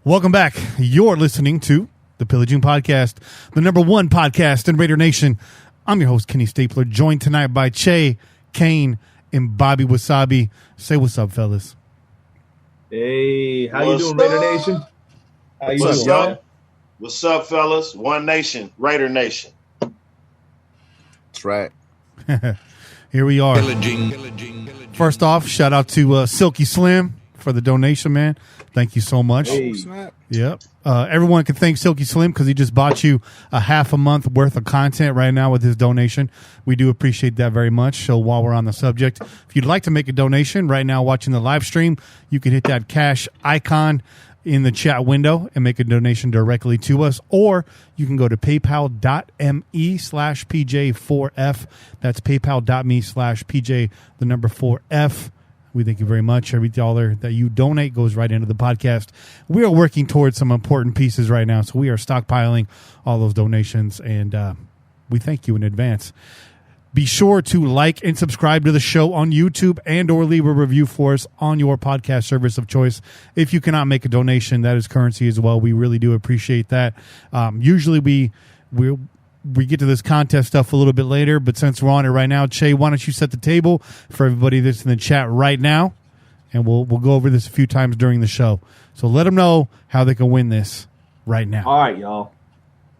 Welcome back. You're listening to the Pillaging Podcast, the #1 podcast in Raider Nation. I'm your host, Kenny Stapler, joined tonight by Che, Kane, and Bobby Wasabi. Say what's up, fellas. Hey, how you doing, Raider Nation? How you What's doing? up? What's up, fellas? One Nation, Raider Nation. That's right. Here we are. Pillaging. First off, shout out to Silky Slim for the donation, man. Thank you so much. Hey. Yep. Everyone can thank Silky Slim because he just bought you a half a month worth of content right now with his donation. We do appreciate that very much. So while we're on the subject, if you'd like to make a donation right now watching the live stream, you can hit that cash icon in the chat window and make a donation directly to us, or you can go to paypal.me/PJ4F. That's paypal.me/PJ, the number 4F. We thank you very much. Every dollar that you donate goes right into the podcast. We are working towards some important pieces right now, so we are stockpiling all those donations, and we thank you in advance. Be sure to like and subscribe to the show on YouTube and or leave a review for us on your podcast service of choice. If you cannot make a donation, that is currency as well. We really do appreciate that. Usually we get to this contest stuff a little bit later, but since we're on it right now, Che, why don't you set the table for everybody that's in the chat right now, and we'll go over this a few times during the show. So let them know how they can win this right now. All right, y'all.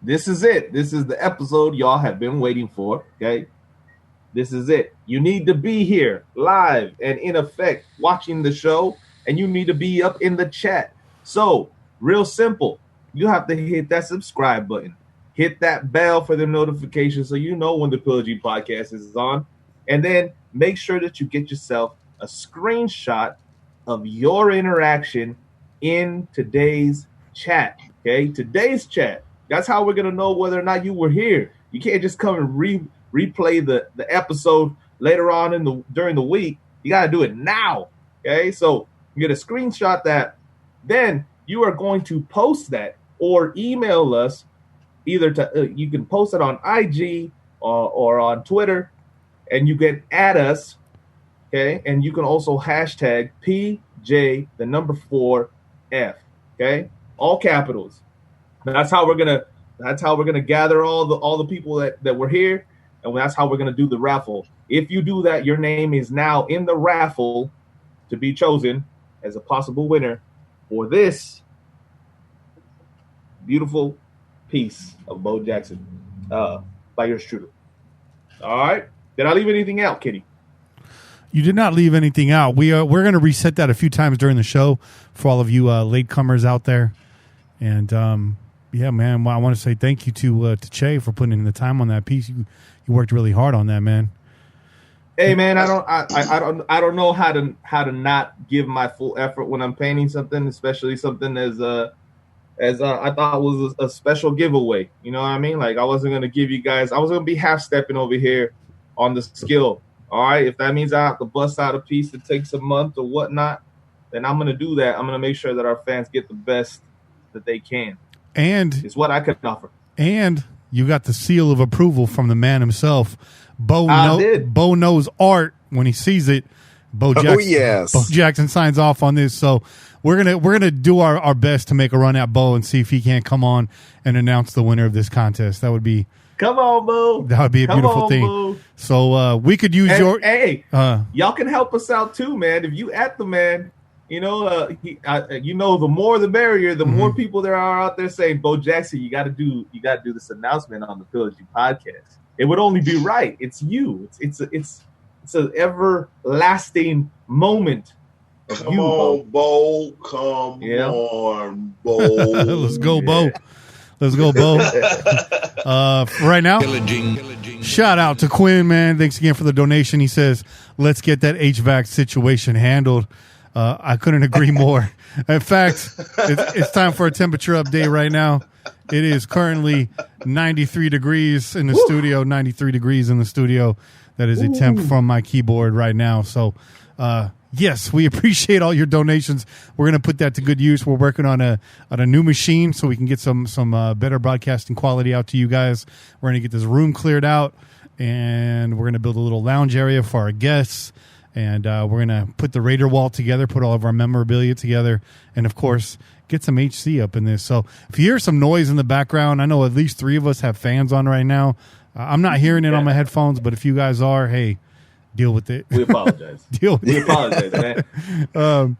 This is it. This is the episode y'all have been waiting for, okay? This is it. You need to be here live and in effect watching the show, and you need to be up in the chat. So, real simple. You have to hit that subscribe button. Hit that bell for the notifications so you know when the Pillaging Podcast is on. And then make sure that you get yourself a screenshot of your interaction in today's chat. Okay? Today's chat. That's how we're going to know whether or not you were here. You can't just come and replay the episode later on during the week. You got to do it now. Okay? So you get a screenshot that. Then you are going to post that or email us. Either to you can post it on IG or on Twitter, and you can add us, okay? And you can also hashtag PJ the number 4F, okay? All capitals. That's how we're gonna gather all the people that were here, and that's how we're gonna do the raffle. If you do that, your name is now in the raffle to be chosen as a possible winner for this beautiful piece of Bo Jackson by yours truly. All right. Did I leave anything out, Kitty? You did not leave anything out. We're going to reset that a few times during the show for all of you latecomers out there. And yeah, man, I want to say thank you to Che for putting in the time on that piece. You worked really hard on that, man. Hey, man, I don't know how to not give my full effort when I'm painting something, especially something as I thought was a special giveaway. You know what I mean? Like, I wasn't going to give you guys – I was going to be half-stepping over here on the skill. All right? If that means I have to bust out a piece that takes a month or whatnot, then I'm going to do that. I'm going to make sure that our fans get the best that they can. And it's what I could offer. And you got the seal of approval from the man himself. Bo knows art when he sees it. Bo Jackson signs off on this, so – We're gonna do our best to make a run at Bo and see if he can't come on and announce the winner of this contest. That would be come on, Bo. That would be a beautiful thing. Bo. So we could use y'all can help us out too, man. If you at the man, the more the merrier. The more people there are out there saying, Bo Jackson, you got to do this announcement on the Pillaging Podcast. It would only be right. It's you. It's an everlasting moment. Come on, Bo. Come on, Bo. Let's go, Bo. Right now, shout out to Quinn, man. Thanks again for the donation. He says, let's get that HVAC situation handled. I couldn't agree more. In fact, it's time for a temperature update right now. It is currently 93 degrees in the studio, 93 degrees in the studio. That is a temp from my keyboard right now. So, yes, we appreciate all your donations. We're going to put that to good use. We're working on a new machine so we can get some better broadcasting quality out to you guys. We're going to get this room cleared out, and we're going to build a little lounge area for our guests. And we're going to put the Raider wall together, put all of our memorabilia together, and, of course, get some HC up in this. So if you hear some noise in the background, I know at least 3 of us have fans on right now. I'm not hearing it on my headphones, but if you guys are, hey, deal with it. We apologize. We apologize, man.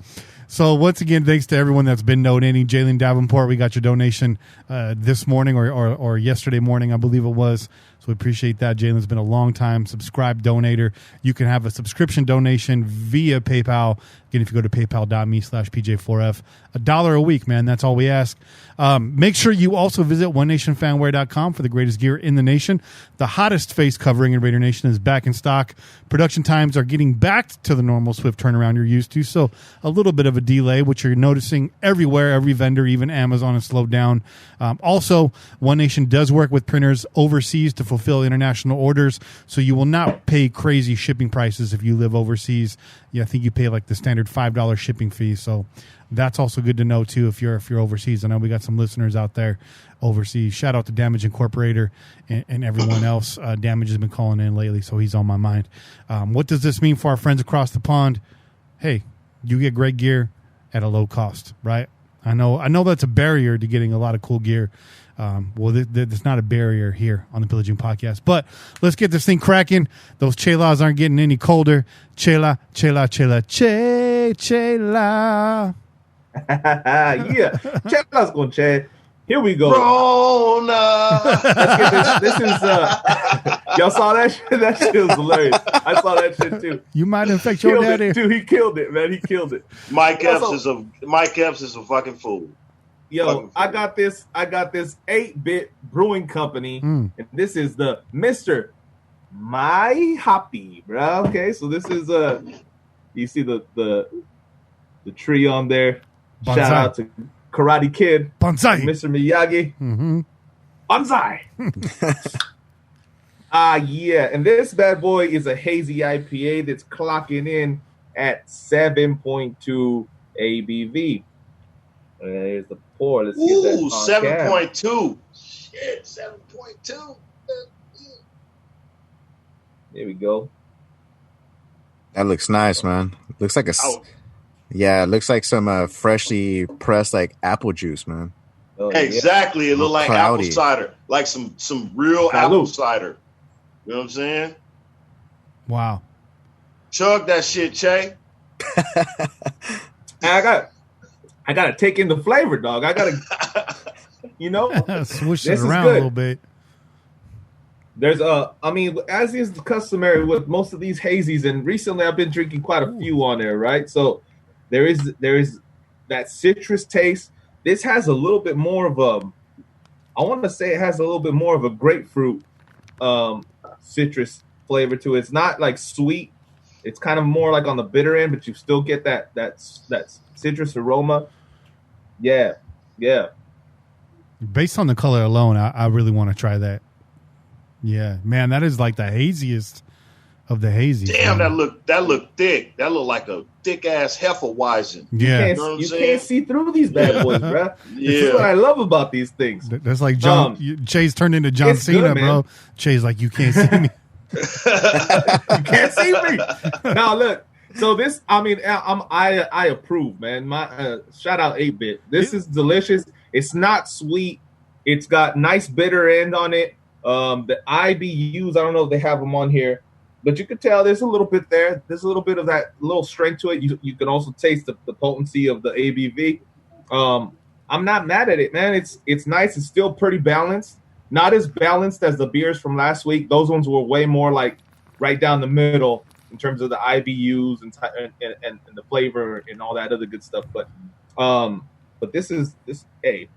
So once again, thanks to everyone that's been donating. Jalen Davenport, we got your donation this morning or yesterday morning, I believe it was. So we appreciate that. Jalen's been a long time subscribed donator. You can have a subscription donation via PayPal. Again, if you go to paypal.me/PJ4F, $1 a week, man. That's all we ask. Make sure you also visit onenationfanwear.com for the greatest gear in the nation. The hottest face covering in Raider Nation is back in stock. Production times are getting back to the normal swift turnaround you're used to. So a little bit of a delay, which you're noticing everywhere. Every vendor, even Amazon, has slowed down. Also, One Nation does work with printers overseas to fulfill international orders. So you will not pay crazy shipping prices if you live overseas. Yeah, I think you pay like the standard $5 shipping fee. So that's also good to know too if you're overseas. I know we got some listeners out there overseas. Shout out to Damage Incorporator and everyone else. Damage has been calling in lately, so he's on my mind. What does this mean for our friends across the pond? Hey, you get great gear at a low cost, right? I know that's a barrier to getting a lot of cool gear. There's not a barrier here on the Pillaging Podcast. But let's get this thing cracking. Those chelas aren't getting any colder. Chela, chela, chela, chela. Yeah. Chela's going to Here we go. Rona. Let's get this. This is y'all saw that shit? That shit was hilarious. I saw that shit too. You might infect your daddy. Dude, he killed it, man. He killed it. Mike Epps is a fucking fool. Yo, I got this 8-bit brewing company, and this is the Mr. My Hoppy, bro. Okay, so this is you see the tree on there. Bonsai. Shout out to Karate Kid, Bonsai, Mr. Miyagi, Bonsai. Yeah, and this bad boy is a hazy IPA that's clocking in at 7.2 ABV. There's the pour. Let's get that. Ooh, 7.2. Shit, 7.2. There we go. That looks nice, man. Looks like it looks like some freshly pressed like apple juice, man. Oh, exactly. Yeah. It looked like cloudy. apple cider, like some real apple cider. You know what I'm saying? Wow. Chug that shit, Che. I gotta take in the flavor, dog. I gotta, swoosh it around a little bit. There's as is customary with most of these hazies, and recently I've been drinking quite a few on there, right? So there is that citrus taste. This has a little bit more of I want to say it has a little bit more of a grapefruit citrus flavor to it. It's not like sweet. It's kind of more like on the bitter end, but you still get that citrus aroma. Yeah. Based on the color alone, I really want to try that. Yeah, man, that is like the haziest of the hazy. Damn, that look thick. That look like a thick ass Hefeweizen. Yeah, you can't see through these bad boys, bro. Yeah. This is what I love about these things. That's like Chase turned into John Cena, bro. Chase like, you can't see me. You can't see me. Now look. So this, I approve, man. My shout out 8-bit. This is delicious. It's not sweet. It's got nice bitter end on it. The IBUs, I don't know if they have them on here, but you could tell there's a little bit there. There's a little bit of that little strength to it. You can also taste the potency of the ABV. I'm not mad at it, man. It's nice. It's still pretty balanced. Not as balanced as the beers from last week. Those ones were way more like right down the middle in terms of the IBUs and the flavor and all that other good stuff. But this. Hey,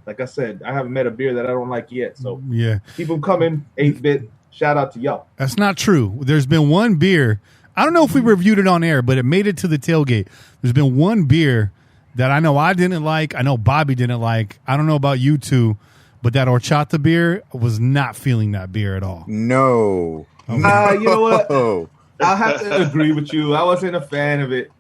like I said, I haven't met a beer that I don't like yet. So yeah, keep them coming. 8-bit. Shout out to y'all. That's not true. There's been one beer. I don't know if we reviewed it on air, but it made it to the tailgate. There's been one beer that I know I didn't like. I know Bobby didn't like. I don't know about you two, but that horchata beer, I was not feeling that beer at all. No. You know what? I'll have to agree with you. I wasn't a fan of it.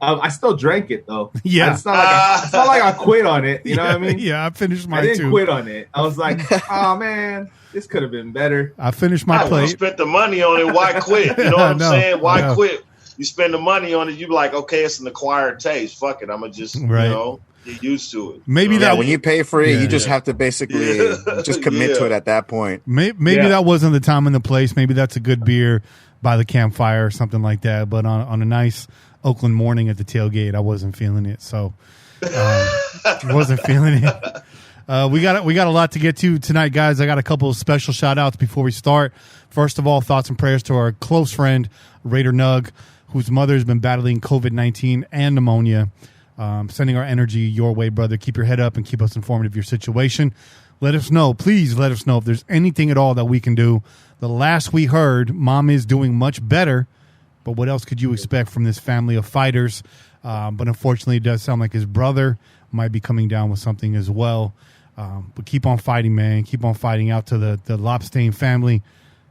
I still drank it though. Yeah, it's not like I quit on it. You know what I mean? Yeah, I finished mine I didn't too. quit on it. I was like, oh man, this could have been better. I finished my plate. You spent the money on it. Why quit? You know what I'm saying? Why quit? You spend the money on it. You be like, okay, it's an acquired taste. Fuck it. I'm gonna just get used to it. Maybe that when you pay for it, you just have to basically just commit to it at that point. Maybe that wasn't the time and the place. Maybe that's a good beer by the campfire or something like that. But on a nice Oakland morning at the tailgate, I wasn't feeling it. So wasn't feeling it. We got a lot to get to tonight, guys. I got a couple of special shout outs before we start. First of all, thoughts and prayers to our close friend Raider Nug, whose mother has been battling COVID-19 and pneumonia. Sending our energy your way, brother. Keep your head up and keep us informed of your situation. Let us know. Please let us know if there's anything at all that we can do. The last we heard, Mom is doing much better, but what else could you expect from this family of fighters? But unfortunately, it does sound like his brother might be coming down with something as well. But keep on fighting, man. Keep on fighting out to the Lopstein family.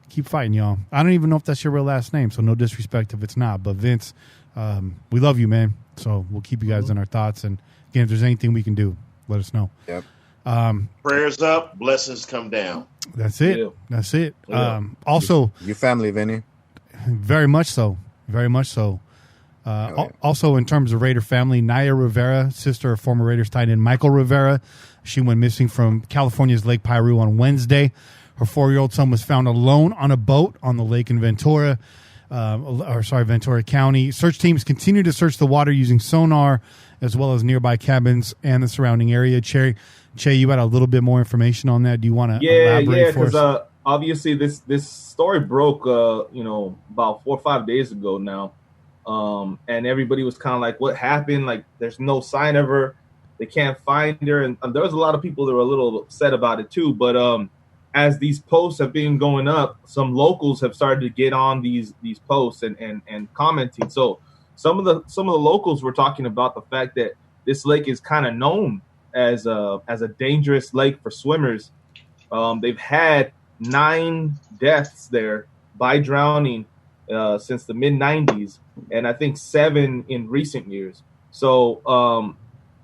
Keep fighting, y'all. I don't even know if that's your real last name, so no disrespect if it's not. But Vince, we love you, man. So we'll keep you guys in our thoughts. And again, if there's anything we can do, let us know. Yep. Prayers up, blessings come down. That's it. Yeah. That's it. Yeah. Also, your family, Vinny. Very much so. Very much so. Also, in terms of Raider family, Naya Rivera, sister of former Raiders tight end Michael Rivera, she went missing from California's Lake Piru on Wednesday. Her 4-year-old son was found alone on a boat on the lake in Ventura County. Search teams continue to search the water using sonar as well as nearby cabins and the surrounding area. Che, you had a little bit more information on that. Do you want to elaborate for us? Because obviously this story broke, about 4 or 5 days ago now. And everybody was kind of like, what happened? Like, there's no sign of her. They can't find her. And there was a lot of people that were a little upset about it too. But as these posts have been going up, some locals have started to get on these posts and commenting. So some of the locals were talking about the fact that this lake is kind of known as a dangerous lake for swimmers. They've had 9 deaths there by drowning since the mid-90s, and I think 7 in recent years. So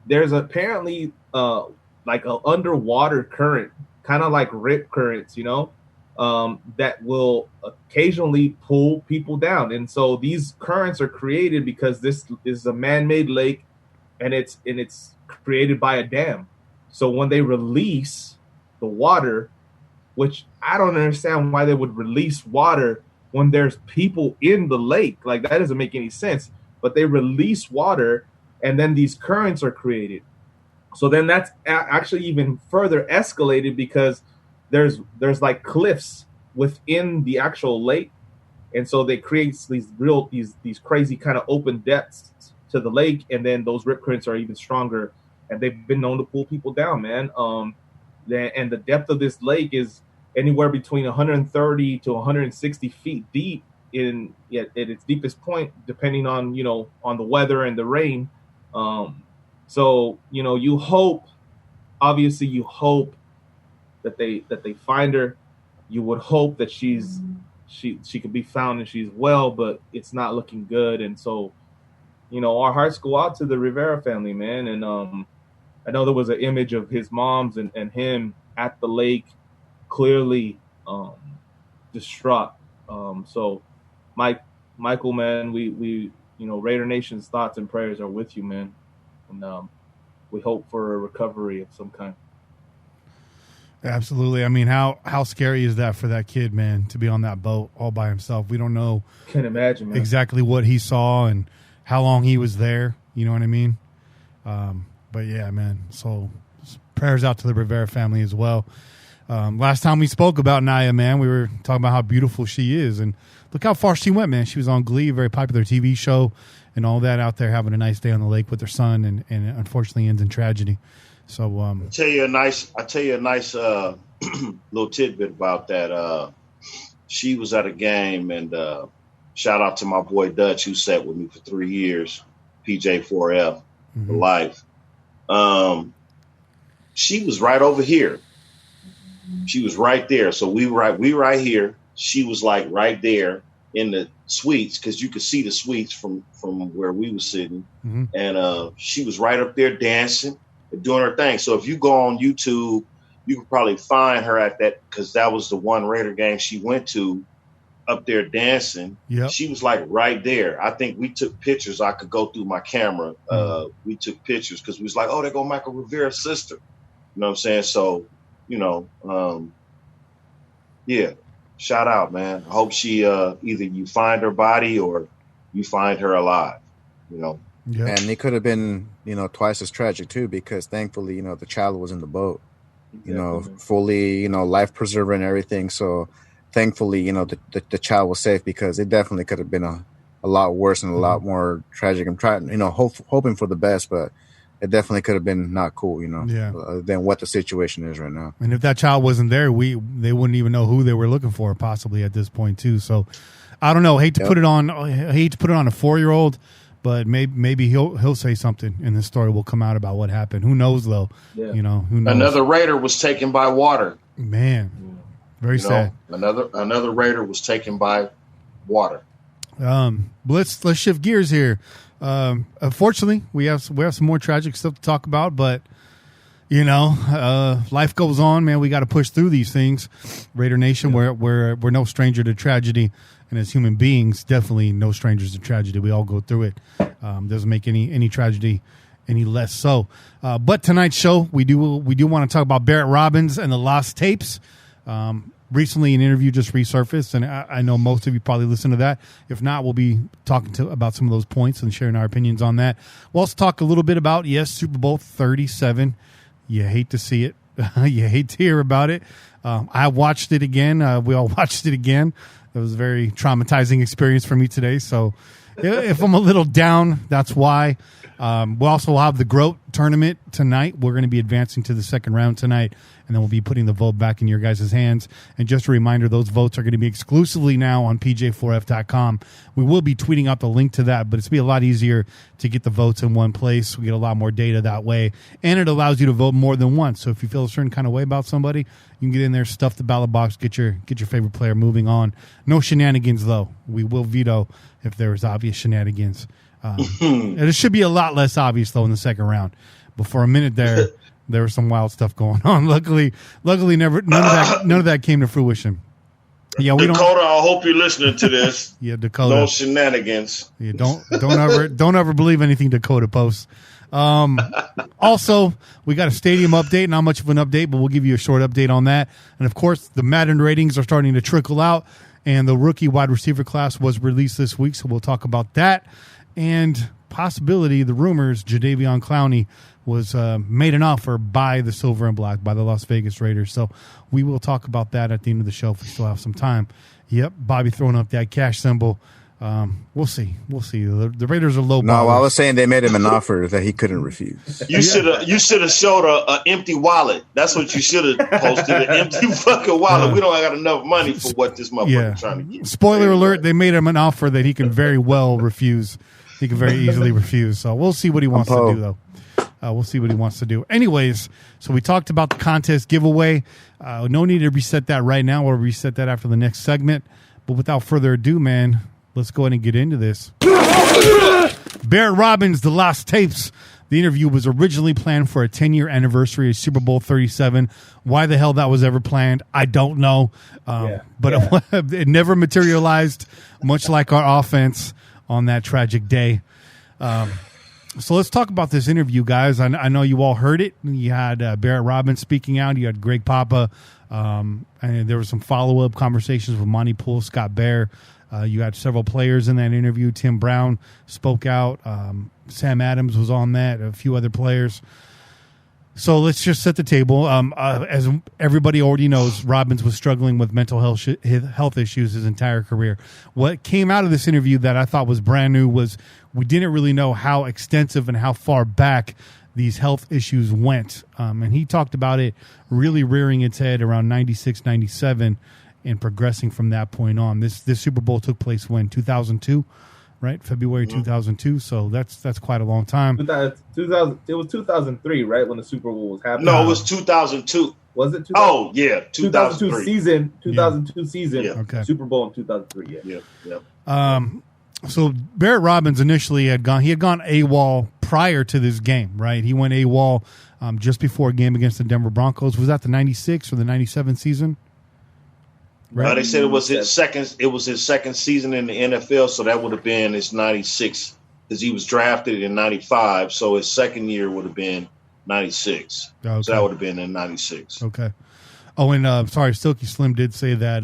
there's apparently like an underwater current, kind of like rip currents, that will occasionally pull people down. And so these currents are created because this is a man-made lake, and it's created by a dam. So when they release the water, which I don't understand why they would release water when there's people in the lake, like that doesn't make any sense. But they release water, and then these currents are created. So then that's actually even further escalated because there's like cliffs within the actual lake, and so they create these crazy kind of open depths to the lake, and then those rip currents are even stronger, and they've been known to pull people down, man. And the depth of this lake is anywhere between 130 to 160 feet deep at its deepest point, depending on on the weather and the rain. So you hope that they find her. You would hope that she could be found and she's well, but it's not looking good. And so our hearts go out to the Rivera family, man. And I know there was an image of his mom's and him at the lake, clearly distraught. So Michael, man, we Raider Nation's thoughts and prayers are with you, man. And we hope for a recovery of some kind. Absolutely. I mean, how scary is that for that kid, man, to be on that boat all by himself? We don't know. Can't imagine, man. Exactly what he saw and how long he was there. You know what I mean? But yeah, man. So prayers out to the Rivera family as well. Last time we spoke about Naya, man, we were talking about how beautiful she is, and look how far she went, man. She was on Glee, a very popular TV show, and all that, out there having a nice day on the lake with her son, and unfortunately ends in tragedy. So I'll tell you a nice little tidbit about that. She was at a game, and shout out to my boy Dutch, who sat with me for 3 years, PJ4L for life. She was right over here. She was right there. So we right here. She was like right there. in the suites because you could see the suites from where we were sitting. Mm-hmm. And she was right up there dancing and doing her thing. So if you go on YouTube, you could probably find her at that, because that was the one Raider game she went to, up there dancing. Yep. She was like right there. I think we took pictures. I could go through my camera. We took pictures because we was like, oh, there go Michael Rivera's sister. You know what I'm saying? So, you know, yeah, shout out, man. I hope she either you find her body or you find her alive, you know. Yep. And it could have been, you know, twice as tragic too, because thankfully, you know, the child was in the boat, you know, fully, you know, life preserver and everything. So thankfully, you know, the child was safe, because it definitely could have been a lot worse and a lot more tragic. I'm trying, you know, hoping for the best, but it definitely could have been not cool, you know, than what the situation is right now. And if that child wasn't there, they wouldn't even know who they were looking for, possibly, at this point too. So I don't know. Hate to put it on a 4-year-old, but maybe he'll say something, and the story will come out about what happened. Who knows though? Yeah. You know, who knows? Another Raider was taken by water. Man, very sad. Another Raider was taken by water. Let's shift gears here. Unfortunately, we have some more tragic stuff to talk about, but you know, life goes on, man. We got to push through these things. Raider Nation, we're no stranger to tragedy, and as human beings, definitely no strangers to tragedy. We all go through it. Doesn't make any tragedy any less so. But tonight's show, we do want to talk about Barret Robbins and the lost tapes. Recently, an interview just resurfaced, and I know most of you probably listened to that. If not, we'll be talking about some of those points and sharing our opinions on that. We'll also talk a little bit about, Super Bowl 37. You hate to see it. You hate to hear about it. I watched it again. We all watched it again. It was a very traumatizing experience for me today. So if I'm a little down, that's why. We'll also have the GROAT Tournament tonight. We're going to be advancing to the second round tonight, and then we'll be putting the vote back in your guys' hands. And just a reminder, those votes are going to be exclusively now on PJ4F.com. We will be tweeting out the link to that, but it's going to be a lot easier to get the votes in one place. We get a lot more data that way, and it allows you to vote more than once. So if you feel a certain kind of way about somebody, you can get in there, stuff the ballot box, get your favorite player moving on. No shenanigans, though. We will veto if there is obvious shenanigans. It should be a lot less obvious, though, in the second round. But for a minute there was some wild stuff going on. Luckily, none of that came to fruition. Yeah, Dakota, I hope you're listening to this. Yeah, Dakota. No shenanigans. Yeah, don't ever believe anything Dakota posts. Also, we got a stadium update, not much of an update, but we'll give you a short update on that. And of course, the Madden ratings are starting to trickle out, and the rookie wide receiver class was released this week, so we'll talk about that. And possibility, the rumors, Jadaveon Clowney was made an offer by the Silver and Black, by the Las Vegas Raiders. So we will talk about that at the end of the show if we still have some time. Yep, Bobby throwing up that cash symbol. We'll see. The Raiders are low. No, I was saying they made him an offer that he couldn't refuse. You should have showed an empty wallet. That's what you should have posted, an empty fucking wallet. We don't got enough money for what this motherfucker trying to get. Spoiler alert, they made him an offer that he can very well refuse. He can very easily refuse. So we'll see what he wants to do, though. We'll see what he wants to do. Anyways, so we talked about the contest giveaway. No need to reset that right now. We'll reset that after the next segment. But without further ado, man, let's go ahead and get into this. Barret Robbins, the lost tapes. The interview was originally planned for a 10-year anniversary of Super Bowl 37. Why the hell that was ever planned, I don't know. But it never materialized, much like our offense on that tragic day. So let's talk about this interview, guys. I know you all heard it. You had Barret Robbins speaking out. You had Greg Papa. And there were some follow-up conversations with Monty Poole, Scott Bair. You had several players in that interview. Tim Brown spoke out. Sam Adams was on that. A few other players. So let's just set the table. As everybody already knows, Robbins was struggling with mental health issues his entire career. What came out of this interview that I thought was brand new was we didn't really know how extensive and how far back these health issues went. And he talked about it really rearing its head around 96, 97 and progressing from that point on. This Super Bowl took place when? 2002? Right, February 2002. So that's quite a long time. 2000. It was 2003, right, when the Super Bowl was happening. No, it was 2002. Was it? 2002 season. 2002 season. Yeah. Okay. Super Bowl in 2003. Yeah. So Barret Robbins initially had gone AWOL prior to this game, right? He went AWOL just before a game against the Denver Broncos. Was that the 96 or the 97 season? Right. They said it was his second. It was his second season in the NFL, so that would have been his 96 because he was drafted in 95. So his second year would have been 96. Okay. So that would have been in 96. Okay. Oh, and sorry, Silky Slim did say that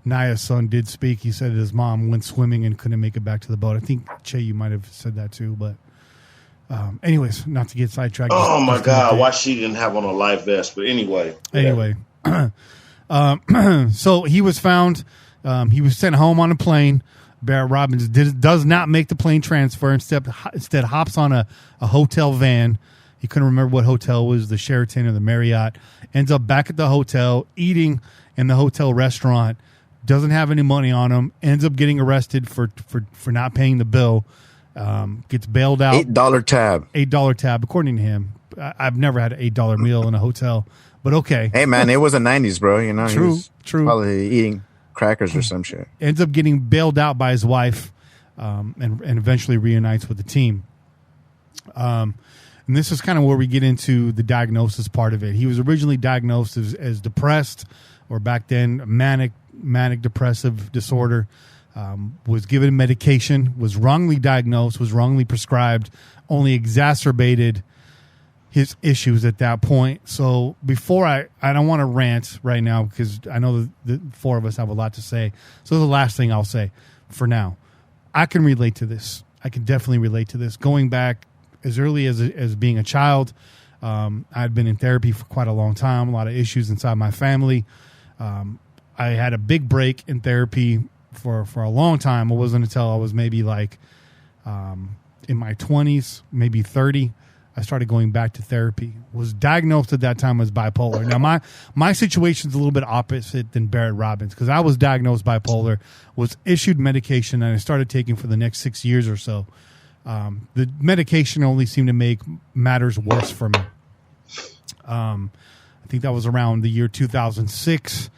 Naya's son did speak. He said his mom went swimming and couldn't make it back to the boat. I think, Che, you might have said that too. But anyways, not to get sidetracked. Oh, my God. Why she didn't have on a life vest. But anyway. So he was found. He was sent home on a plane. Barret Robbins does not make the plane transfer. Instead hops on a hotel van. He couldn't remember what hotel it was, the Sheraton or the Marriott. Ends up back at the hotel, eating in the hotel restaurant. Doesn't have any money on him. Ends up getting arrested for not paying the bill. Gets bailed out. $8 tab. $8 tab, according to him. I've never had an $8 meal in a hotel, but okay. Hey, man, it was the 90s, bro. You know, True. He was probably eating crackers or some shit. Ends up getting bailed out by his wife, and eventually reunites with the team. And this is kind of where we get into the diagnosis part of it. He was originally diagnosed as depressed, or back then manic depressive disorder. Was given medication, was wrongly diagnosed, was wrongly prescribed, only exacerbated his issues at that point. So before I don't want to rant right now because I know the four of us have a lot to say. So the last thing I'll say for now, I can relate to this. I can definitely relate to this. Going back as early as being a child, I'd been in therapy for quite a long time, a lot of issues inside my family. I had a big break in therapy for a long time. It wasn't until I was maybe like in my 20s, maybe 30, I started going back to therapy. Was diagnosed at that time as bipolar. Now, my situation's a little bit opposite than Barret Robbins because I was diagnosed bipolar, was issued medication, and I started taking for the next 6 years or so. The medication only seemed to make matters worse for me. I think that was around the year 2006.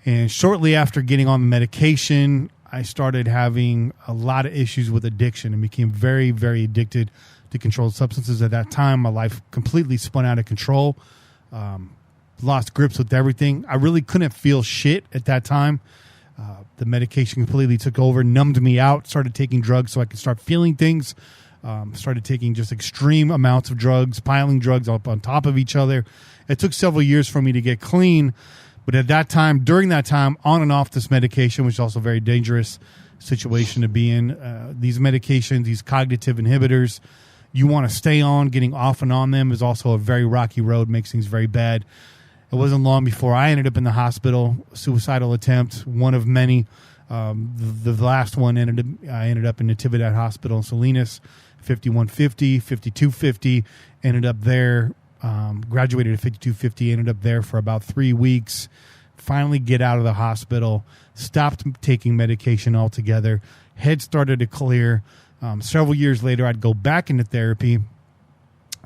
And shortly after getting on the medication, I started having a lot of issues with addiction and became very, very addicted to controlled substances. At that time, my life completely spun out of control. Lost grips with everything. I really couldn't feel shit at that time. The medication completely took over, numbed me out, started taking drugs so I could start feeling things. Started taking just extreme amounts of drugs, piling drugs up on top of each other. It took several years for me to get clean. But at that time, during that time, on and off this medication, which is also a very dangerous situation to be in. These medications, these cognitive inhibitors, you want to stay on. Getting off and on them is also a very rocky road, makes things very bad. It wasn't long before I ended up in the hospital, suicidal attempt, one of many. The last one, I ended up in Natividad Hospital in Salinas, 5150, 5250, ended up there. Graduated at 5250, ended up there for about 3 weeks. Finally get out of the hospital, stopped taking medication altogether. Head started to clear. Several years later, I'd go back into therapy.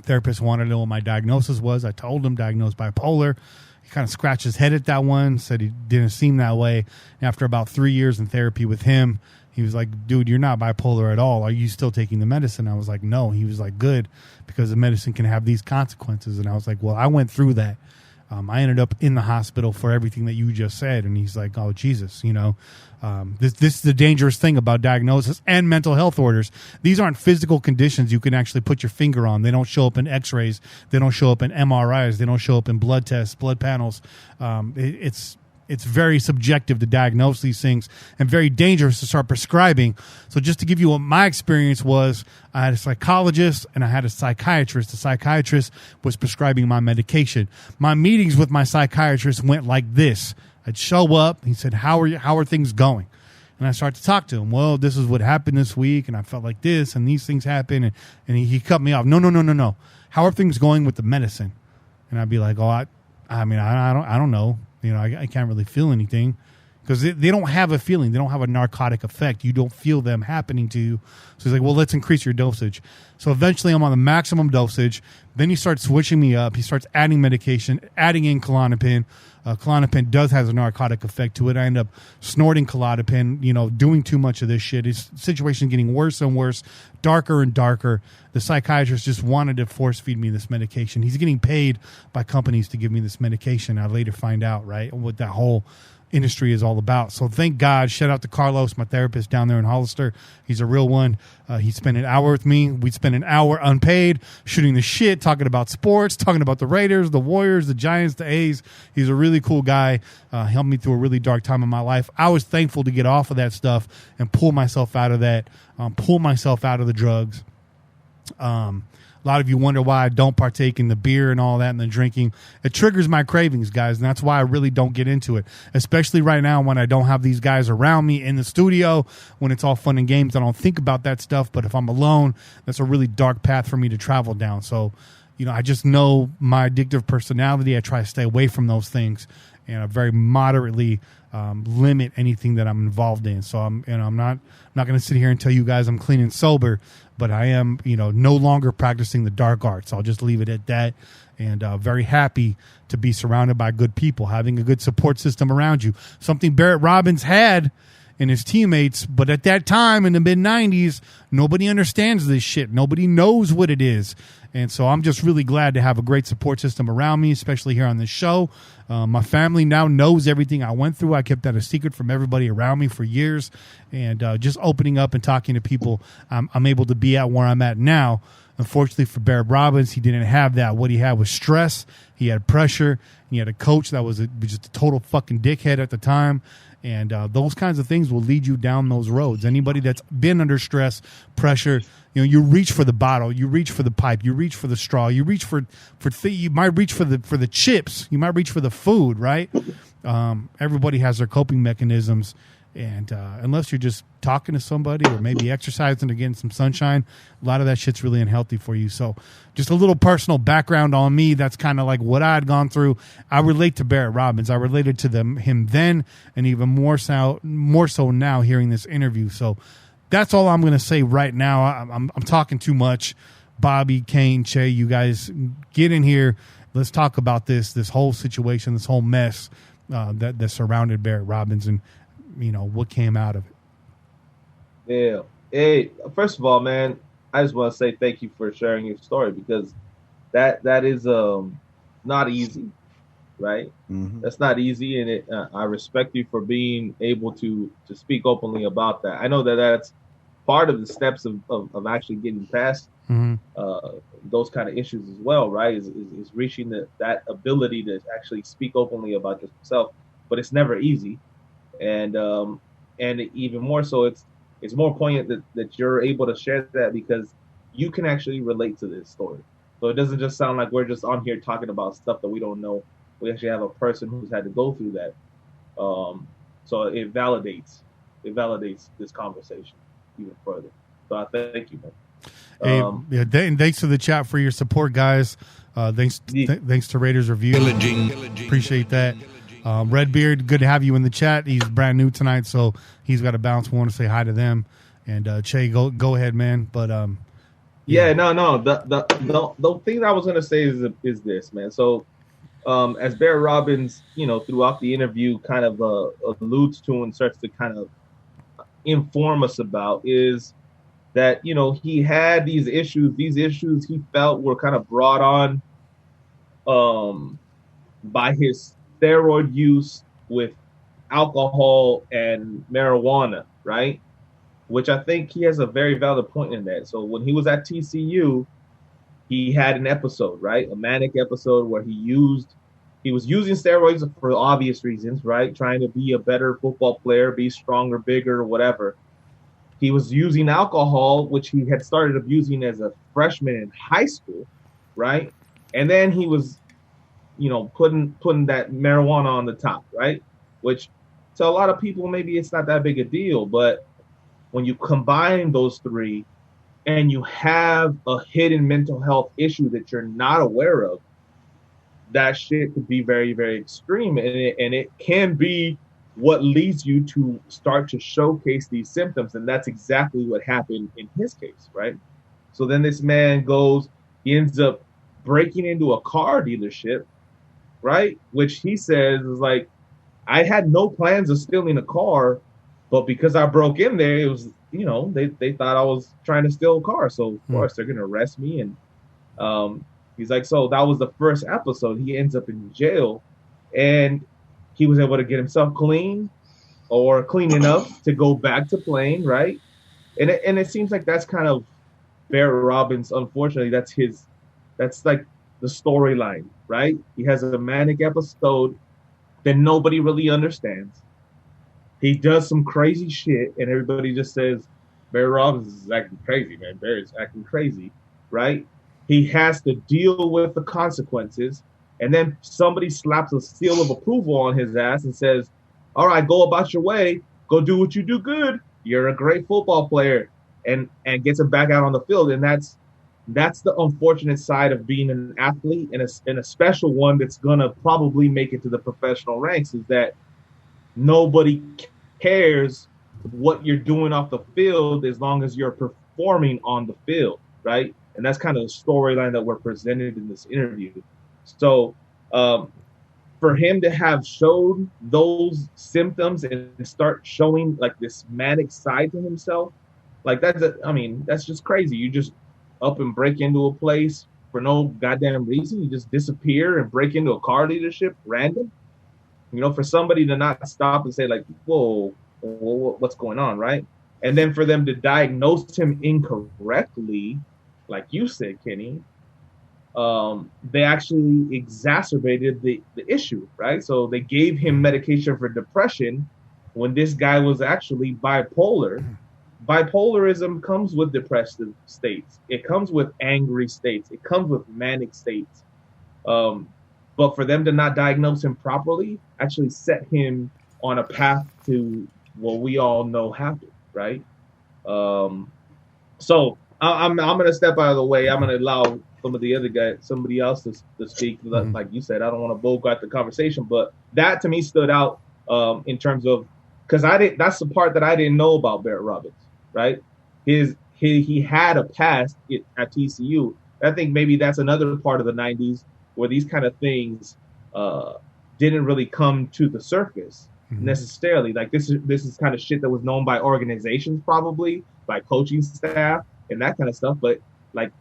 Therapist wanted to know what my diagnosis was. I told him diagnosed bipolar. He kind of scratched his head at that one, said he didn't seem that way. After about 3 years in therapy with him, he was like, dude, you're not bipolar at all. Are you still taking the medicine? I was like, no. He was like, good, because the medicine can have these consequences. And I was like, well, I went through that. I ended up in the hospital for everything that you just said. And he's like, oh, Jesus, this is the dangerous thing about diagnosis and mental health orders. These aren't physical conditions you can actually put your finger on. They don't show up in x-rays. They don't show up in MRIs. They don't show up in blood tests, blood panels. It's very subjective to diagnose these things and very dangerous to start prescribing. So just to give you what my experience was, I had a psychologist and I had a psychiatrist. The psychiatrist was prescribing my medication. My meetings with my psychiatrist went like this. I'd show up. He said, how are things going? And I started to talk to him. Well, this is what happened this week, and I felt like this, and these things happened. And he cut me off. No. How are things going with the medicine? And I'd be like, oh, I don't know. I can't really feel anything. because they don't have a feeling. They don't have a narcotic effect. You don't feel them happening to you. So he's like, well, let's increase your dosage. So eventually I'm on the maximum dosage. Then he starts switching me up. He starts adding medication, adding in Klonopin. Klonopin has a narcotic effect to it. I end up snorting Klonopin, doing too much of this shit. His situation getting worse and worse, darker and darker. The psychiatrist just wanted to force feed me this medication. He's getting paid by companies to give me this medication. I later find out, right, what that whole industry is all about. So thank God. Shout out to Carlos, my therapist down there in Hollister. He's a real one. He spent an hour with me. We spent an hour unpaid shooting the shit, talking about sports, talking about the Raiders, the Warriors, the Giants, the A's. He's a really cool guy. Helped me through a really dark time in my life. I was thankful to get off of that stuff and pull myself out of that, pull myself out of the drugs. A lot of you wonder why I don't partake in the beer and all that and the drinking. It triggers my cravings, guys, and that's why I really don't get into it, especially right now when I don't have these guys around me in the studio. When it's all fun and games, I don't think about that stuff, but if I'm alone, that's a really dark path for me to travel down. So, I just know my addictive personality. I try to stay away from those things, and I very moderately limit anything that I'm involved in. So I'm not going to sit here and tell you guys I'm clean and sober, but I am, no longer practicing the dark arts. I'll just leave it at that. And very happy to be surrounded by good people, having a good support system around you. Something Barret Robbins had in his teammates, but at that time in the mid-90s, nobody understands this shit. Nobody knows what it is. And so I'm just really glad to have a great support system around me, especially here on this show. My family now knows everything I went through. I kept that a secret from everybody around me for years. And just opening up and talking to people, I'm able to be at where I'm at now. Unfortunately for Barret Robbins, he didn't have that. What he had was stress. He had pressure. He had a coach that was just a total fucking dickhead at the time. And those kinds of things will lead you down those roads. Anybody that's been under stress, pressure, you reach for the bottle, you reach for the pipe, you reach for the straw, you reach you might reach for the chips, you might reach for the food, right? Everybody has their coping mechanisms, and unless you're just talking to somebody or maybe exercising to get in some sunshine, a lot of that shit's really unhealthy for you. So just a little personal background on me. That's kind of like what I had gone through. I relate to Barret Robbins. I related to him then, and even more so now hearing this interview. So that's all I'm going to say right now. I'm talking too much. Bobby, Kane, Che, you guys get in here. Let's talk about this whole situation, this whole mess that surrounded Barret Robbins, and what came out of it. Yeah. Hey, first of all, man, I just want to say thank you for sharing your story, because that is not easy, right? Mm-hmm. That's not easy, and I respect you for being able to speak openly about that. I know that's part of the steps of actually getting past those kind of issues as well, right? Is reaching that ability to actually speak openly about yourself, but it's never easy, and even more so, it's more poignant that you're able to share that, because you can actually relate to this story. So it doesn't just sound like we're just on here talking about stuff that we don't know. We actually have a person who's had to go through that. So it validates this conversation even further. So I thank you, man. And thanks to the chat for your support, guys. Thanks to Raiders Review. Appreciate that. Redbeard, good to have you in the chat. He's brand new tonight, so he's got to bounce. We want to say hi to them. And Che, go ahead, man. But no. The thing I was gonna say is this, man. So, as Barret Robbins, throughout the interview, kind of alludes to and starts to kind of inform us about, is that he had these issues. These issues he felt were kind of brought on by his steroid use with alcohol and marijuana, right? Which I think he has a very valid point in that. So when he was at TCU, he had an episode, right? A manic episode where he was using steroids for obvious reasons, right? Trying to be a better football player, be stronger, bigger, whatever. He was using alcohol, which he had started abusing as a freshman in high school, right? And then he was putting that marijuana on the top, right? Which to a lot of people, maybe it's not that big a deal, but when you combine those three and you have a hidden mental health issue that you're not aware of, that shit could be very, very extreme. And it can be what leads you to start to showcase these symptoms. And that's exactly what happened in his case, right? So then this man he ends up breaking into a car dealership, right? Which he says is like, I had no plans of stealing a car, but because I broke in there, it was, they thought I was trying to steal a car. So of course they're going to arrest me. And he's like, so that was the first episode. He ends up in jail, and he was able to get himself clean enough to go back to playing, right? And it seems like that's kind of Barret Robbins. Unfortunately, that's like the storyline, right? He has a manic episode that nobody really understands. He does some crazy shit, and everybody just says, Barret Robbins is acting crazy, man. Barret's acting crazy, right? He has to deal with the consequences, and then somebody slaps a seal of approval on his ass and says, all right, go about your way. Go do what you do good. You're a great football player, and gets him back out on the field. And that's the unfortunate side of being an athlete, and a special one that's going to probably make it to the professional ranks, is that nobody cares what you're doing off the field as long as you're performing on the field, right? And that's kind of the storyline that we're presented in this interview. So for him to have showed those symptoms and start showing like this manic side to himself, like that's just crazy. You just up and break into a place for no goddamn reason. You just disappear and break into a car dealership random. For somebody to not stop and say like, whoa, what's going on, right? And then for them to diagnose him incorrectly, like you said, Kenny, they actually exacerbated the issue, right? So they gave him medication for depression when this guy was actually bipolar. Bipolarism comes with depressive states. It comes with angry states. It comes with manic states. But for them to not diagnose him properly actually set him on a path to what we all know happened, right? So I'm going to step out of the way. I'm going to allow some of the other guys, somebody else to speak. Mm-hmm. Like you said, I don't want to bogart the conversation, but that to me stood out in terms of, because that's the part that I didn't know about Barret Robbins, right? He had a past at TCU. I think maybe that's another part of the 90s where these kind of things didn't really come to the surface necessarily. Like this is kind of shit that was known by organizations, probably by coaching staff and that kind of stuff. But like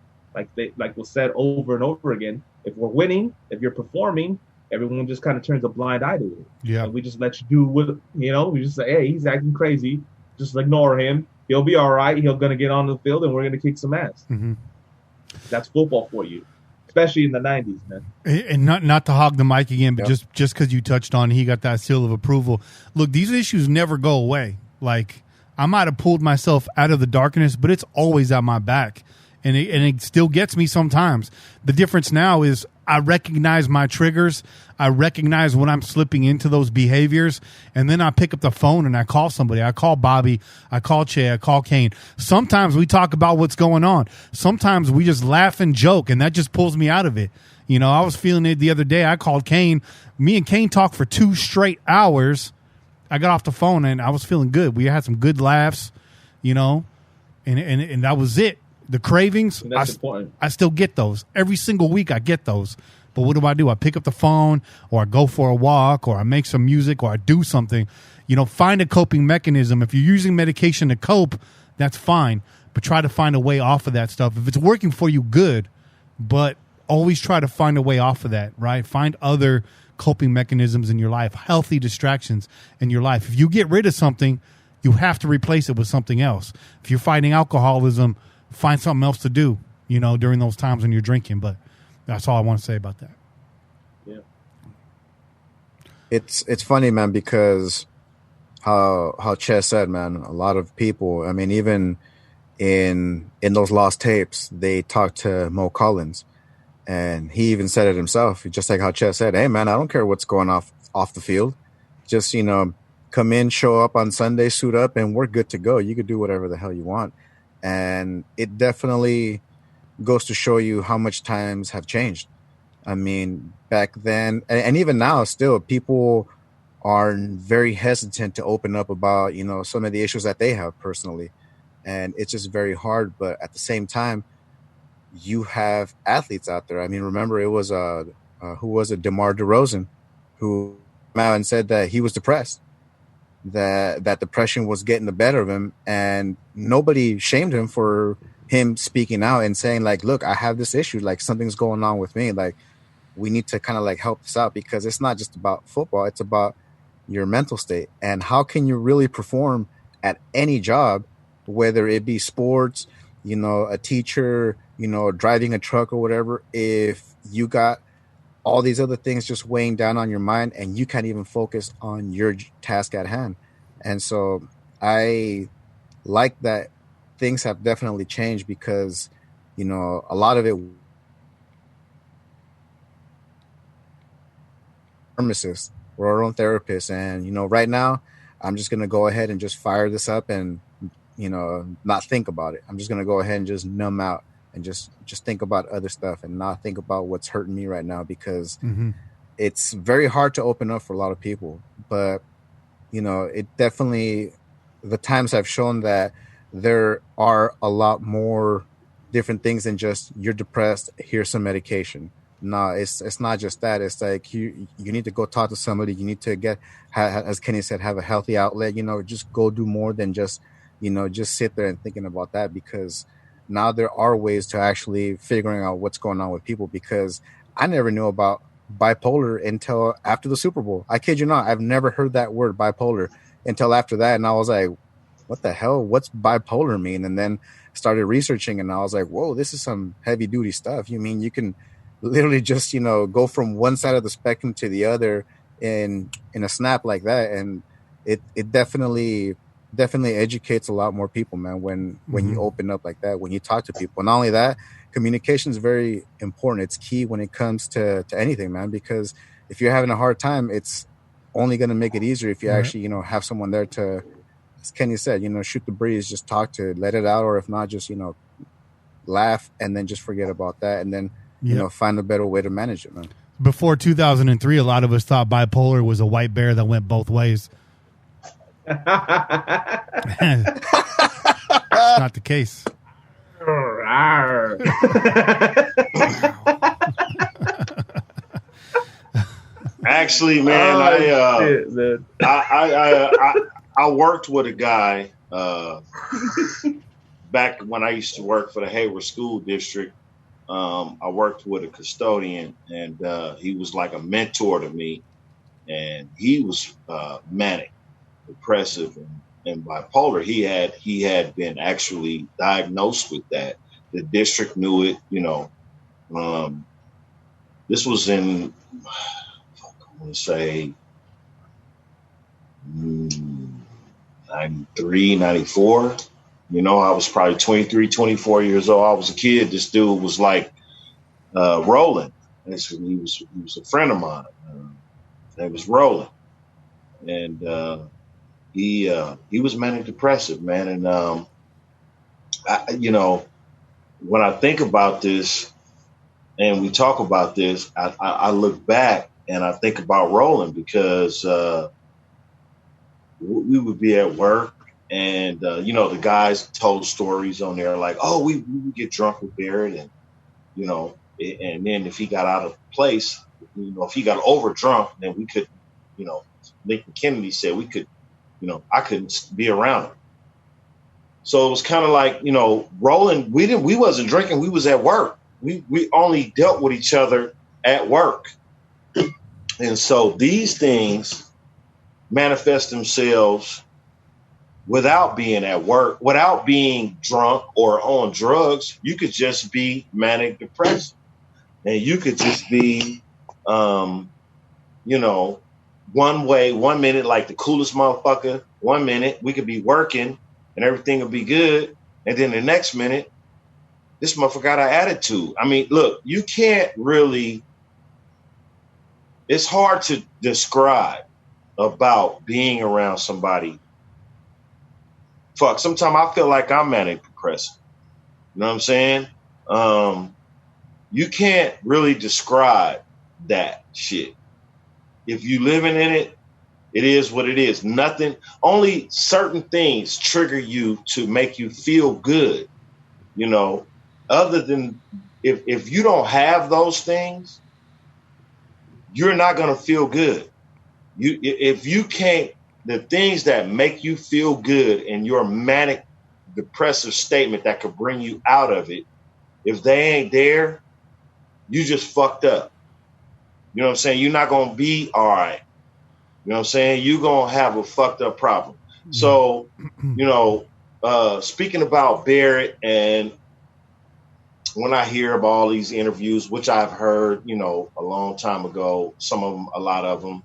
was said over and over again, if we're winning, if you're performing, everyone just kind of turns a blind eye to it. Yeah, and we just let you do with we just say, hey, he's acting crazy, just ignore him. He'll be all right. He'll gonna get on the field and we're gonna kick some ass. Mm-hmm. That's football for you. Especially in the 90s, man. And not to hog the mic again, but just because you touched on he got that seal of approval. Look, these issues never go away. Like, I might have pulled myself out of the darkness, but it's always at my back. And it still gets me sometimes. The difference now is I recognize my triggers. I recognize when I'm slipping into those behaviors. And then I pick up the phone and I call somebody. I call Bobby. I call Che. I call Kane. Sometimes we talk about what's going on. Sometimes we just laugh and joke, and that just pulls me out of it. I was feeling it the other day. I called Kane. Me and Kane talked for 2 straight hours. I got off the phone and I was feeling good. We had some good laughs, and that was it. The cravings, I still get those. Every single week I get those. But what do? I pick up the phone, or I go for a walk, or I make some music, or I do something. Find a coping mechanism. If you're using medication to cope, that's fine. But try to find a way off of that stuff. If it's working for you, good. But always try to find a way off of that, right? Find other coping mechanisms in your life, healthy distractions in your life. If you get rid of something, you have to replace it with something else. If you're fighting alcoholism, find something else to do, during those times when you're drinking. But that's all I want to say about that. Yeah. It's funny, man, because how Ches said, man, a lot of people, I mean, even in those lost tapes, they talked to Mo Collins, and he even said it himself, just like how Ches said, hey, man, I don't care what's going off the field. Just, come in, show up on Sunday, suit up, and we're good to go. You could do whatever the hell you want. And it definitely goes to show you how much times have changed. I mean, back then, and even now, still, people are very hesitant to open up about, you know, some of the issues that they have personally. And it's just very hard. But at the same time, you have athletes out there. I mean, remember, it was who was it? DeMar DeRozan, who came out and said that he was depressed, that depression was getting the better of him, and nobody shamed him for him speaking out and saying, like, look, I have this issue, like something's going on with me, like we need to kind of like help this out, because it's not just about football, it's about your mental state. And how can you really perform at any job, whether it be sports, you know, a teacher, you know, driving a truck or whatever, if you got all these other things just weighing down on your mind and you can't even focus on your task at hand. And so I like that things have definitely changed, because, you know, a lot of it, pharmacists, we're our own therapists. And, you know, right now I'm just going to go ahead and just fire this up and, you know, not think about it. I'm just going to go ahead and just numb out and just think about other stuff and not think about what's hurting me right now, because it's very hard to open up for a lot of people. But, you know, it definitely, the times have shown that there are a lot more different things than just you're depressed, here's some medication. No, it's not just that. It's like you need to go talk to somebody. You need to get, as Kenny said, have a healthy outlet. You know, just go do more than just, you know, just sit there and thinking about that, because now there are ways to actually figuring out what's going on with people. Because I never knew about bipolar until after the Super Bowl. I kid you not. I've never heard that word bipolar until after that. And I was like, what the hell? What's bipolar mean? And then started researching, and I was like, whoa, this is some heavy duty stuff. You mean you can literally just, you know, go from one side of the spectrum to the other in a snap like that. And it definitely educates a lot more people, man, when you open up like that, when you talk to people. Not only that, communication is very important. It's key when it comes to anything, man, because if you're having a hard time, it's only going to make it easier if you actually, you know, have someone there to, as Kenny said, you know, shoot the breeze, just talk to, let it out, or if not, just, you know, laugh and then just forget about that, and then you know, find a better way to manage it, man. Before 2003, a lot of us thought bipolar was a white bear that went both ways. It's not the case. Actually, man, I worked with a guy back when I used to work for the Hayward School District. I worked with a custodian, and he was like a mentor to me, and he was manic, depressive, and bipolar. He had been actually diagnosed with that. The district knew it, you know. This was in, I want to say, 93, 94. You know, I was probably 23, 24 years old. I was a kid. This dude was like Roland. He was a friend of mine. His name was Roland. And he was manic depressive, man. And, you know, when I think about this and we talk about this, I look back and I think about Roland, because we would be at work. And, you know, the guys told stories on there like, oh, we would get drunk with Barret, and, you know, and then if he got out of place, you know, if he got over drunk, then we could, you know, Lincoln Kennedy said we could, you know, I couldn't be around him. So it was kind of like, you know, Roland, we wasn't drinking. We was at work. We only dealt with each other at work. And so these things manifest themselves without being at work, without being drunk or on drugs. You could just be manic depressive, and you could just be, you know, one way, 1 minute, like the coolest motherfucker. 1 minute we could be working and everything would be good. And then the next minute, this motherfucker got an attitude. I mean, look, you can't really, it's hard to describe about being around somebody. Fuck, sometimes I feel like I'm manic depressive. You know what I'm saying? You can't really describe that shit. If you living in it, It is what it is. Nothing, only certain things trigger you to make you feel good. You know, other than if you don't have those things, you're not going to feel good. If you can't, the things that make you feel good in your manic depressive statement that could bring you out of it, if they ain't there, you just fucked up. You know what I'm saying? You're not going to be all right. You know what I'm saying? You're going to have a fucked up problem. So, you know, speaking about Barret, and when I hear about all these interviews, which I've heard, you know, a long time ago, some of them, a lot of them,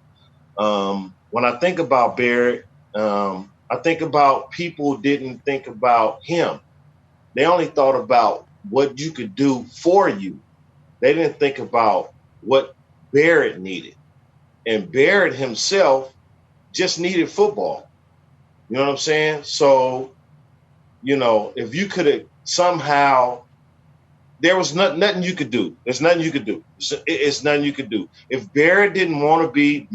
when I think about Barret, I think about people didn't think about him. They only thought about what you could do for you. They didn't think about what Barret needed. And Barret himself just needed football. You know what I'm saying? So, you know, if you could have somehow, there was nothing you could do. There's nothing you could do. It's nothing you could do. If Barret didn't want to be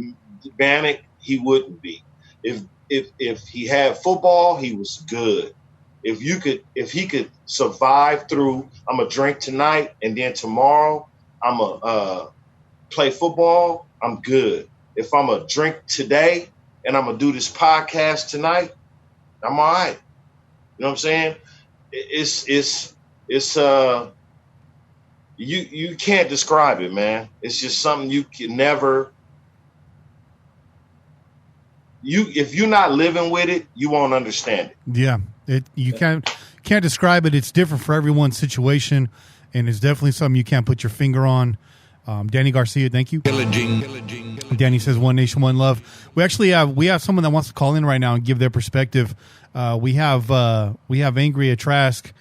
manic, he wouldn't be. If he had football, he was good. If he could survive through, I'm gonna drink tonight and then tomorrow I'm gonna play football, I'm good. If I'm gonna drink today and I'm gonna do this podcast tonight, I'm all right. You know what I'm saying? It's you can't describe it, man. It's just something you can never. If you're not living with it, you won't understand it. Yeah, you can't describe it. It's different for everyone's situation, and it's definitely something you can't put your finger on. Danny Garcia, thank you. Pillaging. Danny says, "One nation, one love." We actually have someone that wants to call in right now and give their perspective. We have Angry at Trask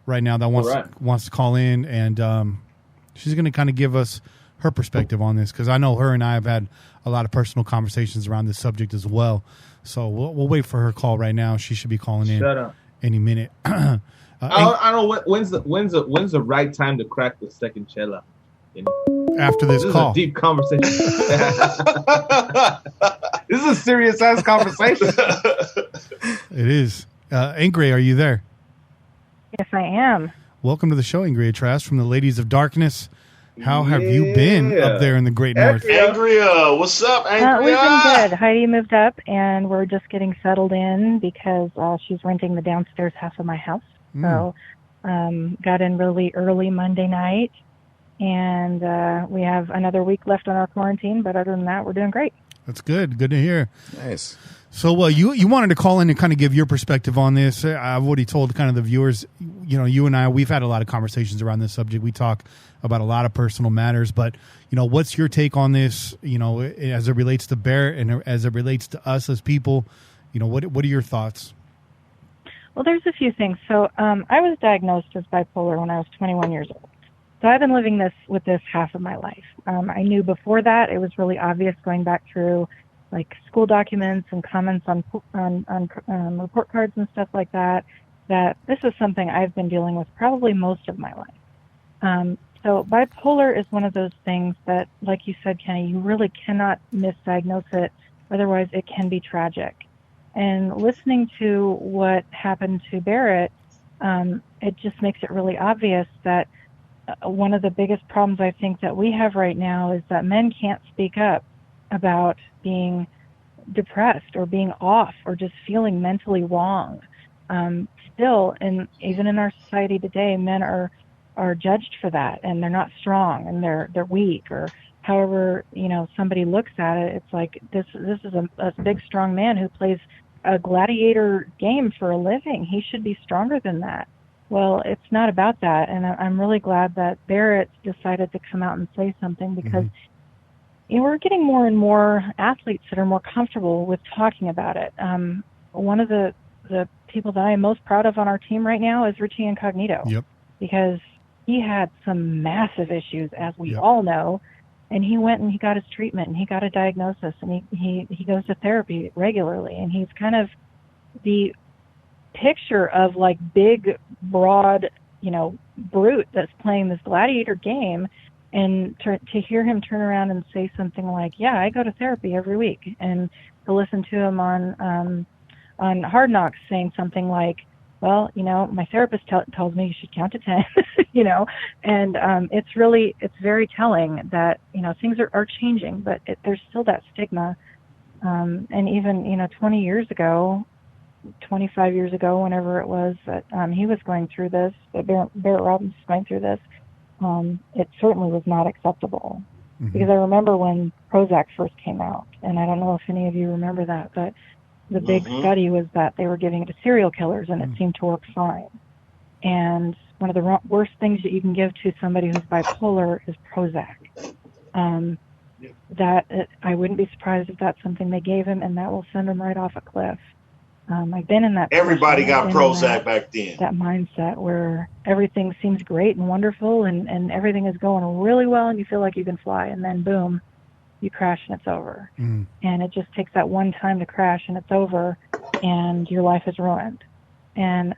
right now that wants to call in, and she's going to kind of give us her perspective on this, because I know her and I have had a lot of personal conversations around this subject as well. So we'll wait for her call right now. She should be calling in any minute. I don't know when's the right time to crack the second chela. After this call. Is a deep conversation. This is a serious ass conversation. It is. Ingrid, are you there? Yes, I am. Welcome to the show, Ingrid Trask from the Ladies of Darkness. How have you been up there in the Great North? Angria, what's up, Angria? We've been good. Heidi moved up, and we're just getting settled in because she's renting the downstairs half of my house. So got in really early Monday night, and we have another week left on our quarantine. But other than that, we're doing great. That's good. Good to hear. Nice. So you wanted to call in and kind of give your perspective on this. I've already told kind of the viewers, you know, you and I, we've had a lot of conversations around this subject. We talk about a lot of personal matters, but, you know, what's your take on this, you know, as it relates to Barret and as it relates to us as people? You know, what are your thoughts? Well, there's a few things. So I was diagnosed as bipolar when I was 21 years old. So I've been living with this half of my life. I knew before that it was really obvious going back through like school documents and comments on report cards and stuff like that this is something I've been dealing with probably most of my life. So bipolar is one of those things that, like you said, Kenny, you really cannot misdiagnose it. Otherwise, it can be tragic. And listening to what happened to Barret, it just makes it really obvious that one of the biggest problems I think that we have right now is that men can't speak up about being depressed or being off or just feeling mentally wrong. Still, and even in our society today, men are judged for that, and they're not strong, and they're weak, or however, you know, somebody looks at it. It's like this is a big, strong man who plays a gladiator game for a living. He should be stronger than that. Well, it's not about that, and I'm really glad that Barret decided to come out and say something, because you know, we're getting more and more athletes that are more comfortable with talking about it. One of the people that I am most proud of on our team right now is Richie Incognito. Yep. Because he had some massive issues, as we all know, and he went and he got his treatment and he got a diagnosis, and he goes to therapy regularly, and he's kind of the picture of like big, broad, you know, brute that's playing this gladiator game. And to hear him turn around and say something like, yeah, I go to therapy every week, and to listen to him on Hard Knocks saying something like, well, my therapist tells me you should count to 10, and it's very telling that, things are changing, but there's still that stigma. And even, 20 years ago, 25 years ago, whenever it was that he was going through this, that Barret Robbins was going through this, it certainly was not acceptable. Mm-hmm. Because I remember when Prozac first came out, and I don't know if any of you remember that, but the big study was that they were giving it to serial killers, and it seemed to work fine. And one of the worst things that you can give to somebody who's bipolar is Prozac. I wouldn't be surprised if that's something they gave him, and that will send him right off a cliff. I've been in that. Everybody got Prozac back then. That mindset where everything seems great and wonderful, and everything is going really well, and you feel like you can fly, and then boom, you crash and it's over. And it just takes that one time to crash and it's over, and your life is ruined. And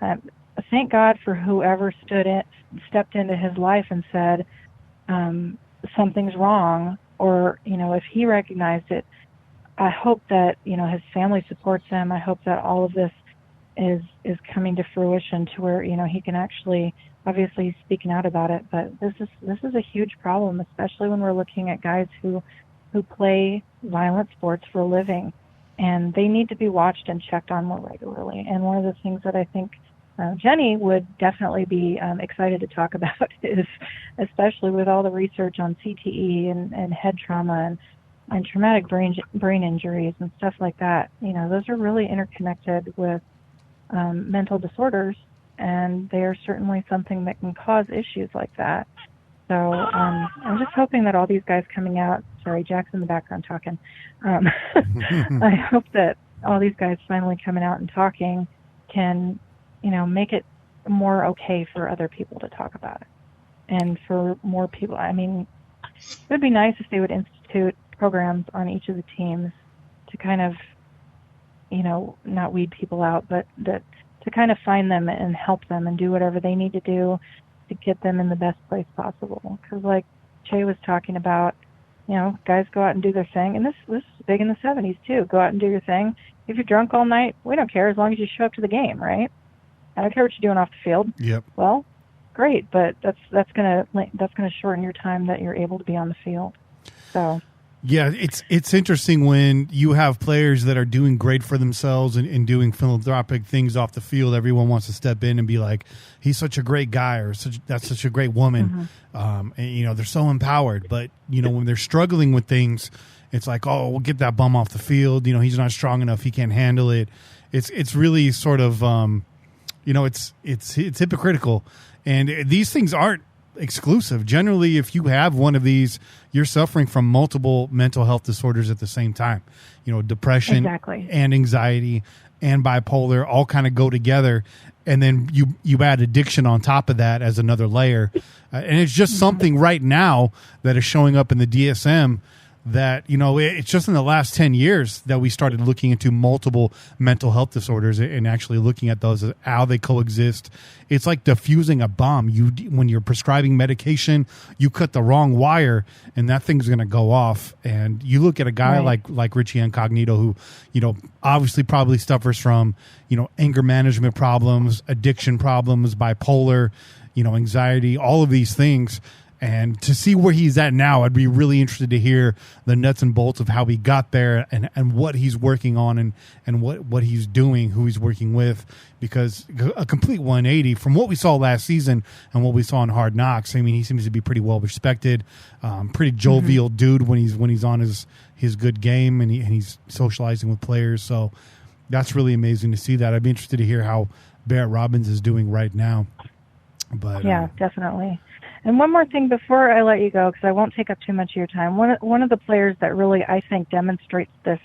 thank God for whoever stepped into his life and said something's wrong, or if he recognized it. I hope that his family supports him. I hope that all of this is coming to fruition to where he can actually, obviously he's speaking out about it, but this is a huge problem, especially when we're looking at guys who play violent sports for a living, and they need to be watched and checked on more regularly. And one of the things that I think Jenny would definitely be excited to talk about is, especially with all the research on CTE and head trauma and traumatic brain injuries and stuff like that, those are really interconnected with mental disorders, and they are certainly something that can cause issues like that. So I'm just hoping that all these guys coming out, sorry, Jack's in the background talking, I hope that all these guys finally coming out and talking can, make it more okay for other people to talk about it. And for more people, I mean, it would be nice if they would institute programs on each of the teams to kind of, not weed people out, but to kind of find them and help them and do whatever they need to do to get them in the best place possible. Because like Che was talking about, guys go out and do their thing, and this was big in the 70s too. Go out and do your thing. If you're drunk all night, we don't care as long as you show up to the game, right? I don't care what you're doing off the field. Yep. Well, great, but that's gonna shorten your time that you're able to be on the field. So. Yeah, it's interesting when you have players that are doing great for themselves and doing philanthropic things off the field. Everyone wants to step in and be like, he's such a great guy, or that's such a great woman. And they're so empowered. But when they're struggling with things, it's like, oh, we'll get that bum off the field. He's not strong enough. He can't handle it. It's really sort of it's hypocritical. And these things aren't exclusive. Generally, if you have one of these, you're suffering from multiple mental health disorders at the same time. Depression and anxiety and bipolar all kind of go together, and then you add addiction on top of that as another layer, and it's just something right now that is showing up in the DSM that it's just in the last 10 years that we started looking into multiple mental health disorders and actually looking at those, how they coexist. It's like diffusing a bomb. When you're prescribing medication, you cut the wrong wire and that thing's going to go off. And you look at a guy like Richie Incognito, who obviously probably suffers from anger management problems, addiction problems, bipolar, anxiety, all of these things. And to see where he's at now, I'd be really interested to hear the nuts and bolts of how he got there and what he's working on and what he's doing, who he's working with, because a complete 180 from what we saw last season and what we saw in Hard Knocks. I mean, he seems to be pretty well respected, pretty jovial dude when he's on his good game and he's socializing with players. So that's really amazing to see that. I'd be interested to hear how Barret Robbins is doing right now. But yeah, definitely. And one more thing before I let you go, because I won't take up too much of your time. One of the players that really, I think, demonstrates this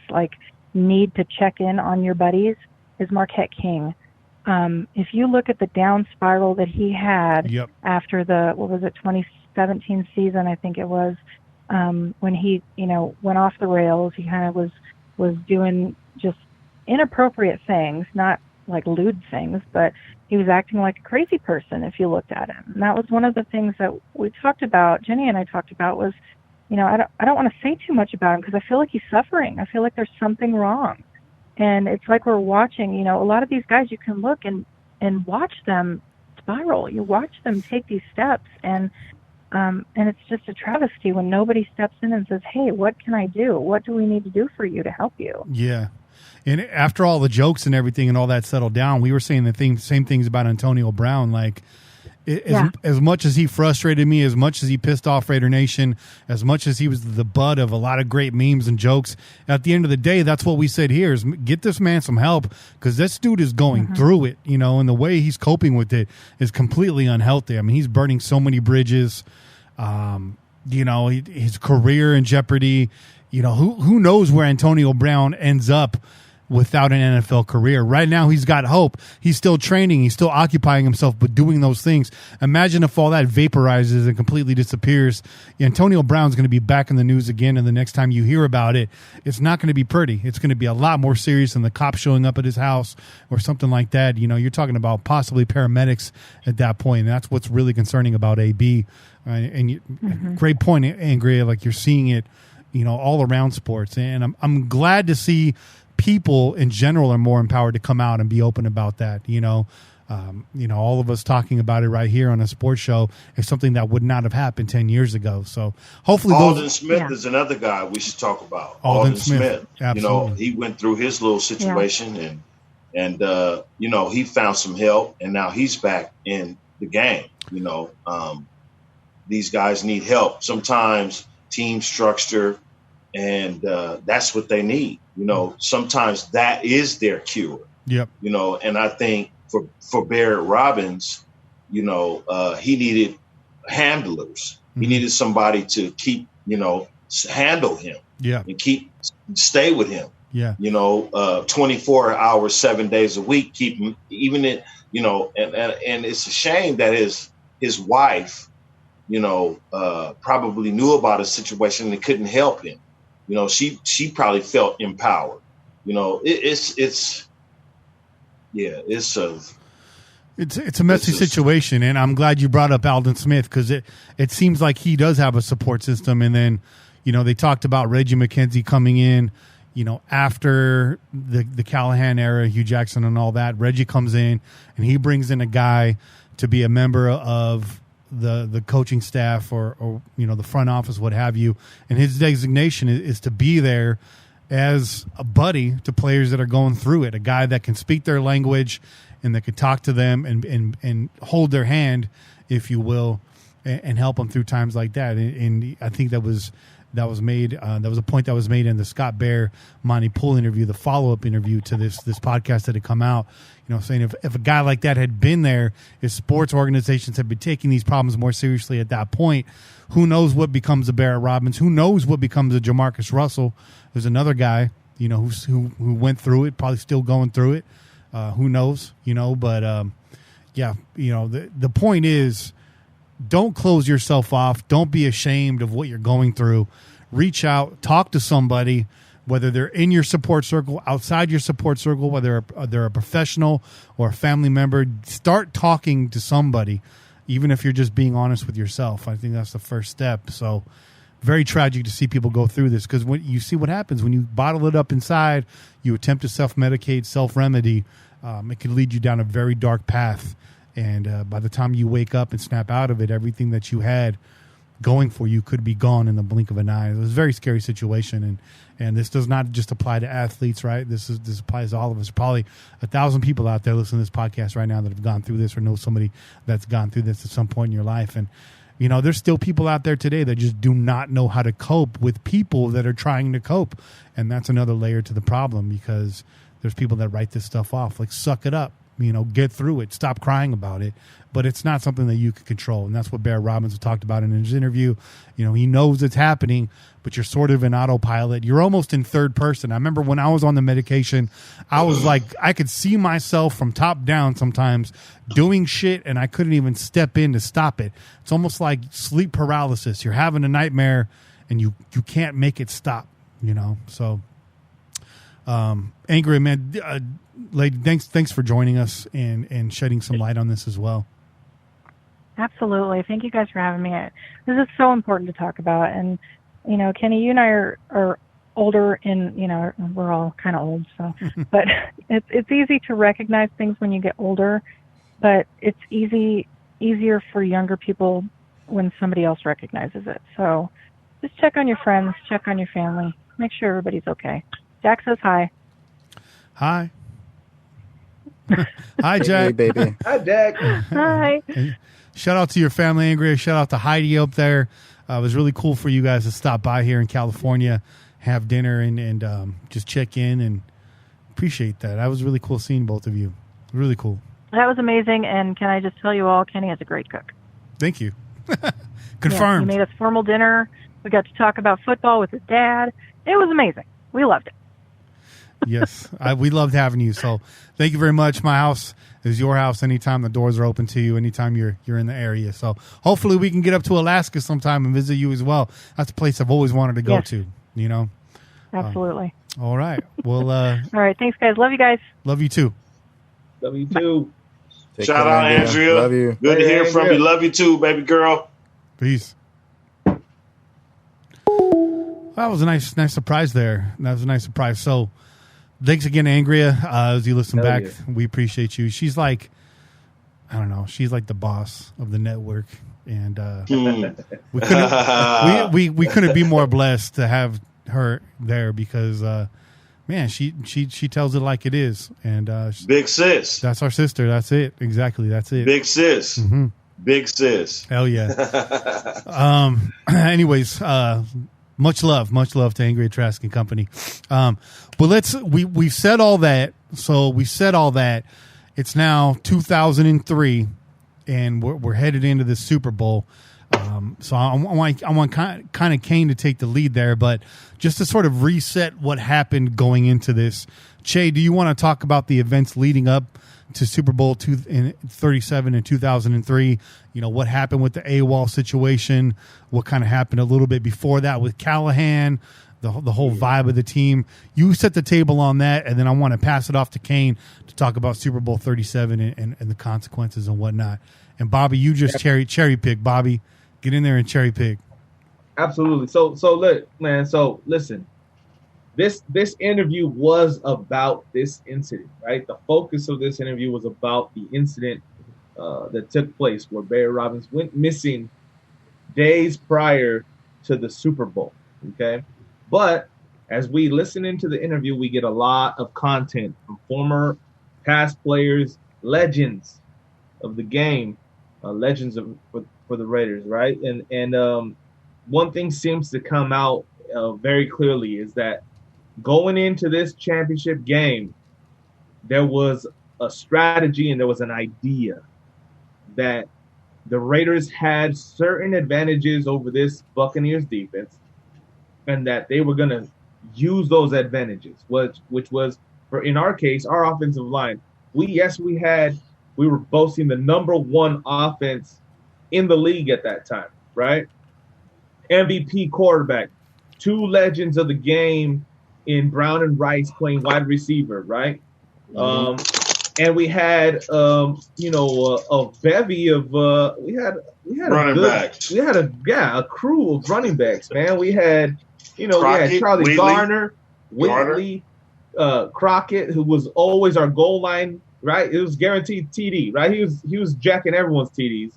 need to check in on your buddies is Marquette King. If you look at the down spiral that he had after the 2017 season, I think it was, when he went off the rails, he kind of was doing just inappropriate things, not like lewd things, but he was acting like a crazy person if you looked at him. And that was one of the things that we talked about, Jenny and I talked about, was, you know, I don't want to say too much about him because I feel like he's suffering. I feel like there's something wrong. And it's like we're watching, you know, a lot of these guys, you can look and watch them spiral. You watch them take these steps, and it's just a travesty when nobody steps in and says, hey, what can I do? What do we need to do for you to help you? Yeah. And after all the jokes and everything and all that settled down, we were saying the same things about Antonio Brown. Like, as much as he frustrated me, as much as he pissed off Raider Nation, as much as he was the butt of a lot of great memes and jokes, at the end of the day, that's what we said here is get this man some help, because this dude is going through it, you know, and the way he's coping with it is completely unhealthy. I mean, he's burning so many bridges, you know, his career in jeopardy. You know, who knows where Antonio Brown ends up without an NFL career. Right now, he's got hope. He's still training. He's still occupying himself, but doing those things. Imagine if all that vaporizes and completely disappears. Antonio Brown's going to be back in the news again, and the next time you hear about it, it's not going to be pretty. It's going to be a lot more serious than the cops showing up at his house or something like that. You know, you're talking about possibly paramedics at that point, and that's what's really concerning about AB. Great point, Angria. Like, you're seeing it, you know, all around sports, and I'm glad to see people in general are more empowered to come out and be open about that. You know, all of us talking about it right here on a sports show is something that would not have happened 10 years ago. So hopefully, Alden Smith is another guy we should talk about. Alden Smith. Absolutely. You know, he went through his little situation and you know, he found some help, and now he's back in the game. You know, these guys need help. Sometimes team structure, and that's what they need. You know, sometimes that is their cure. Yep. You know, and I think for Barret Robbins, you know, he needed handlers. He needed somebody to keep, you know, handle him. Yeah. And stay with him. Yeah. You know, 24 hours, 7 days a week, keep him even in, you know, and it's a shame that his wife, you know, probably knew about a situation and couldn't help him. You know, she probably felt empowered. You know, it's a messy situation, and I'm glad you brought up Alden Smith, because it seems like he does have a support system. And then, you know, they talked about Reggie McKenzie coming in, you know, after the Callahan era, Hugh Jackson and all that. Reggie comes in and he brings in a guy to be a member of the coaching staff or you know, the front office, what have you, and his designation is to be there as a buddy to players that are going through it, a guy that can speak their language and that can talk to them and hold their hand, if you will, and help them through times like that. And I think that was made. That was a point that was made in the Scott Bair Monty Poole interview, the follow-up interview to this podcast that had come out. You know, saying if a guy like that had been there, if sports organizations had been taking these problems more seriously at that point, who knows what becomes of Barret Robbins? Who knows what becomes of Jamarcus Russell? There's another guy, you know, who went through it, probably still going through it. Who knows? You know, but yeah, you know, the point is, don't close yourself off. Don't be ashamed of what you're going through. Reach out, talk to somebody, whether they're in your support circle, outside your support circle, whether they're a professional or a family member. Start talking to somebody, even if you're just being honest with yourself. I think that's the first step. So very tragic to see people go through this, because when you see what happens when you bottle it up inside, you attempt to self-medicate, self-remedy, it can lead you down a very dark path. And by the time you wake up and snap out of it, everything that you had going for you could be gone in the blink of an eye. It was a very scary situation, and this does not just apply to athletes, right? This applies to all of us. Probably 1,000 people out there listening to this podcast right now that have gone through this or know somebody that's gone through this at some point in your life. And you know, there's still people out there today that just do not know how to cope with people that are trying to cope, and that's another layer to the problem, because there's people that write this stuff off like, suck it up. You know, get through it. Stop crying about it. But it's not something that you can control. And that's what Barret Robbins talked about in his interview. You know, he knows it's happening, but you're sort of in autopilot. You're almost in third person. I remember when I was on the medication, I was like, I could see myself from top down sometimes doing shit, and I couldn't even step in to stop it. It's almost like sleep paralysis. You're having a nightmare, and you can't make it stop, you know. So Angry man, lady, thanks for joining us and shedding some light on this as well. Absolutely. Thank you guys for having me. This is so important to talk about. And, you know, Kenny, you and I are older in, you know, we're all kind of old, so, but it's easy to recognize things when you get older, but it's easier for younger people when somebody else recognizes it. So just check on your friends, check on your family, make sure everybody's okay. Jack says hi. Hi. Hi, Jack. Hey, baby. Hi, Jack. Hi. Shout out to your family, Angry. Shout out to Heidi up there. It was really cool for you guys to stop by here in California, have dinner, and just check in, and appreciate that. That was really cool seeing both of you. Really cool. That was amazing, and can I just tell you all, Kenny is a great cook. Thank you. Confirmed. Yeah, he made us formal dinner. We got to talk about football with his dad. It was amazing. We loved it. Yes, we loved having you. So thank you very much. My house is your house anytime the doors are open to you, anytime you're in the area. So hopefully we can get up to Alaska sometime and visit you as well. That's a place I've always wanted to go to, you know. Absolutely. All right. Well, all right. Thanks, guys. Love you guys. Love you too. Love you too. Shout out, Andrea. Love you. Good to hear from you. Love you too, baby girl. Peace. That was a nice surprise there. That was a nice surprise. So thanks again, Angria. As you listen back, we appreciate you. She's like, I don't know, she's like the boss of the network. And we couldn't be more blessed to have her there because man, she tells it like it is. And big sis. That's our sister. That's it. Exactly. That's it. Big sis. Mm-hmm. Big sis. Hell yeah. Anyways, much love to Angry Trask and Company. But we've said all that. So we said all that. It's now 2003, and we're headed into the Super Bowl. So I want kind of Kane to take the lead there, but just to sort of reset what happened going into this. Che, do you want to talk about the events leading up to Super Bowl 37 in 2003? You know, what happened with the AWOL situation, what kind of happened a little bit before that with Callahan, the whole vibe of the team. You set the table on that, and then I want to pass it off to Kane to talk about Super Bowl 37 and the consequences and whatnot. And Bobby, you just cherry pick. Bobby, get in there and cherry pick. Absolutely. So look, man. So listen, this interview was about this incident, right? The focus of this interview was about the incident that took place where Barret Robbins went missing days prior to the Super Bowl. Okay, but as we listen into the interview, we get a lot of content from former, past players, legends of the game, legends for the Raiders, right? And one thing seems to come out very clearly is that going into this championship game, there was a strategy and there was an idea that the Raiders had certain advantages over this Buccaneers defense, and that they were going to use those advantages, which was, for in our case, our offensive line. We were boasting the number one offense in the league at that time, right? MVP quarterback, two legends of the game in Brown and Rice playing wide receiver, right? Mm-hmm. And we had, a bevy of, we had running backs. We had a crew of running backs, man. We had, Crockett, we had Charlie Wheatley, Garner, Whitley, Crockett, who was always our goal line, right? It was guaranteed TD, right? He was jacking everyone's TDs.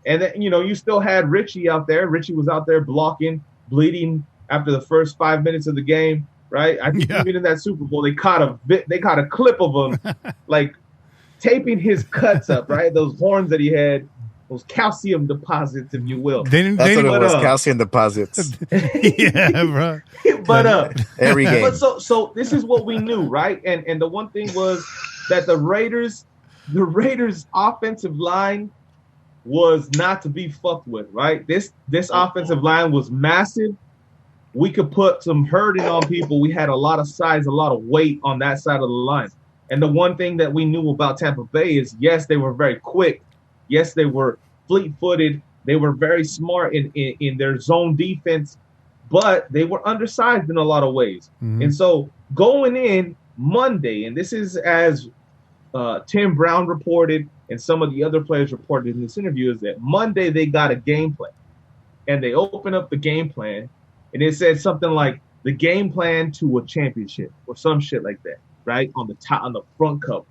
And then, you still had Richie out there. Richie was out there blocking, bleeding after the first 5 minutes of the game, right? I think even in that Super Bowl, they caught a clip of him, like taping his cuts up, right? Those horns that he had, those calcium deposits, if you will. That's what it was, calcium deposits. Yeah, bro. But every game. But so this is what we knew, right? And the one thing was that the Raiders offensive line was not to be fucked with, right? This offensive line was massive. We could put some hurting on people. We had a lot of size, a lot of weight on that side of the line. And the one thing that we knew about Tampa Bay is, yes, they were very quick. Yes, they were fleet-footed. They were very smart in their zone defense, but they were undersized in a lot of ways. Mm-hmm. And so going in Monday, and this is as Tim Brown reported and some of the other players reported in this interview, is that Monday they got a game plan. And they open up the game plan, and it said something like the game plan to a championship or some shit like that, right? On the front cover.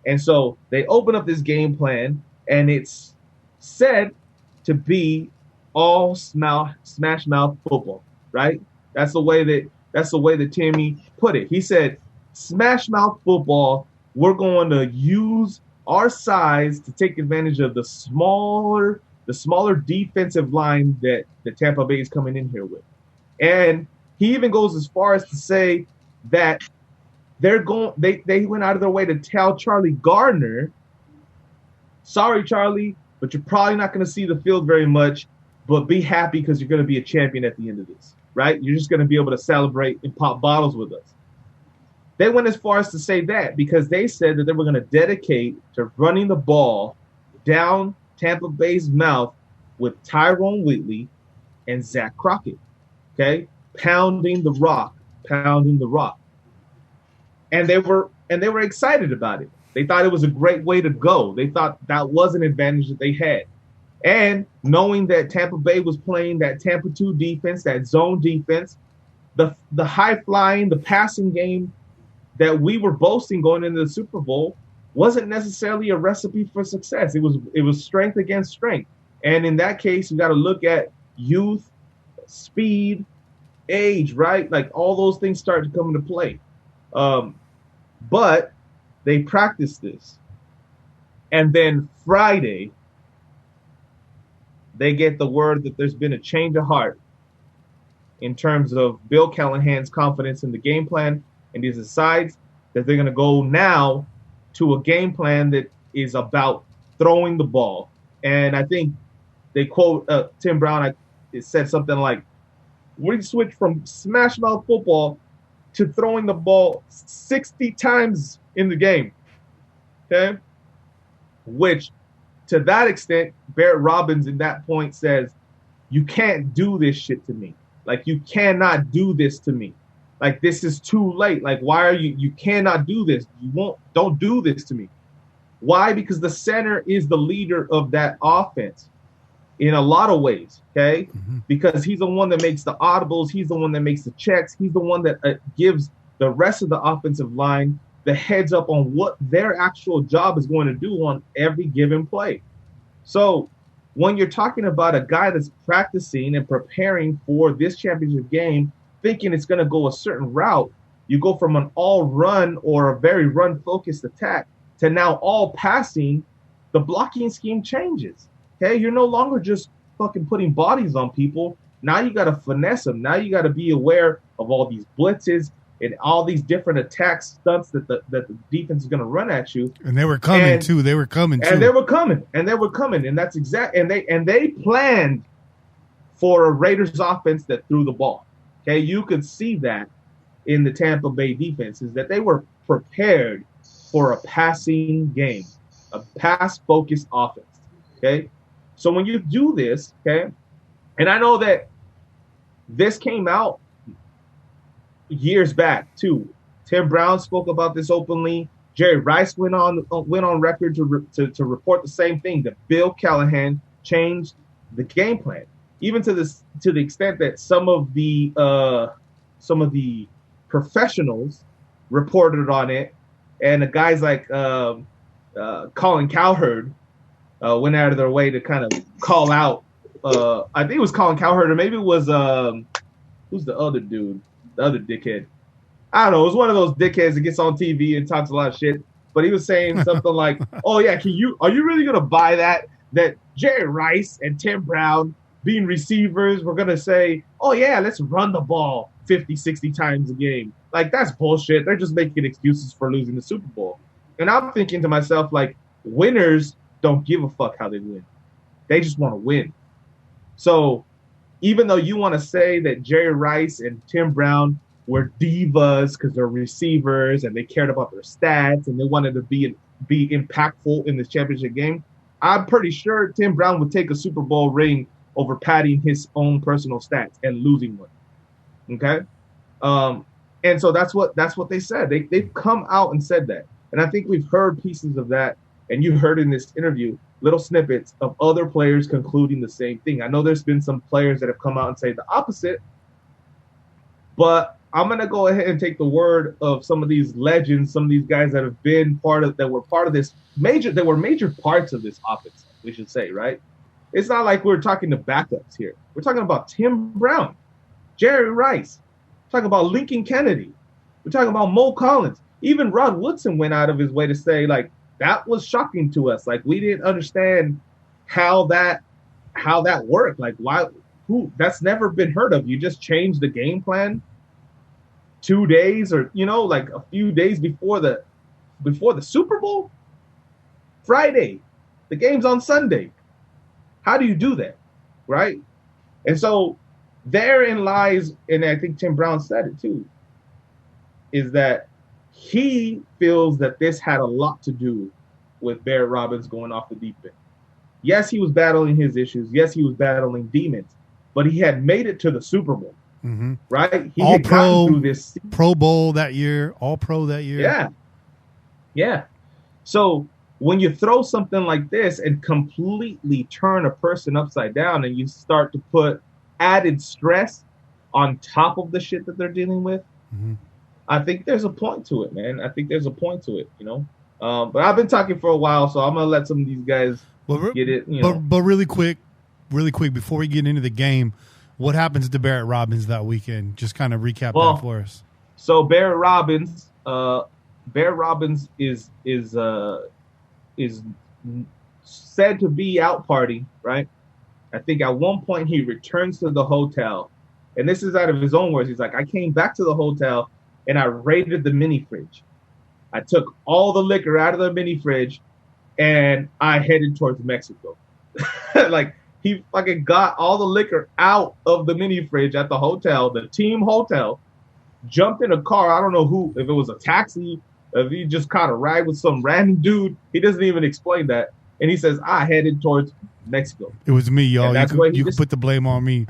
And so they open up this game plan, and it's said to be all smash mouth football, right? That's the way that Timmy put it. He said, smash mouth football, we're going to use our size to take advantage of the smaller defensive line that the Tampa Bay is coming in here with. And he even goes as far as to say that they went out of their way to tell Charlie Gardner, sorry, Charlie, but you're probably not going to see the field very much, but be happy because you're going to be a champion at the end of this, right? You're just going to be able to celebrate and pop bottles with us. They went as far as to say that because they said that they were going to dedicate to running the ball down Tampa Bay's mouth with Tyrone Wheatley and Zach Crockett, okay? Pounding the rock. And they were excited about it. They thought it was a great way to go. They thought that was an advantage that they had. And knowing that Tampa Bay was playing that Tampa 2 defense, that zone defense, the high-flying, the passing game that we were boasting going into the Super Bowl wasn't necessarily a recipe for success. It was strength against strength. And in that case, you got to look at youth, speed, age, right? Like all those things start to come into play. But they practiced this. And then Friday, they get the word that there's been a change of heart in terms of Bill Callahan's confidence in the game plan. And he decides that they're going to go now to a game plan that is about throwing the ball. And I think they quote Tim Brown. It said something like, we switched from smash mouth football to throwing the ball 60 times in the game. Okay? Which, to that extent, Barret Robbins in that point says, you can't do this shit to me. Like, you cannot do this to me. Like, this is too late. Like, why are you cannot do this. Don't do this to me. Why? Because the center is the leader of that offense in a lot of ways, okay? Mm-hmm. Because he's the one that makes the audibles. He's the one that makes the checks. He's the one that gives the rest of the offensive line the heads up on what their actual job is going to do on every given play. So when you're talking about a guy that's practicing and preparing for this championship game, thinking it's going to go a certain route, you go from an all run or a very run focused attack to now all passing. The blocking scheme changes. Okay, you're no longer just fucking putting bodies on people. Now you got to finesse them. Now you got to be aware of all these blitzes and all these different attack stunts that the defense is going to run at you. And they were coming too. And they were coming. And that's exact. And they planned for a Raiders offense that threw the ball. Okay, you could see that in the Tampa Bay defense is that they were prepared for a passing game, a pass-focused offense. Okay, so when you do this, okay, and I know that this came out years back too. Tim Brown spoke about this openly. Jerry Rice went on record to report the same thing, that Bill Callahan changed the game plan, even to the extent that some of the professionals reported on it, and the guys like Colin Cowherd went out of their way to kind of call out. I think it was Colin Cowherd, or maybe it was who's the other dude, the other dickhead. I don't know. It was one of those dickheads that gets on TV and talks a lot of shit. But he was saying something like, "Oh yeah, are you really gonna buy that Jerry Rice and Tim Brown being receivers were gonna say, oh yeah, let's run the ball 50, 60 times a game? Like, that's bullshit. They're just making excuses for losing the Super Bowl." And I'm thinking to myself, like, winners don't give a fuck how they win. They just want to win. So even though you want to say that Jerry Rice and Tim Brown were divas because they're receivers and they cared about their stats and they wanted to be impactful in this championship game, I'm pretty sure Tim Brown would take a Super Bowl ring over padding his own personal stats and losing one. Okay? And so that's what they said. They've come out and said that. And I think we've heard pieces of that, and you heard in this interview little snippets of other players concluding the same thing. I know there's been some players that have come out and say the opposite, but I'm going to go ahead and take the word of some of these legends, some of these guys that have been that were part of this major parts of this offense, we should say, right? It's not like we're talking to backups here. We're talking about Tim Brown, Jerry Rice, we're talking about Lincoln Kennedy, we're talking about Mo Collins. Even Rod Woodson went out of his way to say, like, that was shocking to us. Like, we didn't understand how that worked. Like, that's never been heard of. You just change the game plan 2 days or, like a few days before the Super Bowl. Friday, the game's on Sunday. How do you do that? Right? And so therein lies, and I think Tim Brown said it too, is that he feels that this had a lot to do with Barret Robbins going off the deep end. Yes, he was battling his issues. Yes, he was battling demons, but he had made it to the Super Bowl, right? He All Pro, through this Pro Bowl that year, All Pro that year. Yeah. So when you throw something like this and completely turn a person upside down, and you start to put added stress on top of the shit that they're dealing with, I think there's a point to it, man. I think there's a point to it, But I've been talking for a while, so I'm gonna let some of these guys get it. But really quick, before we get into the game, what happens to Barret Robbins that weekend? Just kind of recap that for us. So Barret Robbins is said to be out partying, right? I think at one point he returns to the hotel, and this is out of his own words. He's like, I came back to the hotel and I raided the mini fridge. I took all the liquor out of the mini fridge and I headed towards Mexico. Like, he fucking got all the liquor out of the mini fridge at the hotel, the team hotel, jumped in a car. I don't know if it was a taxi, if he just caught a ride with some random dude. He doesn't even explain that. And he says, I headed towards Mexico. It was me, y'all. You could put the blame on me.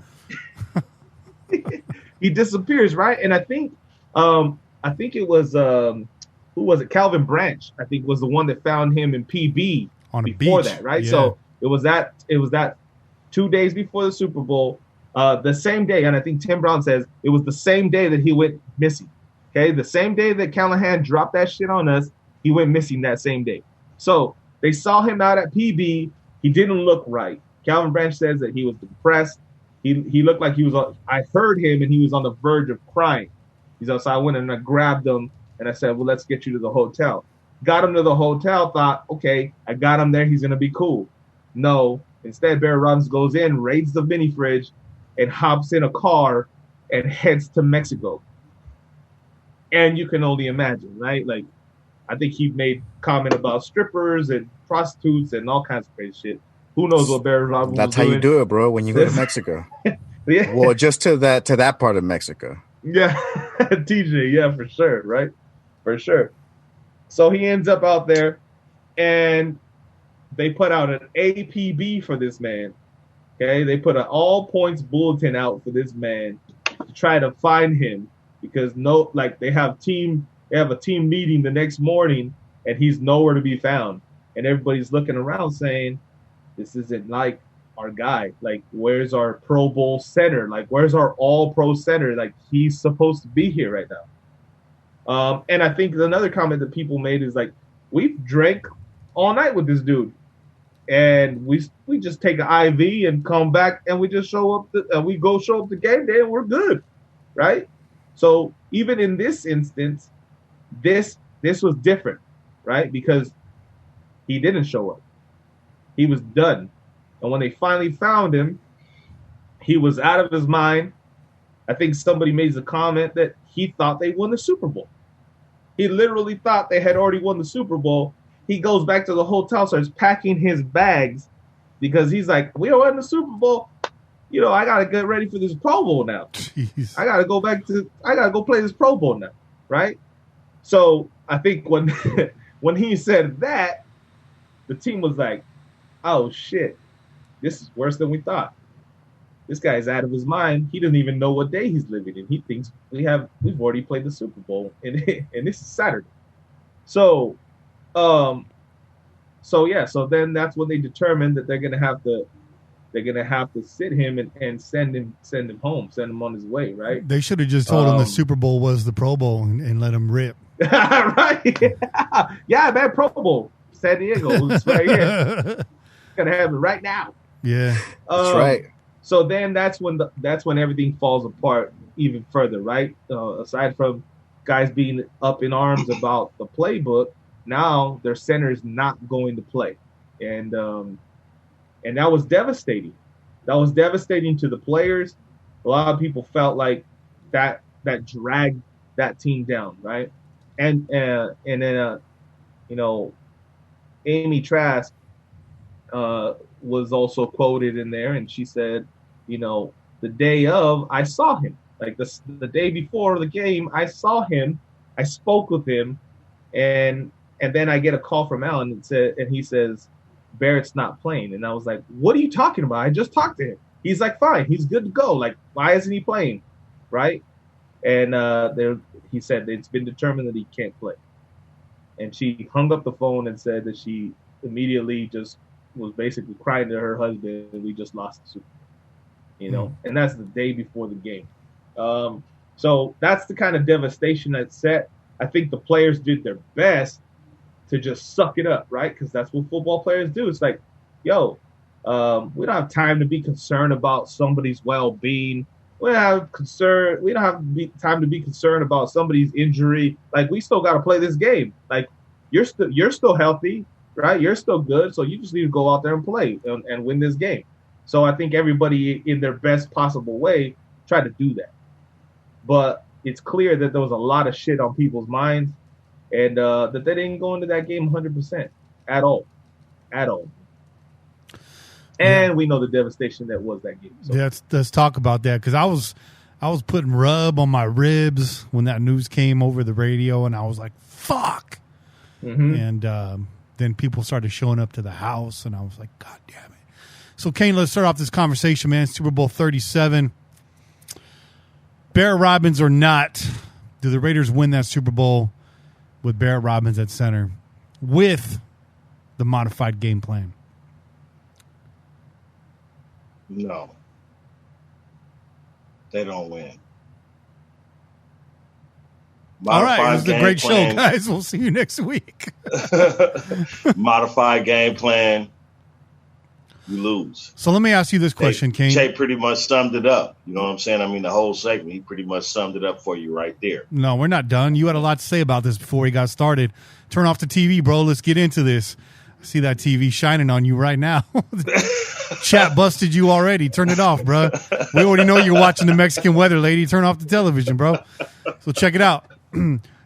He disappears, right? And I think it was who was it? Calvin Branch, I think, was the one that found him in PB on before beach. That, right? Yeah. So it was that 2 days before the Super Bowl, the same day, and I think Tim Brown says it was the same day that he went missing. Okay, the same day that Callahan dropped that shit on us, he went missing that same day. So they saw him out at PB. He didn't look right. Calvin Branch says that he was depressed. He looked like he was. I heard him, and he was on the verge of crying. So I went and I grabbed him, and I said, well, let's get you to the hotel. Got him to the hotel, thought, okay, I got him there. He's going to be cool. No, instead, Barret Robbins goes in, raids the mini fridge, and hops in a car and heads to Mexico. And you can only imagine, right? Like, I think he made comment about strippers and prostitutes and all kinds of crazy shit. Who knows what Barret Robbins That's how doing. you do it, bro, when you go to Mexico. Yeah. Well, just to that part of Mexico. Yeah, TJ, yeah, for sure, right? For sure. So he ends up out there, and they put out an APB for this man. Okay, they put an all points bulletin out for this man to try to find him, because they have a team meeting the next morning, and he's nowhere to be found, and everybody's looking around saying, this isn't like our guy. Like, where's our Pro Bowl center? Like, where's our all-pro center? Like, he's supposed to be here right now. And I think another comment that people made is like, we've drank all night with this dude, and we just take an IV and come back, and we just show up. We go show up the game day, and we're good, right? So even in this instance, this was different, right? Because he didn't show up. He was done. And when they finally found him, he was out of his mind. I think somebody made a comment that he thought they won the Super Bowl. He literally thought they had already won the Super Bowl. He goes back to the hotel, starts packing his bags, because he's like, we won the Super Bowl. I got to get ready for this Pro Bowl now. Jeez. I got to go play this Pro Bowl now, right? So I think when when he said that, the team was like, oh, shit. This is worse than we thought. this guy's out of his mind. He doesn't even know what day he's living in. He thinks we've already played the Super Bowl, and this is Saturday. So, so then that's when they determined that they're gonna have to sit him and send him home, send him on his way, right? They should have just told him the Super Bowl was the Pro Bowl and let him rip. Right? Yeah, man, Pro Bowl, San Diego. It's right here. Gonna have it right now. Yeah, that's right. So then that's when everything falls apart even further, right? Aside from guys being up in arms about the playbook, now their center is not going to play, and that was devastating. That was devastating to the players. A lot of people felt like that dragged that team down, right? And then Amy Trask was also quoted in there, and she said, the day of, I saw him. Like the day before the game, I saw him. I spoke with him, and then I get a call from Alan and he says, Barrett's not playing. And I was like, what are you talking about? I just talked to him. He's like, fine, he's good to go. Like, why isn't he playing? Right? And he said it's been determined that he can't play. And she hung up the phone and said that she immediately just was basically crying to her husband, and we just lost the Super Bowl. And that's the day before the game. So that's the kind of devastation that's set. I think the players did their best to just suck it up, right? Because that's what football players do. It's like, we don't have time to be concerned about somebody's well-being. We don't have time to be concerned about somebody's injury. Like, we still got to play this game. Like, you're still healthy, right? You're still good, so you just need to go out there and play and win this game. So I think everybody, in their best possible way, tried to do that. But it's clear that there was a lot of shit on people's minds, and that they didn't go into that game 100% at all. And we know the devastation that was that game. So. Yeah, let's talk about that, because I was putting rub on my ribs when that news came over the radio, and I was like, fuck. Mm-hmm. And then people started showing up to the house, and I was like, God damn it. So, Kane, let's start off this conversation, man. Super Bowl 37. Barret Robbins or not, do the Raiders win that Super Bowl with Barret Robbins at center with the modified game plan? No. They don't win. All right, this is a great show, guys. We'll see you next week. Modified game plan, you lose. So let me ask you this question, Kane. Jay pretty much summed it up. You know what I'm saying? I mean, the whole segment, he pretty much summed it up for you right there. No, we're not done. You had a lot to say about this before we got started. Turn off the TV, bro. Let's get into this. I see that TV shining on you right now. Chat busted you already. Turn it off, bro. We already know you're watching the Mexican weather, lady. Turn off the television, bro. So check it out.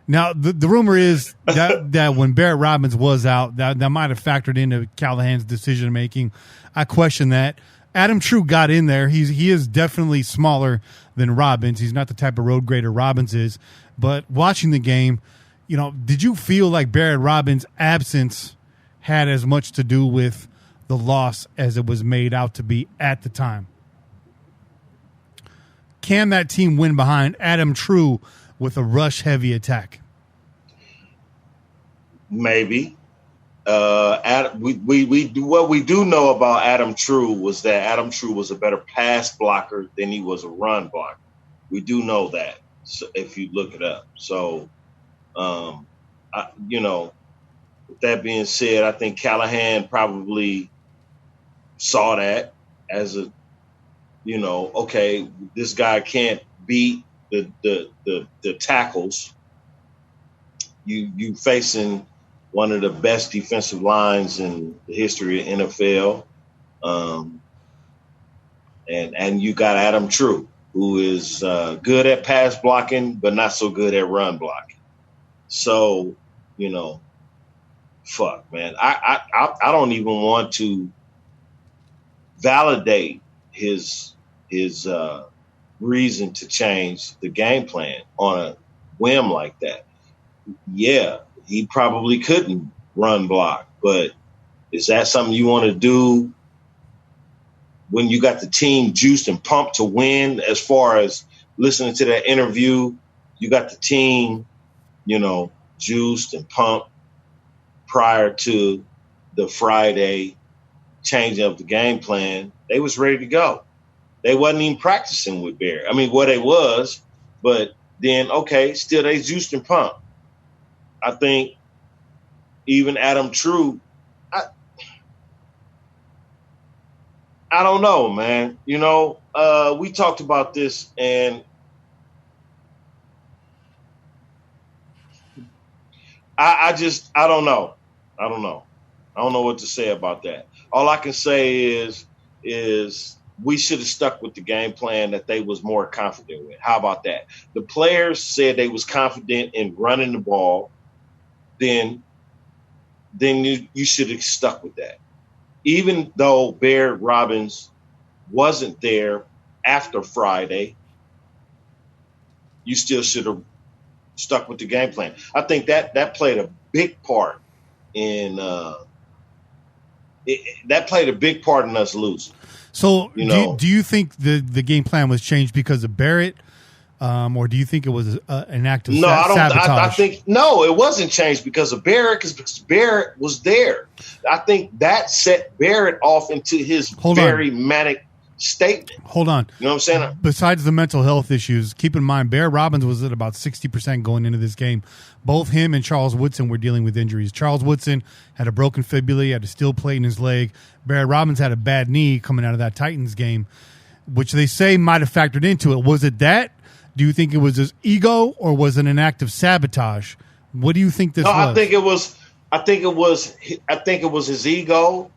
Now, the rumor is that when Barret Robbins was out, that might have factored into Callahan's decision-making. I question that. Adam True got in there. He is definitely smaller than Robbins. He's not the type of road grader Robbins is. But watching the game, did you feel like Barret Robbins' absence had as much to do with the loss as it was made out to be at the time? Can that team win behind Adam True with a rush-heavy attack? Maybe. What we do know about Adam True was that Adam True was a better pass blocker than he was a run blocker. We do know that, so if you look it up. So, with that being said, I think Callahan probably saw that as a, okay, this guy can't beat the tackles. You facing one of the best defensive lines in the history of NFL, and you got Adam True, who is good at pass blocking but not so good at run blocking. So, fuck, man, I don't even want to validate his reason to change the game plan on a whim like that. Yeah, he probably couldn't run block, but is that something you want to do when you got the team juiced and pumped to win, as far as listening to that interview, you got the team, juiced and pumped prior to the Friday changing of the game plan. They was ready to go. They wasn't even practicing with Barret. I mean, well, they was, but then, okay, still they juiced and pumped. I think even Adam True, I don't know, man. We talked about this, and I don't know. I don't know what to say about that. All I can say is we should have stuck with the game plan that they was more confident with. How about that? The players said they was confident in running the ball. Then you should have stuck with that. Even though Barret Robbins wasn't there after Friday, you still should have stuck with the game plan. I think that played a big part in us losing. So do you think the game plan was changed because of Barret, or do you think it was an act of sabotage? I think no, it wasn't changed because of Barret, because Barret was there. I think that set Barret off into his manic statement. Hold on. You know what I'm saying? Besides the mental health issues, keep in mind, Barret Robbins was at about 60% going into this game. Both him and Charles Woodson were dealing with injuries. Charles Woodson had a broken fibula, had a steel plate in his leg. Barret Robbins had a bad knee coming out of that Titans game, which they say might have factored into it. Was it that? Do you think it was his ego, or was it an act of sabotage? What do you think this was? I think it was his ego.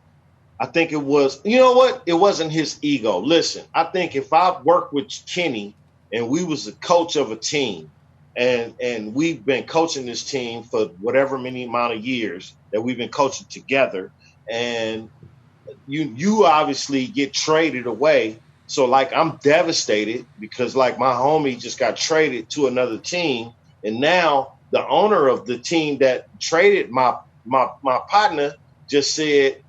I think it was, you know what? It wasn't his ego. Listen, I think if I worked with Kenny and we was the coach of a team, and we've been coaching this team for whatever many amount of years that we've been coaching together, and you obviously get traded away. So like I'm devastated because like my homie just got traded to another team, and now the owner of the team that traded my partner just said,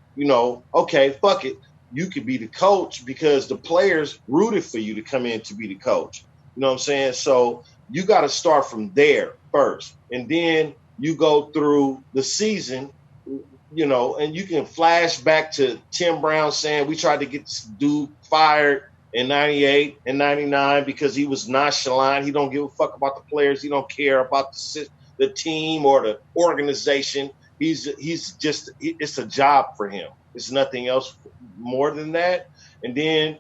okay, fuck it. You could be the coach because the players rooted for you to come in to be the coach. You know what I'm saying? So you got to start from there first. And then you go through the season, and you can flash back to Tim Brown saying we tried to get this dude fired in 98 and 99 because he was nonchalant. He don't give a fuck about the players. He don't care about the team or the organization. He's just, it's a job for him. It's nothing else more than that. And then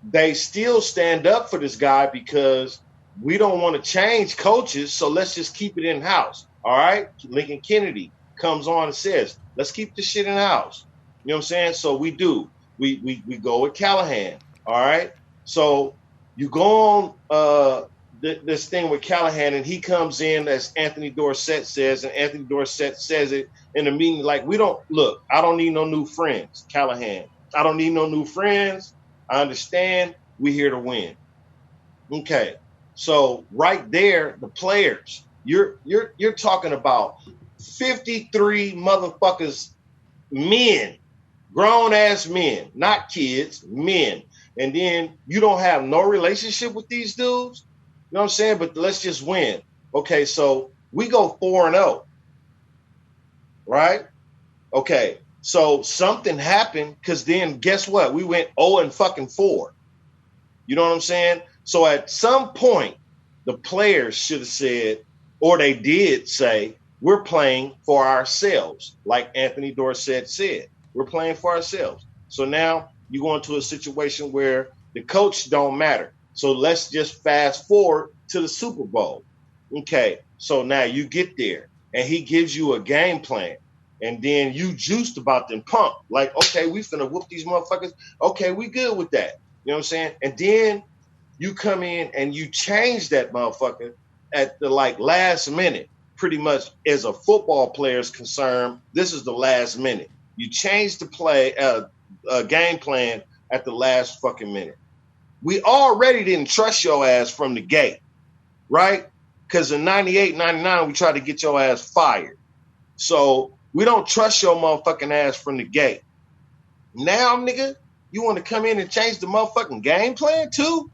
they still stand up for this guy because we don't want to change coaches, so let's just keep it in-house. All right? Lincoln Kennedy comes on and says, let's keep this shit in-house. You know what I'm saying? So we do. We go with Callahan. All right? So you go on this thing with Callahan, and he comes in, as Anthony Dorsett says, and Anthony Dorsett says it in a meeting like, I don't need no new friends, Callahan. I don't need no new friends. I understand. We're here to win. Okay. So right there, the players, you're talking about 53 motherfuckers, men, grown ass men, not kids, men. And then you don't have no relationship with these dudes. You know what I'm saying? But let's just win. Okay, so we go 4-0. Right? Okay. So something happened, because then guess what? We went 0-4. You know what I'm saying? So at some point, the players should have said, or they did say, we're playing for ourselves, like Anthony Dorsett said. We're playing for ourselves. So now you go into a situation where the coach don't matter. So let's just fast forward to the Super Bowl. Okay, so now you get there, and he gives you a game plan, and then you juiced about them pump. Like, okay, we finna whoop these motherfuckers. Okay, we good with that. You know what I'm saying? And then you come in and you change that motherfucker at the last minute. Pretty much, as a football player is concerned, this is the last minute. You change the game plan at the last fucking minute. We already didn't trust your ass from the gate, right? Because in 98, 99, we tried to get your ass fired. So we don't trust your motherfucking ass from the gate. Now, nigga, You want to come in and change the motherfucking game plan too? You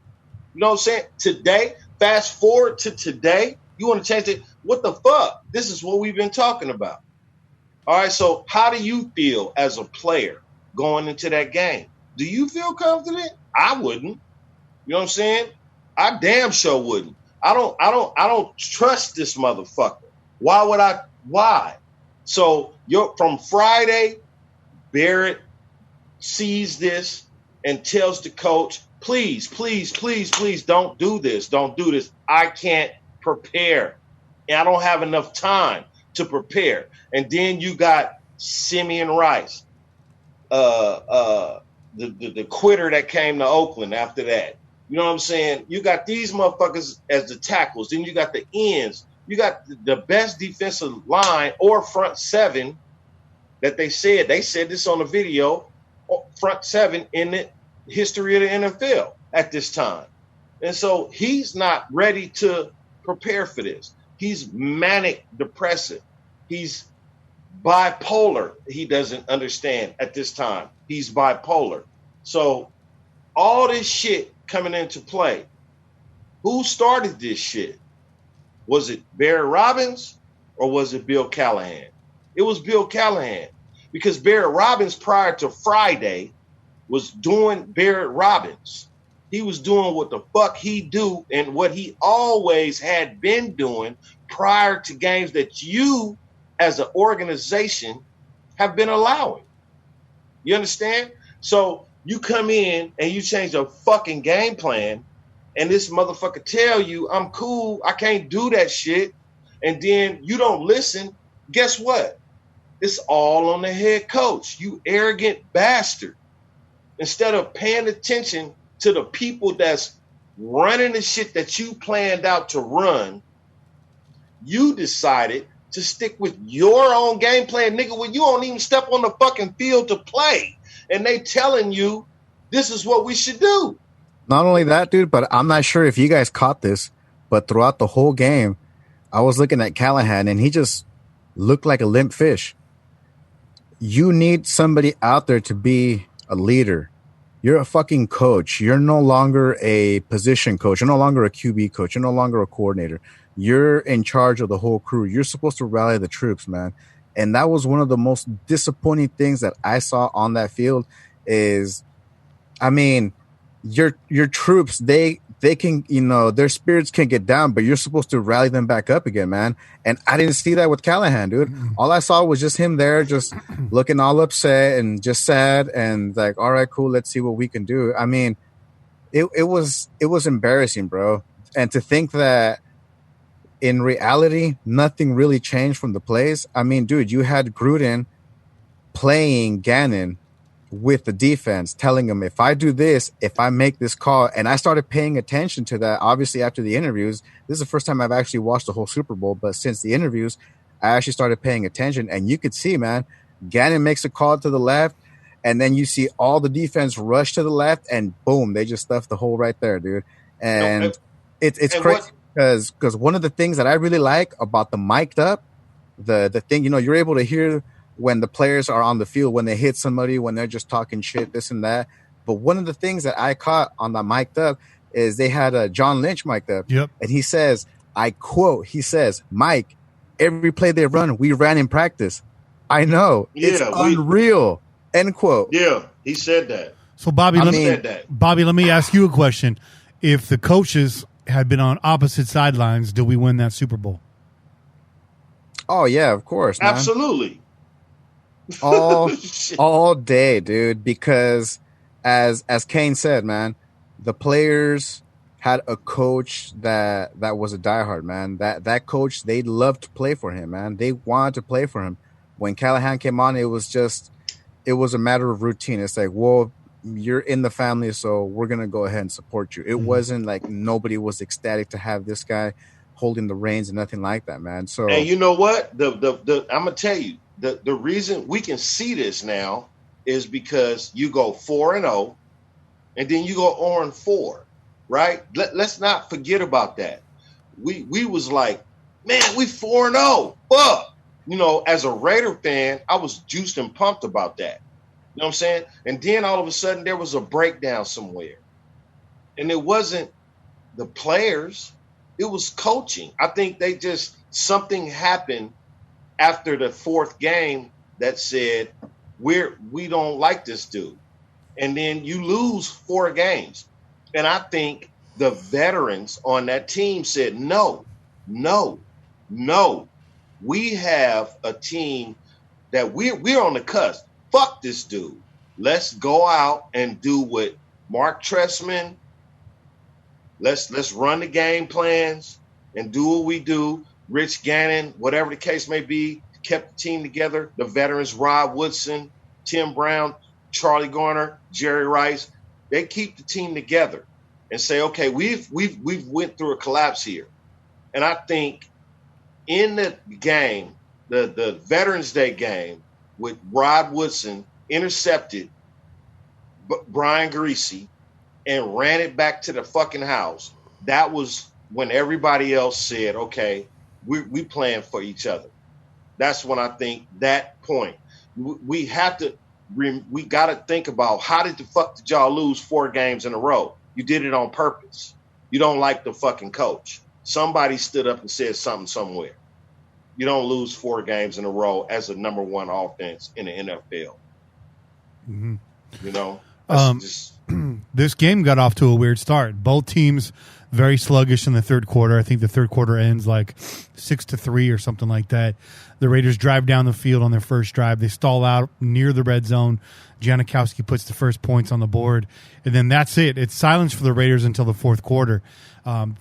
know what I'm saying? Today, fast forward to today, you want to change it? What the fuck? This is what we've been talking about. All right, so how do you feel as a player going into that game? Do you feel confident? I wouldn't. You know what I'm saying? I damn sure wouldn't. I don't trust this motherfucker. Why would I? Why? So from Friday, Barret sees this and tells the coach, please, please, please, please don't do this. Don't do this. I can't prepare. And I don't have enough time to prepare. And then you got Simeon Rice, the quitter that came to Oakland after that. You know what I'm saying? You got these motherfuckers as the tackles. Then you got the ends. You got the best defensive line or front seven that they said this on the video, front seven in the history of the NFL at this time. And so he's not ready to prepare for this. He's manic depressive. He's bipolar. He doesn't understand at this time. He's bipolar. So all this shit coming into play. Who started this shit? Was it Barret Robbins or was it Bill Callahan? It was Bill Callahan, because Barret Robbins prior to Friday was doing Barret Robbins. He was doing what the fuck he do and what he always had been doing prior to games that you as an organization have been allowing. You understand? So you come in and you change a fucking game plan, and this motherfucker tell you, I'm cool, I can't do that shit, and then you don't listen. Guess what? It's all on the head coach, you arrogant bastard. Instead of paying attention to the people that's running the shit that you planned out to run, you decided to stick with your own game plan, nigga, when you don't even step on the fucking field to play. And they telling you this is what we should do. Not only that, dude, but I'm not sure if you guys caught this, but throughout the whole game, I was looking at Callahan and he just looked like a limp fish. You need somebody out there to be a leader. You're a fucking coach. You're no longer a position coach. You're no longer a QB coach. You're no longer a coordinator. You're in charge of the whole crew. You're supposed to rally the troops, man. And that was one of the most disappointing things that I saw on that field is, I mean, your troops, they can, you know, their spirits can get down, but you're supposed to rally them back up again, man. And I didn't see that with Callahan, dude. All I saw was just him there, just looking all upset and just sad and like, all right, cool, let's see what we can do. I mean, it was embarrassing, bro. And to think that in reality, nothing really changed from the plays. I mean, dude, you had Gruden playing Gannon with the defense, telling him, if I do this, if I make this call, and I started paying attention to that, obviously after the interviews. This is the first time I've actually watched the whole Super Bowl, but since the interviews, I actually started paying attention, and you could see, man, Gannon makes a call to the left, and then you see all the defense rush to the left, and boom, they just stuffed the hole right there, dude. And it's crazy because one of the things that I really like about the mic'd up, the thing, you know, you're able to hear when the players are on the field, when they hit somebody, when they're just talking shit, this and that. But one of the things that I caught on the mic'd up is they had John Lynch mic'd up. Yep. And he says, I quote, he says, Mike, every play they run, we ran in practice. I know. Yeah, it's unreal. End quote. Yeah, he said that. So, Bobby, let me ask you a question. If the coaches had been on opposite sidelines, do we win that Super Bowl? Oh, yeah, of course, man. Absolutely. all day, dude, because as Kane said, man, the players had a coach that was a diehard, man. That coach, they loved to play for him, man. They wanted to play for him. When Callahan came on, it was a matter of routine. It's like, well, you're in the family, so we're gonna go ahead and support you. It wasn't like nobody was ecstatic to have this guy holding the reins and nothing like that, man. So, and you know what? I'm gonna tell you. The reason we can see this now is because you go 4-0 and then you go 0-4, right? Let's not forget about that. We was like, man, we 4-0. Fuck. You know, as a Raider fan, I was juiced and pumped about that. You know what I'm saying? And then all of a sudden there was a breakdown somewhere. And it wasn't the players, it was coaching. I think something happened after the fourth game that said, we don't like this dude. And then you lose 4 games. And I think the veterans on that team said, no. We have a team that we're on the cusp. Fuck this dude. Let's go out and do what Mark Trestman. Let's run the game plans and do what we do. Rich Gannon, whatever the case may be, kept the team together. The veterans, Rod Woodson, Tim Brown, Charlie Garner, Jerry Rice, they keep the team together and say, okay, we've went through a collapse here. And I think in the game, the Veterans Day game, with Rod Woodson intercepted Brian Greasy and ran it back to the fucking house. That was when everybody else said, okay, we playing for each other. That's when I think that point. We got to think about, how did the fuck did y'all lose 4 games in a row? You did it on purpose. You don't like the fucking coach. Somebody stood up and said something somewhere. You don't lose 4 games in a row as a number 1 offense in the NFL. Mm-hmm. You know, this game got off to a weird start. Both teams very sluggish in the third quarter. I think the third quarter ends like 6-3 or something like that. The Raiders drive down the field on their first drive. They stall out near the red zone. Janikowski puts the first points on the board, and then that's it. It's silence for the Raiders until the fourth quarter. 5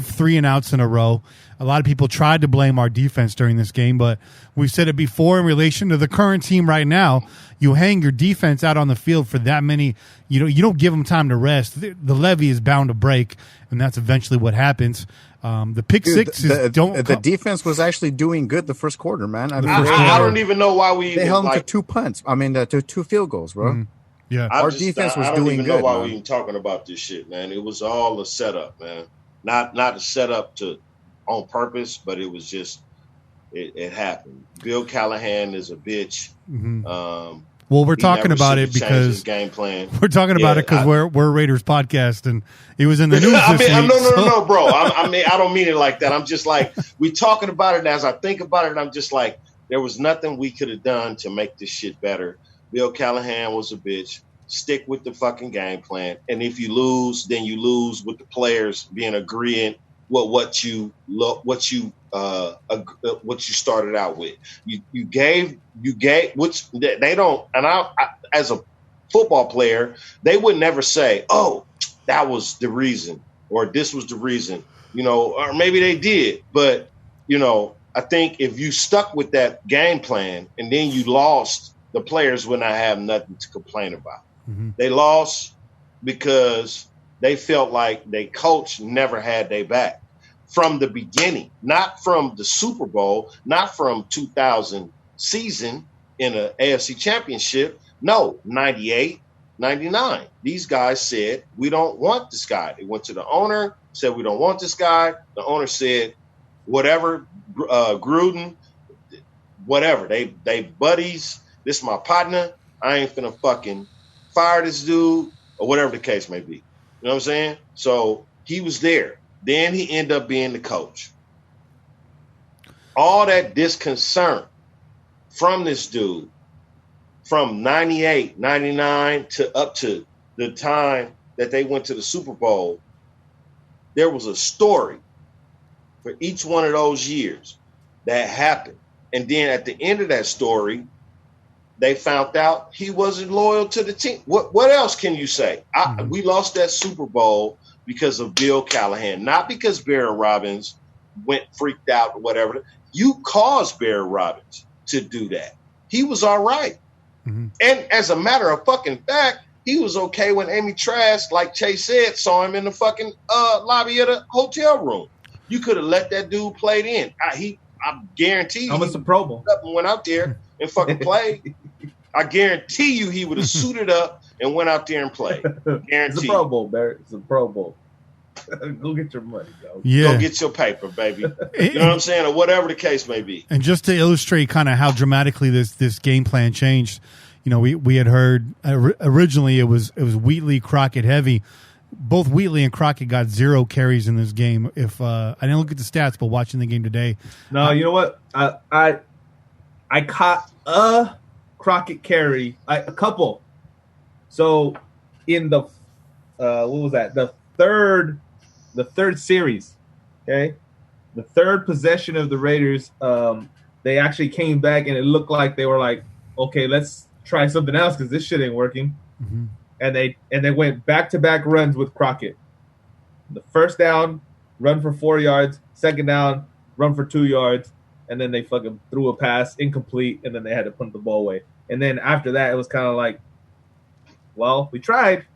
3-and-outs in a row. A lot of people tried to blame our defense during this game, but we've said it before in relation to the current team right now. You hang your defense out on the field for that many. You don't give them time to rest. The levee is bound to break, and that's eventually what happens. The pick sixes the defense was actually doing good the first quarter, man. I mean, I don't even know why they held them to 2 punts. I mean, to 2 field goals, bro. Mm-hmm. Yeah, our defense was doing good. I don't even know why man. we even talking about this shit, man. It was all a setup, man. Not a setup on purpose, but it was just it happened. Bill Callahan is a bitch. Mm-hmm. Well, we're talking about it because game plan. We're talking about it because we're Raiders podcast, and it was in the news. No, bro. I don't mean it like that. I'm just like, we talking about it. And as I think about it, I'm just like, there was nothing we could have done to make this shit better. Bill Callahan was a bitch. Stick with the fucking game plan, and if you lose, then you lose with the players being agreeing with what you started out with. You gave which they don't. And I as a football player, they would never say, "Oh, that was the reason," or "This was the reason," or maybe they did, but I think if you stuck with that game plan and then you lost, the players would not have nothing to complain about. Mm-hmm. They lost because they felt like their coach never had their back from the beginning, not from the Super Bowl, not from 2000 season in an AFC championship. No, 98, 99. These guys said, we don't want this guy. They went to the owner, said, we don't want this guy. The owner said, whatever, Gruden, whatever. They buddies. This is my partner. I ain't finna fucking fire this dude, or whatever the case may be. You know what I'm saying? So he was there. Then he ended up being the coach. All that disconcern from this dude from 98, 99 to up to the time that they went to the Super Bowl, there was a story for each one of those years that happened. And then at the end of that story, they found out he wasn't loyal to the team. What else can you say? We lost that Super Bowl because of Bill Callahan, not because Barret Robbins went freaked out or whatever. You caused Barret Robbins to do that. He was all right. Mm-hmm. And as a matter of fucking fact, he was okay when Amy Trask, like Chase said, saw him in the fucking lobby of the hotel room. You could have let that dude play it in. I guarantee you. Almost a Pro Bowl. Went out there and fucking played. I guarantee you he would have suited up and went out there and played. Guarantee. It's a Pro Bowl, Barrett. It's a Pro Bowl. Go get your money, dog. Yeah. Go get your paper, baby. You know what I'm saying? Or whatever the case may be. And just to illustrate kind of how dramatically this game plan changed, we had heard originally it was Wheatley, Crockett heavy. Both Wheatley and Crockett got 0 carries in this game. If I didn't look at the stats, but watching the game today, no, you know what? I caught a Crockett carry, a couple. So in the what was that? The third series, okay, the third possession of the Raiders, they actually came back and it looked like they were like, okay, let's try something else because this shit ain't working. Mm-hmm. And they went back-to-back runs with Crockett. The first down, run for 4 yards. Second down, run for 2 yards. And then they fucking threw a pass, incomplete, and then they had to punt the ball away. And then after that, it was kind of like, well, we tried.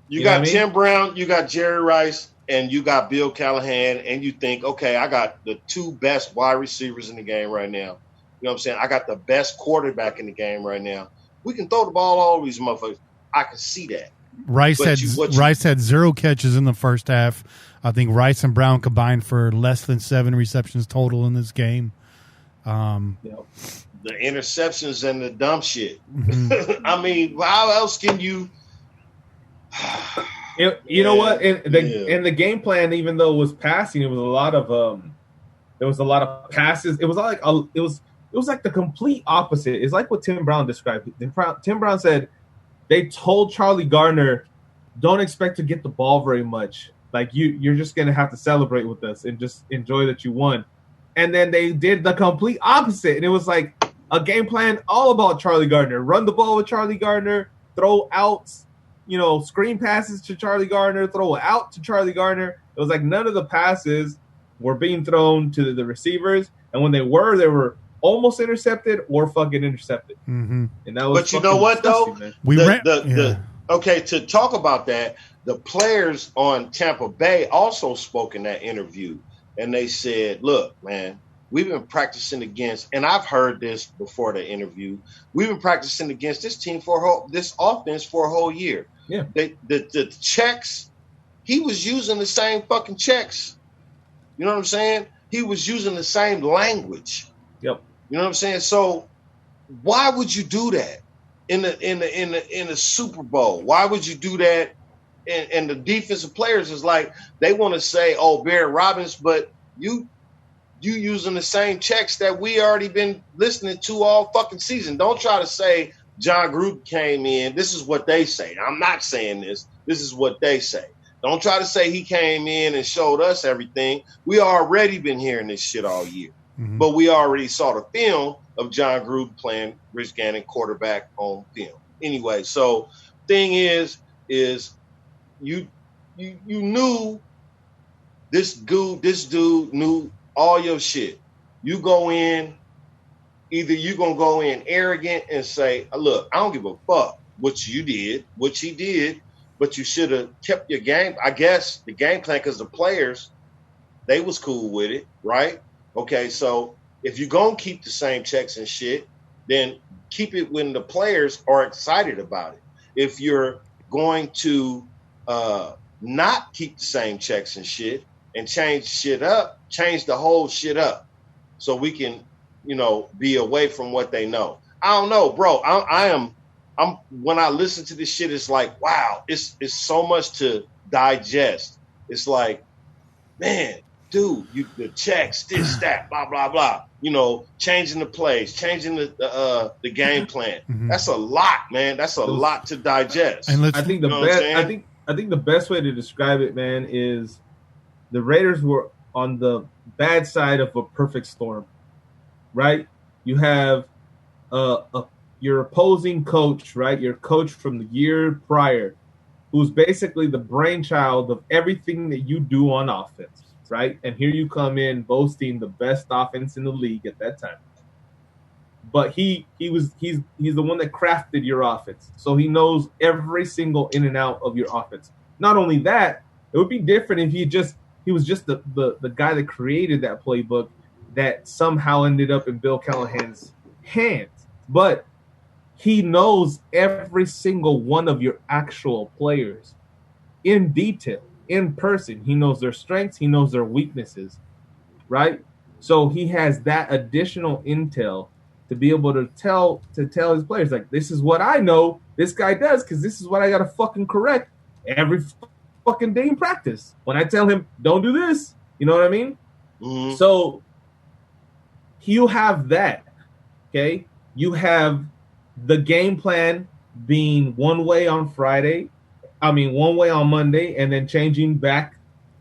You got Tim Brown, you got Jerry Rice, and you got Bill Callahan, and you think, okay, I got the 2 best wide receivers in the game right now. You know what I'm saying? I got the best quarterback in the game right now. We can throw the ball all over these motherfuckers. I can see that. Rice had 0 catches in the first half. I think Rice and Brown combined for less than 7 receptions total in this game. The interceptions and the dumb shit. Mm-hmm. I mean, how else can you? You know what? In the game plan, even though it was passing, it was a lot of there was a lot of passes. It was like it was like the complete opposite. It's like what Tim Brown described. Tim Brown said they told Charlie Gardner, "Don't expect to get the ball very much. Like you're just gonna have to celebrate with us and just enjoy that you won." And then they did the complete opposite, and it was like a game plan all about Charlie Gardner. Run the ball with Charlie Gardner, throw outs, screen passes to Charlie Gardner, throw out to Charlie Gardner. It was like none of the passes were being thrown to the receivers, and when they were almost intercepted or fucking intercepted. Mm-hmm. And that was. But you know what though? Man. Okay, to talk about that, the players on Tampa Bay also spoke in that interview, and they said, "Look, man, we've been practicing against, and I've heard this before the interview. We've been practicing against this team this offense for a whole year. Yeah, the checks, he was using the same fucking checks. You know what I'm saying? He was using the same language. Yep. You know what I'm saying? So why would you do that in the Super Bowl? Why would you do that? And the defensive players is like they want to say, "Oh, Barret Robbins," but you using the same checks that we already been listening to all fucking season. Don't try to say John Gruden came in. This is what they say. I'm not saying this. This is what they say. Don't try to say he came in and showed us everything. We already been hearing this shit all year. Mm-hmm. But we already saw the film of John Gruden playing Rich Gannon quarterback on film. Anyway, so thing is you knew this dude knew all your shit. You go in, either you gonna go in arrogant and say, "Look, I don't give a fuck what he did, but you should have kept your game." I guess the game plan, because the players, they was cool with it, right? Okay, so if you're going to keep the same checks and shit, then keep it when the players are excited about it. If you're going to not keep the same checks and shit and change the whole shit up so we can, be away from what they know. I don't know, bro. I'm when I listen to this shit, it's like, wow, it's so much to digest. It's like, man, dude, the checks, this, that, blah, blah, blah. Changing the plays, changing the game plan. Mm-hmm. That's a lot, man. That's a lot to digest. And I think the best way to describe it, man, is the Raiders were on the bad side of a perfect storm, right? You have your opposing coach, right? Your coach from the year prior, who's basically the brainchild of everything that you do on offense. Right, and here you come in boasting the best offense in the league at that time. But he's the one that crafted your offense, so he knows every single in and out of your offense. Not only that, it would be different if he was just the guy that created that playbook that somehow ended up in Bill Callahan's hands. But he knows every single one of your actual players in detail. In person, he knows their strengths, he knows their weaknesses, right? So he has that additional intel to be able to tell his players, like, this is what I know this guy does, because this is what I got to fucking correct every fucking day in practice. When I tell him, don't do this, you know what I mean? Mm-hmm. So you have that, okay? You have the game plan being one way on Monday, and then changing back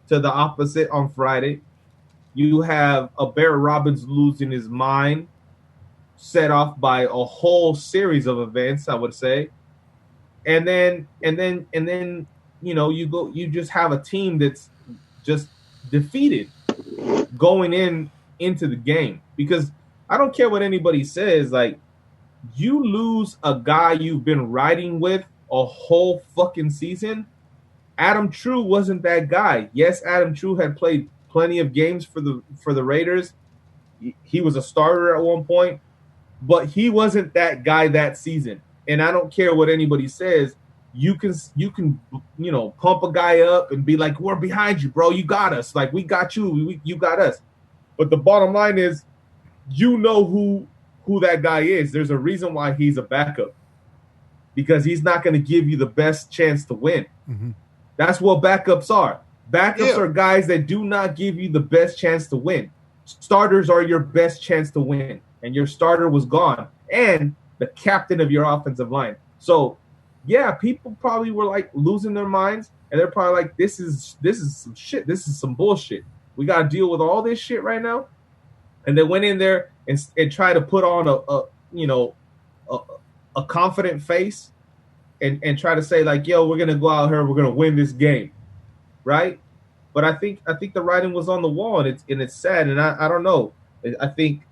to the opposite on Friday. You have a Barret Robbins losing his mind, set off by a whole series of events, I would say. And then, you know, you just have a team that's just defeated going into the game. Because I don't care what anybody says, like, you lose a guy you've been riding with a whole fucking season. Adam True wasn't that guy. Yes, Adam True had played plenty of games for the Raiders. He was a starter at one point, but he wasn't that guy that season. And I don't care what anybody says. You can you know, pump a guy up and be like, we're behind you, bro. You got us. Like, we got you. You got us. But the bottom line is, you know who that guy is. There's a reason why he's a backup, because he's not going to give you the best chance to win. Mm-hmm. That's what backups are. Backups are guys that do not give you the best chance to win. Starters are your best chance to win, and your starter was gone, and the captain of your offensive line. So, yeah, people probably were like losing their minds, and they're probably like, "This is some shit. This is some bullshit. We got to deal with all this shit right now." And they went in there and tried to put on a confident face and try to say, like, "Yo, we're gonna go out here, we're gonna win this game," right? But I think the writing was on the wall, and it's sad, and I don't know. I think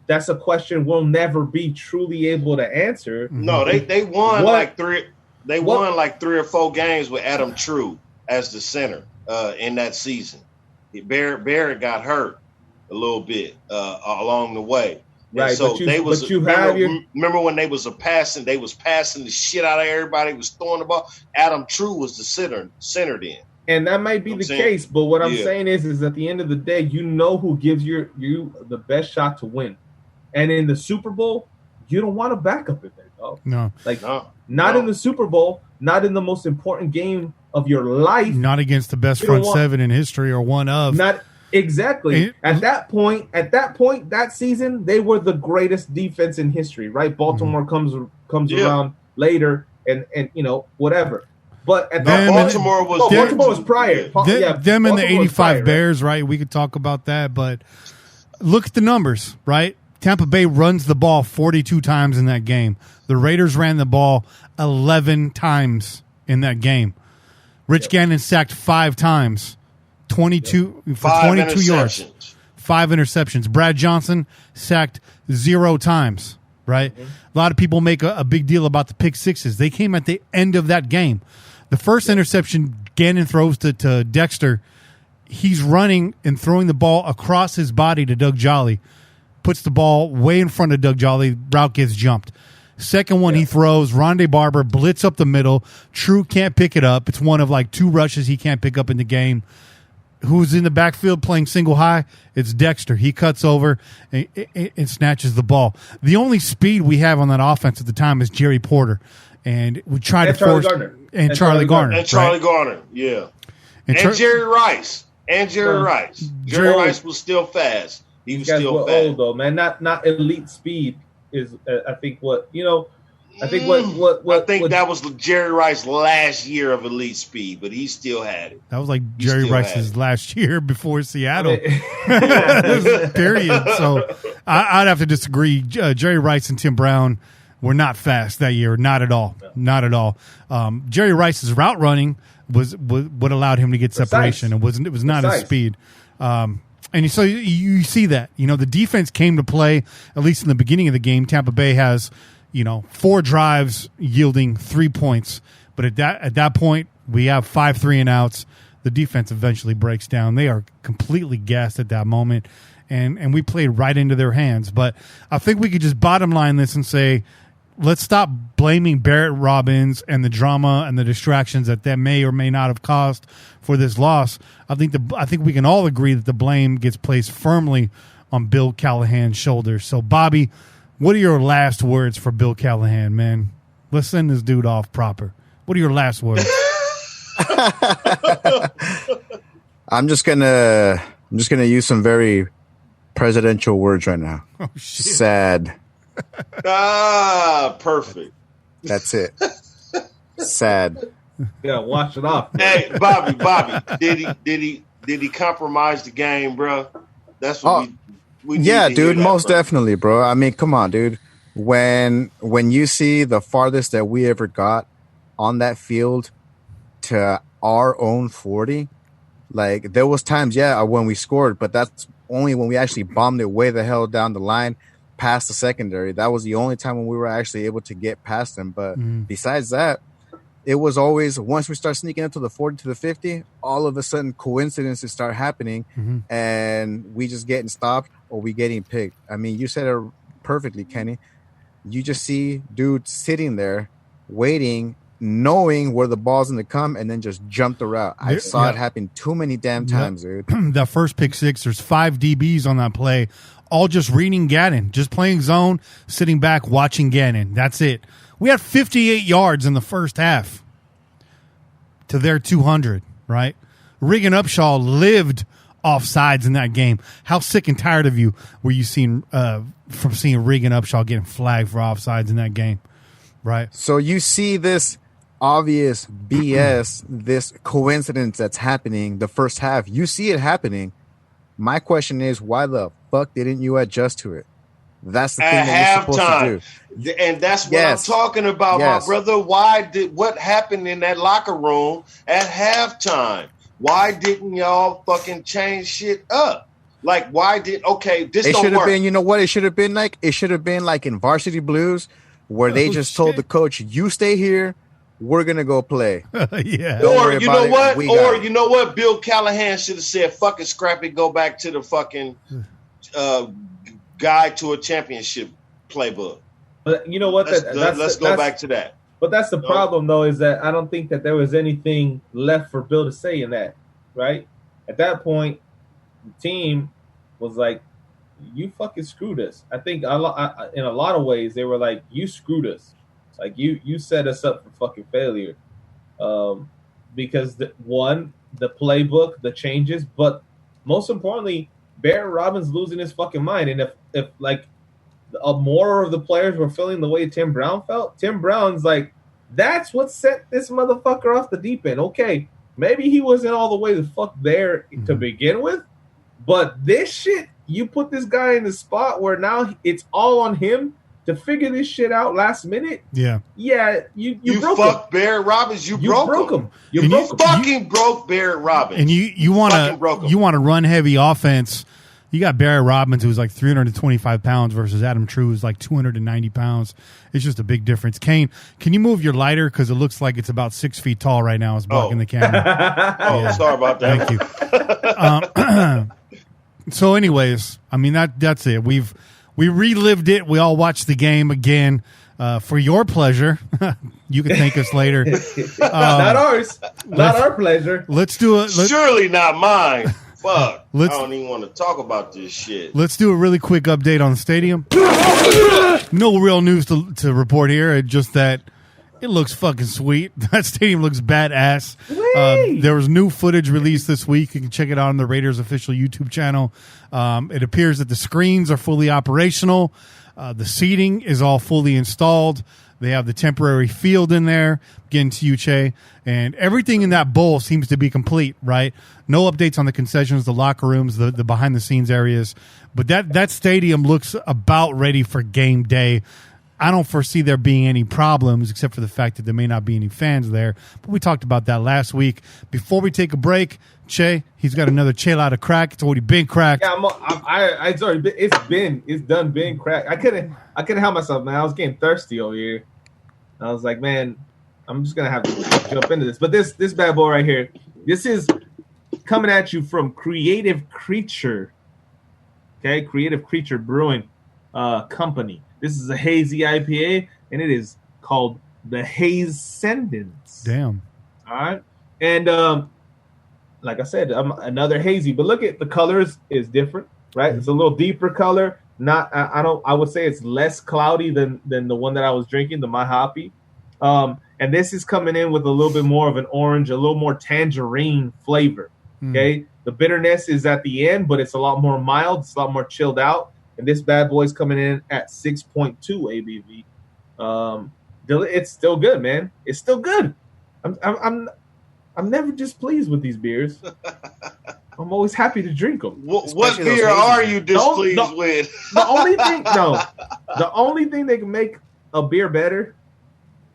that's a question we'll never be truly able to answer. No, they won like three or four games with Adam True as the center in that season. Barret got hurt a little bit along the way. Right, so remember when they was passing the shit out of everybody, was throwing the ball. Adam True was the center then. And that might be the case, but what I'm saying is at the end of the day, you know who gives you the best shot to win. And in the Super Bowl, you don't want a backup in there, dog. No. Not in the Super Bowl, not in the most important game of your life. Not against the best front seven in history, or one of. Not exactly. At that point, that season, they were the greatest defense in history, right? Baltimore comes around later, and you know, whatever. But at that Baltimore was prior. Them and the 85 Bears, right? We could talk about that, but look at the numbers, right? Tampa Bay runs the ball 42 times in that game. The Raiders ran the ball 11 times in that game. Rich Gannon sacked 5 times, 22 yards, 5 interceptions. Brad Johnson sacked 0 times, right? Mm-hmm. A lot of people make a big deal about the pick sixes. They came at the end of that game. The first interception Gannon throws to Dexter, he's running and throwing the ball across his body to Doug Jolly. Puts the ball way in front of Doug Jolly. Route gets jumped. Second one he throws, Rondé Barber blitz up the middle. True can't pick it up. It's one of like 2 rushes he can't pick up in the game. Who's in the backfield playing single high? It's Dexter. He cuts over and snatches the ball. The only speed we have on that offense at the time is Jerry Porter. And we try to force and Charlie Garner. And Charlie Garner, yeah. And Jerry Rice. Jerry Rice was still fast. He was still fast. Old though, man. Not elite speed is I think what, you know, I think that was Jerry Rice's last year of elite speed, but he still had it. That was like Jerry Rice's last year before Seattle. Period. So I'd have to disagree. Jerry Rice and Tim Brown were not fast that year. Not at all. No. Not at all. Jerry Rice's route running was what allowed him to get separation. It was not his speed. And so you see that, you know, the defense came to play, at least in the beginning of the game. Tampa Bay has, 4 drives yielding 3 points. But at that point, we have 5 3-and-outs. The defense eventually breaks down. They are completely gassed at that moment. And we played right into their hands. But I think we could just bottom line this and say, let's stop blaming Barret Robbins and the drama and the distractions that may or may not have caused for this loss. I think we can all agree that the blame gets placed firmly on Bill Callahan's shoulders. So, Bobby, What are your last words for Bill Callahan, man? Let's send this dude off proper. What are your last words? I'm just gonna use some very presidential words right now. Oh, shit. Sad. Perfect. That's it. Sad. Yeah, wash it off. Hey, Bobby, did he compromise the game, bro? That's what we need yeah, to dude, hear that, most bro. definitely, bro. I mean, come on, dude. When you see the farthest that we ever got on that field to our own 40, like there was times, when we scored, but that's only when we actually bombed it way the hell down the line past the secondary. That was the only time when we were actually able to get past them. But besides that, it was always, once we start sneaking up to the 40 to the 50, all of a sudden coincidences start happening and we just getting stopped or we getting picked. I mean, you said it perfectly, Kenny. You just see dudes sitting there waiting, knowing where the ball's going to come, and then just jump the route. I saw it happen too many damn times, dude. That first pick six, there's 5 DBs on that play, all just reading Gannon, just playing zone, sitting back, watching Gannon. That's it. We had 58 yards in the first half to their 200, right? Regan Upshaw lived offsides in that game. How sick and tired of you were you from seeing Regan Upshaw getting flagged for offsides in that game, right? So you see this obvious BS, this coincidence that's happening the first half. You see it happening. My question is, why the fuck didn't you adjust to it? That's the thing that you're supposed to do. And that's what I'm talking about, my brother. What happened in that locker room at halftime? Why didn't y'all fucking change shit up? Like, this don't work. Been, you know what it should have been like? It should have been like in Varsity Blues, where they just told the coach, you stay here, we're going to go play. Yeah. Or you know what? Or you know what? Bill Callahan should have said, fucking Scrappy, go back to the fucking guide to a championship playbook. But you know what? Let's go back to that. But that's the problem, though, is that I don't think that there was anything left for Bill to say in that, right? At that point, the team was like, you fucking screwed us. I think in a lot of ways, they were like, you screwed us. Like, you set us up for fucking failure. Because, the playbook, the changes, but most importantly, Barret Robbins losing his fucking mind. And if more of the players were feeling the way Tim Brown felt, Tim Brown's like, that's what set this motherfucker off the deep end. Okay, maybe he wasn't all the way the fuck there to begin with, but this shit, you put this guy in the spot where now it's all on him to figure this shit out last minute. Yeah, you broke fucked Barret Robbins. You broke him. You fucking broke Barret Robbins. And you want to run heavy offense. You got Barret Robbins, who's like 325 pounds, versus Adam True, who's like 290 pounds. It's just a big difference. Kane, can you move your lighter? Because it looks like it's about 6 feet tall right now. It's blocking the camera. Sorry about that. Thank you. So anyways, I mean, that's it. We relived it. We all watched the game again for your pleasure. You can thank us later. Not ours. Not our pleasure. Let's do it. Surely not mine. Fuck. I don't even want to talk about this shit. Let's do a really quick update on the stadium. No real news to report here. It's just that it looks fucking sweet. That stadium looks badass. There was new footage released this week. You can check it out on the Raiders official YouTube channel. It appears that the screens are fully operational. The seating is all fully installed. They have the temporary field in there, getting to you, Che, and everything in that bowl seems to be complete, right? No updates on the concessions, the locker rooms, the behind-the-scenes areas. But that stadium looks about ready for game day. I don't foresee there being any problems, except for the fact that there may not be any fans there. But we talked about that last week. Before we take a break, Che, he's got another Che out of crack. It's already been cracked. Yeah, it's done been cracked. I couldn't help myself, man. I was getting thirsty over here. I was like, man, I'm just gonna have to jump into this. But this bad boy right here, this is coming at you from Creative Creature. Okay, Creative Creature Brewing Company. This is a hazy IPA, and it is called the Haze-cendence. Damn. All right. And like I said, another hazy. But look at the colors is different, right? It's a little deeper color. Not I would say it's less cloudy than the one that I was drinking, the Mojave. And this is coming in with a little bit more of an orange, a little more tangerine flavor. Okay, the bitterness is at the end, but it's a lot more mild. It's a lot more chilled out. And this bad boy's coming in at 6.2 ABV. It's still good, man. It's still good. I'm never displeased with these beers. I'm always happy to drink them. What beer are you displeased with? The only thing that can make a beer better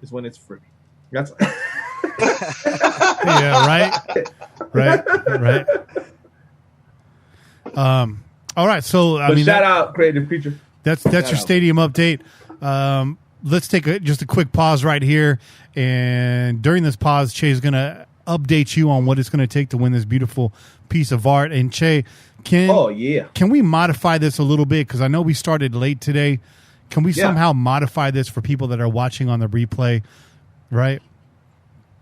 is when it's free. That's yeah, right. All right, so I mean, shout out Creative Creature. That's your stadium update. Let's take just a quick pause right here, and during this pause, Che is going to update you on what it's going to take to win this beautiful piece of art. And Che, can we modify this a little bit? Because I know we started late today. Can we somehow modify this for people that are watching on the replay? Right?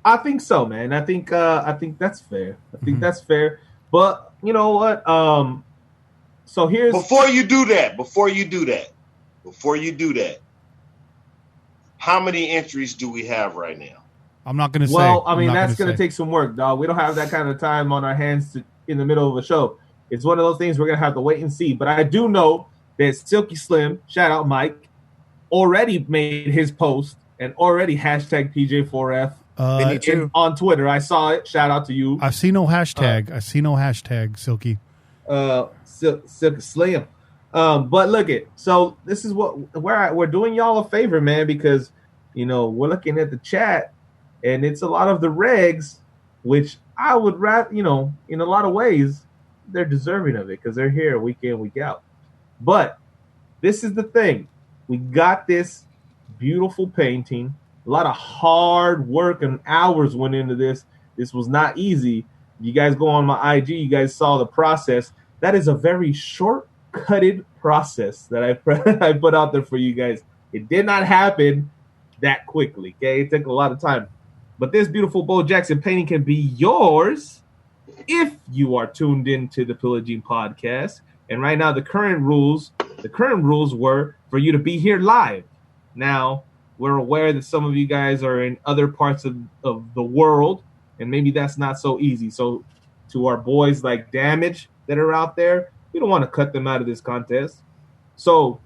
I think so, man. I think that's fair. I think that's fair. But you know what? So here's before you do that. How many entries do we have right now? I'm not going to say. Well, I mean, that's going to take some work, dog. We don't have that kind of time on our hands in the middle of a show. It's one of those things we're going to have to wait and see. But I do know that Silky Slim, shout out Mike, already made his post and already hashtag PJ4F on Twitter. I saw it. Shout out to you. I see no hashtag. Silky. Silky Slim. But look it. So this is we're doing y'all a favor, man, because we're looking at the chat and it's a lot of the regs, which I would rather, in a lot of ways, they're deserving of it because they're here week in, week out. But this is the thing. We got this beautiful painting. A lot of hard work and hours went into this. This was not easy. You guys go on my IG, you guys saw the process. That is a very short-cutted process that I put out there for you guys. It did not happen that quickly, okay? It took a lot of time. But this beautiful Bo Jackson painting can be yours if you are tuned into the Pillaging podcast. And right now, the current rules were for you to be here live. Now, we're aware that some of you guys are in other parts of the world, and maybe that's not so easy. So to our boys like Damage that are out there, we don't want to cut them out of this contest. So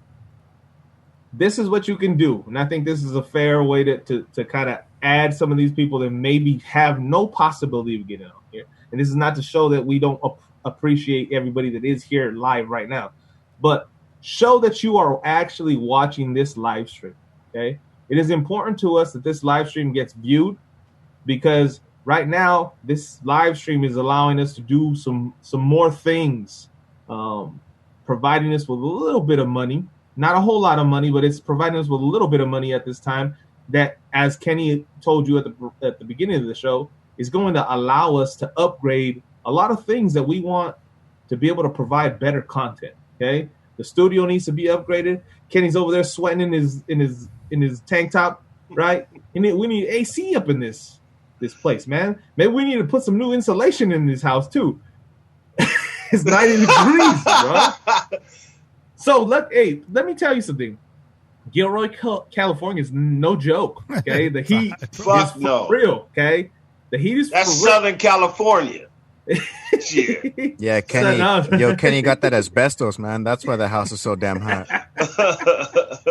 this is what you can do. And I think this is a fair way to kind of add some of these people that maybe have no possibility of getting on here. And this is not to show that we don't appreciate everybody that is here live right now, but show that you are actually watching this live stream, okay? It is important to us that this live stream gets viewed because right now this live stream is allowing us to do some more things, providing us with a little bit of money, not a whole lot of money, but it's providing us with a little bit of money at this time that, as Kenny told you at the beginning of the show, is going to allow us to upgrade a lot of things that we want to be able to provide better content. Okay, the studio needs to be upgraded. Kenny's over there sweating in his tank top, right? And we need AC up in this place, man. Maybe we need to put some new insulation in this house too. It's 90 degrees, bro. So let me tell you something. Gilroy, California is no joke. Okay, the heat is for real. Okay, the heat is that's for Southern real. California. Yeah, Kenny. Kenny got that asbestos, man. That's why the house is so damn hot.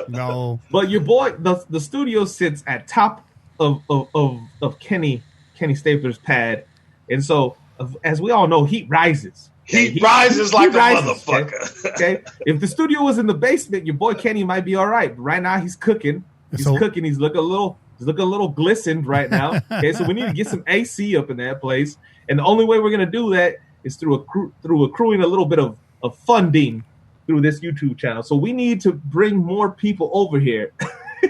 No, but your boy, the studio sits at top of Kenny Stapler's pad, and so as we all know, heat rises. Okay? He rises like a motherfucker. Okay? If the studio was in the basement, your boy Kenny might be all right. But right now, he's cooking. He's cooking. He's looking a little glistened right now. Okay, so we need to get some AC up in that place. And the only way we're gonna do that is through accruing a little bit of funding through this YouTube channel. So we need to bring more people over here.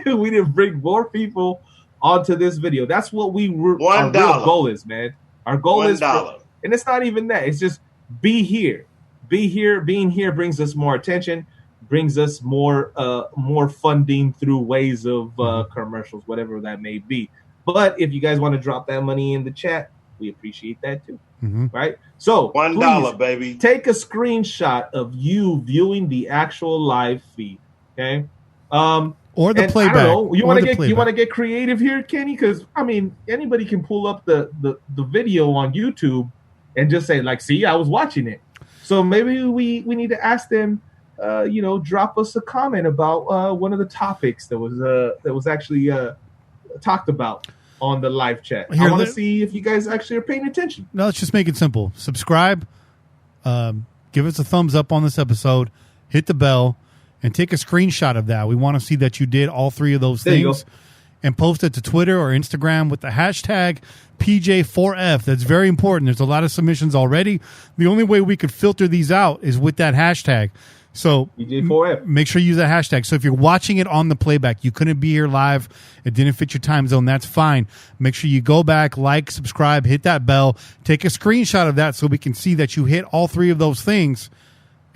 We need to bring more people onto this video. That's what our real goal is, man. Our goal is $1. And it's not even that. It's just be here. Be here. Being here brings us more attention, brings us more funding through ways of commercials, whatever that may be. But if you guys want to drop that money in the chat, we appreciate that too. Mm-hmm. Right? So $1, baby. Take a screenshot of you viewing the actual live feed. Okay. Or the playback. I don't know. You want to get creative here, Kenny? Because I mean, anybody can pull up the video on YouTube and just say, like, see, I was watching it. So maybe we need to ask them, drop us a comment about one of the topics that was actually talked about on the live chat. I want to see if you guys actually are paying attention. No, let's just make it simple. Subscribe, give us a thumbs up on this episode, hit the bell, and take a screenshot of that. We want to see that you did all three of those things, and post it to Twitter or Instagram with the hashtag PJ4F. That's very important. There's a lot of submissions already. The only way we could filter these out is with that hashtag. So PJ4F. Make sure you use that hashtag. So if you're watching it on the playback, you couldn't be here live, it didn't fit your time zone, that's fine. Make sure you go back, like, subscribe, hit that bell, take a screenshot of that so we can see that you hit all three of those things,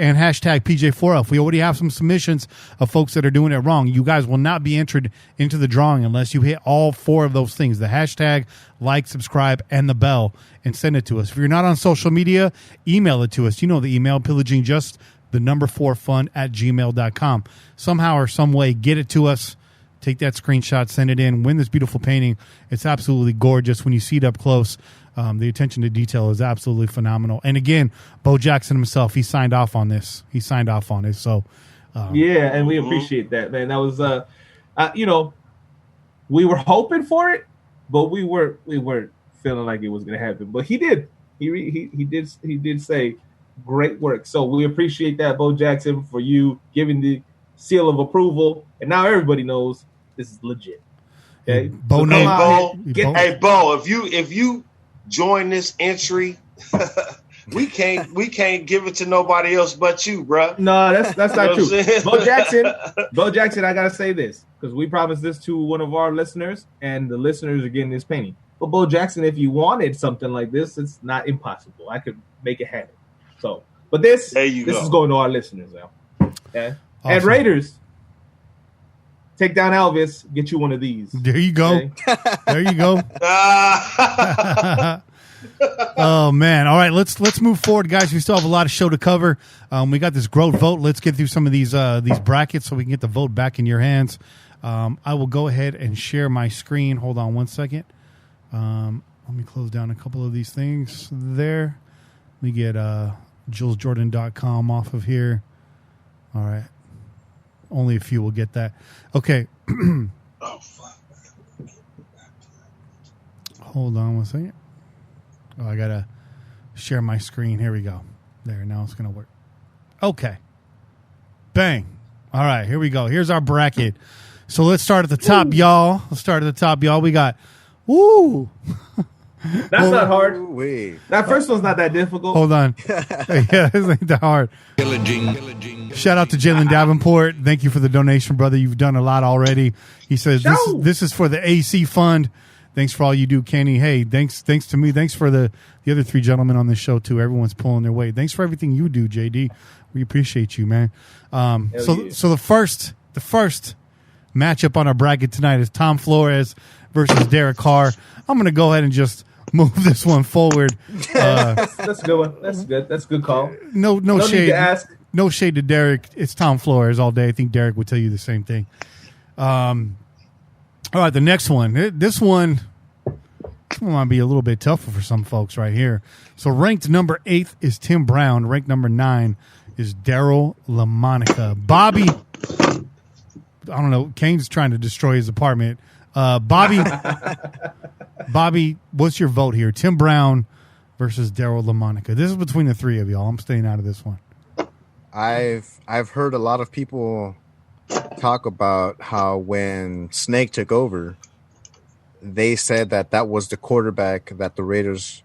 and hashtag PJ4F. We already have some submissions of folks that are doing it wrong. You guys will not be entered into the drawing unless you hit all four of those things: the hashtag, like, subscribe, and the bell, and send it to us. If you're not on social media, email it to us. You know the email, pillaging just the number 4fun@gmail.com. Somehow or some way, get it to us. Take that screenshot, send it in, win this beautiful painting. It's absolutely gorgeous when you see it up close. The attention to detail is absolutely phenomenal. And again, Bo Jackson himself, he signed off on this. So, yeah, and we appreciate that, man. That was, we were hoping for it, but we weren't feeling like it was going to happen. But he did. He did say great work. So we appreciate that, Bo Jackson, for you giving the seal of approval. And now everybody knows this is legit. Okay, Bo, if you join this entry, we can't give it to nobody else but you, bro. No, that's not true. Bo Jackson, I gotta say this because we promised this to one of our listeners, and the listeners are getting this painting. But Bo Jackson, if you wanted something like this, it's not impossible. I could make it happen. So, but this is going to our listeners now. Okay, awesome. And Raiders, take down Elvis. Get you one of these. There you go. Okay? There you go. Oh man! All right, let's move forward, guys. We still have a lot of show to cover. We got this GROAT vote. Let's get through some of these brackets so we can get the vote back in your hands. I will go ahead and share my screen. Hold on one second. Let me close down a couple of these things there. Let me get JulesJordan.com off of here. All right. Only a few will get that. Okay. Oh, fuck. Hold on one second. Oh, I got to share my screen. Here we go. There, now it's going to work. Okay. Bang. All right, here we go. Here's our bracket. So let's start at the top, y'all. We got, woo. That's not hard. That first one's not that difficult. Hold on. Yeah, this ain't that hard. Pillaging. Shout out to Jalen Davenport. Thank you for the donation, brother. You've done a lot already. He says this is for the AC fund. Thanks for all you do, Kenny. Hey, thanks to me. Thanks for the other three gentlemen on this show too. Everyone's pulling their weight. Thanks for everything you do, JD. We appreciate you, man. So the first matchup on our bracket tonight is Tom Flores versus Derek Carr. I'm going to go ahead and just move this one forward. That's a good one. That's good. That's a good call. No shade. Need to ask. No shade to Derek. It's Tom Flores all day. I think Derek would tell you the same thing. All right, the next one. This one might be a little bit tougher for some folks right here. So ranked number 8 is Tim Brown. Ranked number 9 is Daryl LaMonica. Bobby, I don't know. Kane's trying to destroy his apartment. Bobby, what's your vote here? Tim Brown versus Daryl LaMonica. This is between the three of y'all. I'm staying out of this one. I've heard a lot of people talk about how when Snake took over, they said that was the quarterback that the Raiders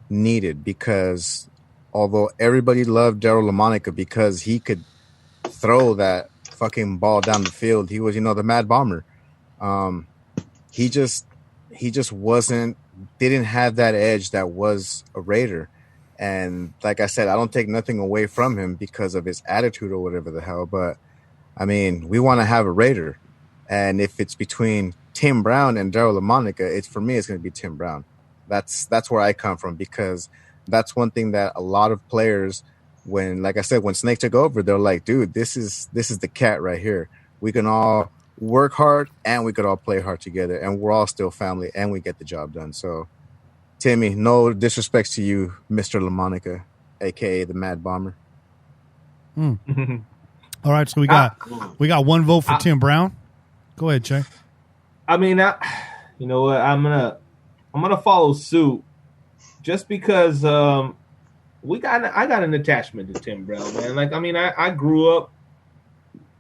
needed, because although everybody loved Daryl LaMonica because he could throw that fucking ball down the field, he was, the Mad Bomber. He just didn't have that edge that was a Raider. And like I said, I don't take nothing away from him because of his attitude or whatever the hell, but I mean, we want to have a Raider. And if it's between Tim Brown and Daryl LaMonica, for me, it's going to be Tim Brown. That's where I come from, because that's one thing that a lot of players, when, like I said, when Snake took over, they're like, dude, this is the cat right here. We can all work hard and we could all play hard together, and we're all still family and we get the job done. So Timmy, no disrespect to you, Mr. LaMonica, aka the Mad Bomber. All right, so we got one vote for Tim Brown. Go ahead, Che. I mean, you know what? I'm gonna follow suit, just because I got an attachment to Tim Brown, man. Like, I mean, I grew up,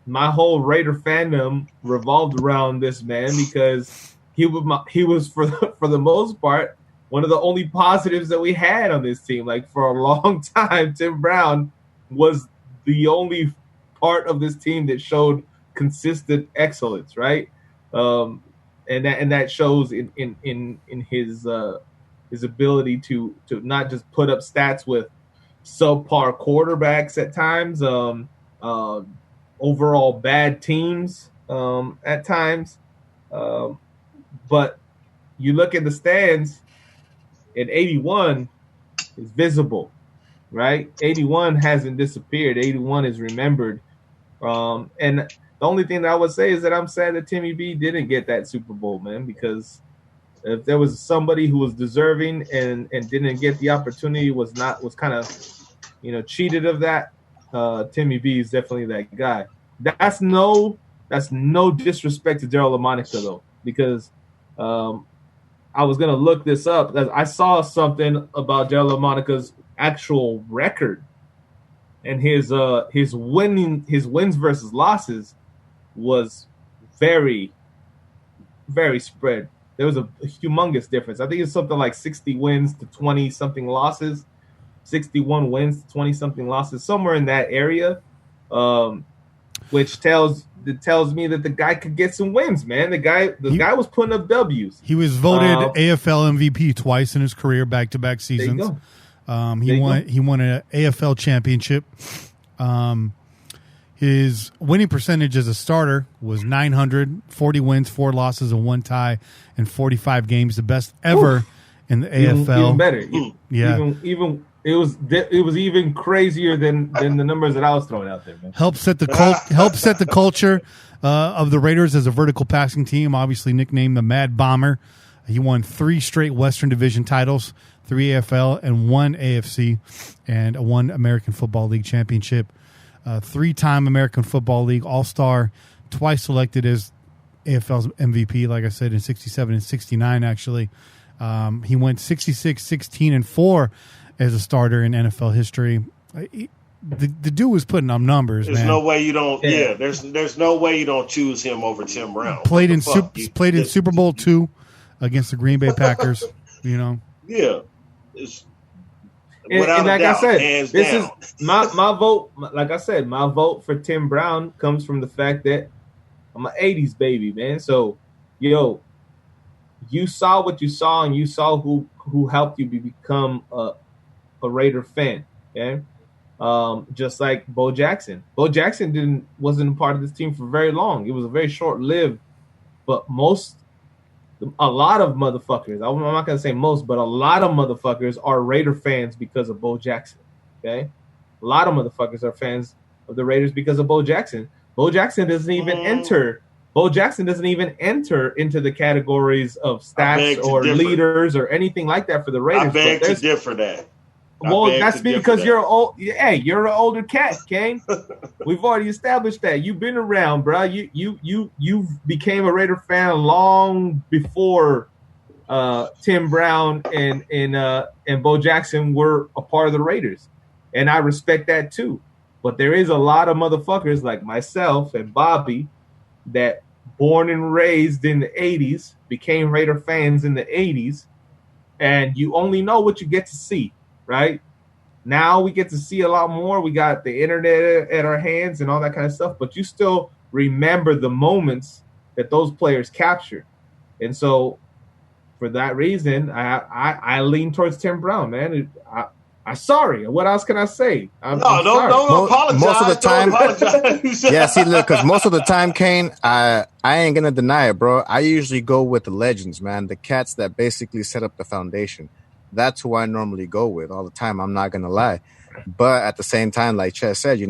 my whole Raider fandom revolved around this man, because he was for the most part one of the only positives that we had on this team. Like, for a long time, Tim Brown was the only part of this team that showed consistent excellence, right? And that shows in his ability to not just put up stats with subpar quarterbacks at times, overall bad teams at times, but you look at the stands, and 81 is visible, right? 81 hasn't disappeared. 81 is remembered. And the only thing that I would say is that I'm sad that Timmy B didn't get that Super Bowl, man, because if there was somebody who was deserving and didn't get the opportunity, was kind of, cheated of that, Timmy B is definitely that guy. That's no disrespect to Daryl LaMonica, though, because I was gonna look this up. I saw something about Daryl LaMonica's actual record, and his wins versus losses was very, very spread. There was a humongous difference. I think it's something like 60 wins to 20 something losses, 61 wins to 20 something losses, somewhere in that area, which tells me that the guy could get some wins, man. The guy was putting up W's. He was voted AFL MVP twice in his career, back-to-back seasons. There you go. He won an AFL championship. His winning percentage as a starter was .900, 40 wins, 4 losses, and 1 tie in 45 games, the best ever in the AFL. Even better. Yeah. Even it was even crazier than the numbers that I was throwing out there, man. Helped set the culture of the Raiders as a vertical passing team, obviously nicknamed the Mad Bomber. He won 3 straight Western Division titles, 3 AFL and 1 AFC, and 1 American Football League championship. 3-time American Football League All-Star, twice selected as AFL's MVP, like I said, in 67 and 69, actually. He went 66, 16, and 4 as a starter in NFL history. The dude was putting up numbers, there's man. No way you don't. Yeah, there's no way you don't choose him over Tim Brown. Played in Super Bowl II against the Green Bay Packers. Yeah. And like doubt, I said, hands this down. is my vote. Like I said, my vote for Tim Brown comes from the fact that I'm an 80s baby, man. So, you saw what you saw, and you saw who helped you become a Raider fan. Okay, just like Bo Jackson. Bo Jackson wasn't a part of this team for very long. It was a very short-lived, but a lot of motherfuckers, I'm not going to say most, but a lot of motherfuckers are Raider fans because of Bo Jackson, okay? A lot of motherfuckers are fans of the Raiders because of Bo Jackson. Bo Jackson doesn't even enter into the categories of stats or leaders or anything like that for the Raiders. I beg to differ that. Well, that's because you're old. Hey, you're an older cat, Kane. We've already established that. You've been around, bro. You became a Raider fan long before Tim Brown and Bo Jackson were a part of the Raiders, and I respect that too. But there is a lot of motherfuckers like myself and Bobby that born and raised in the 80s, became Raider fans in the 80s, and you only know what you get to see. Right now we get to see a lot more. We got the internet at our hands and all that kind of stuff, but you still remember the moments that those players captured. And so for that reason, I lean towards Tim Brown, man. I'm sorry. What else can I say? I'm don't apologize. Most of the time, apologize. yeah. See, because most of the time, Kane, I ain't gonna deny it, bro. I usually go with the legends, man. The cats that basically set up the foundation. That's who I normally go with all the time. I'm not gonna lie, but at the same time, like Chet said,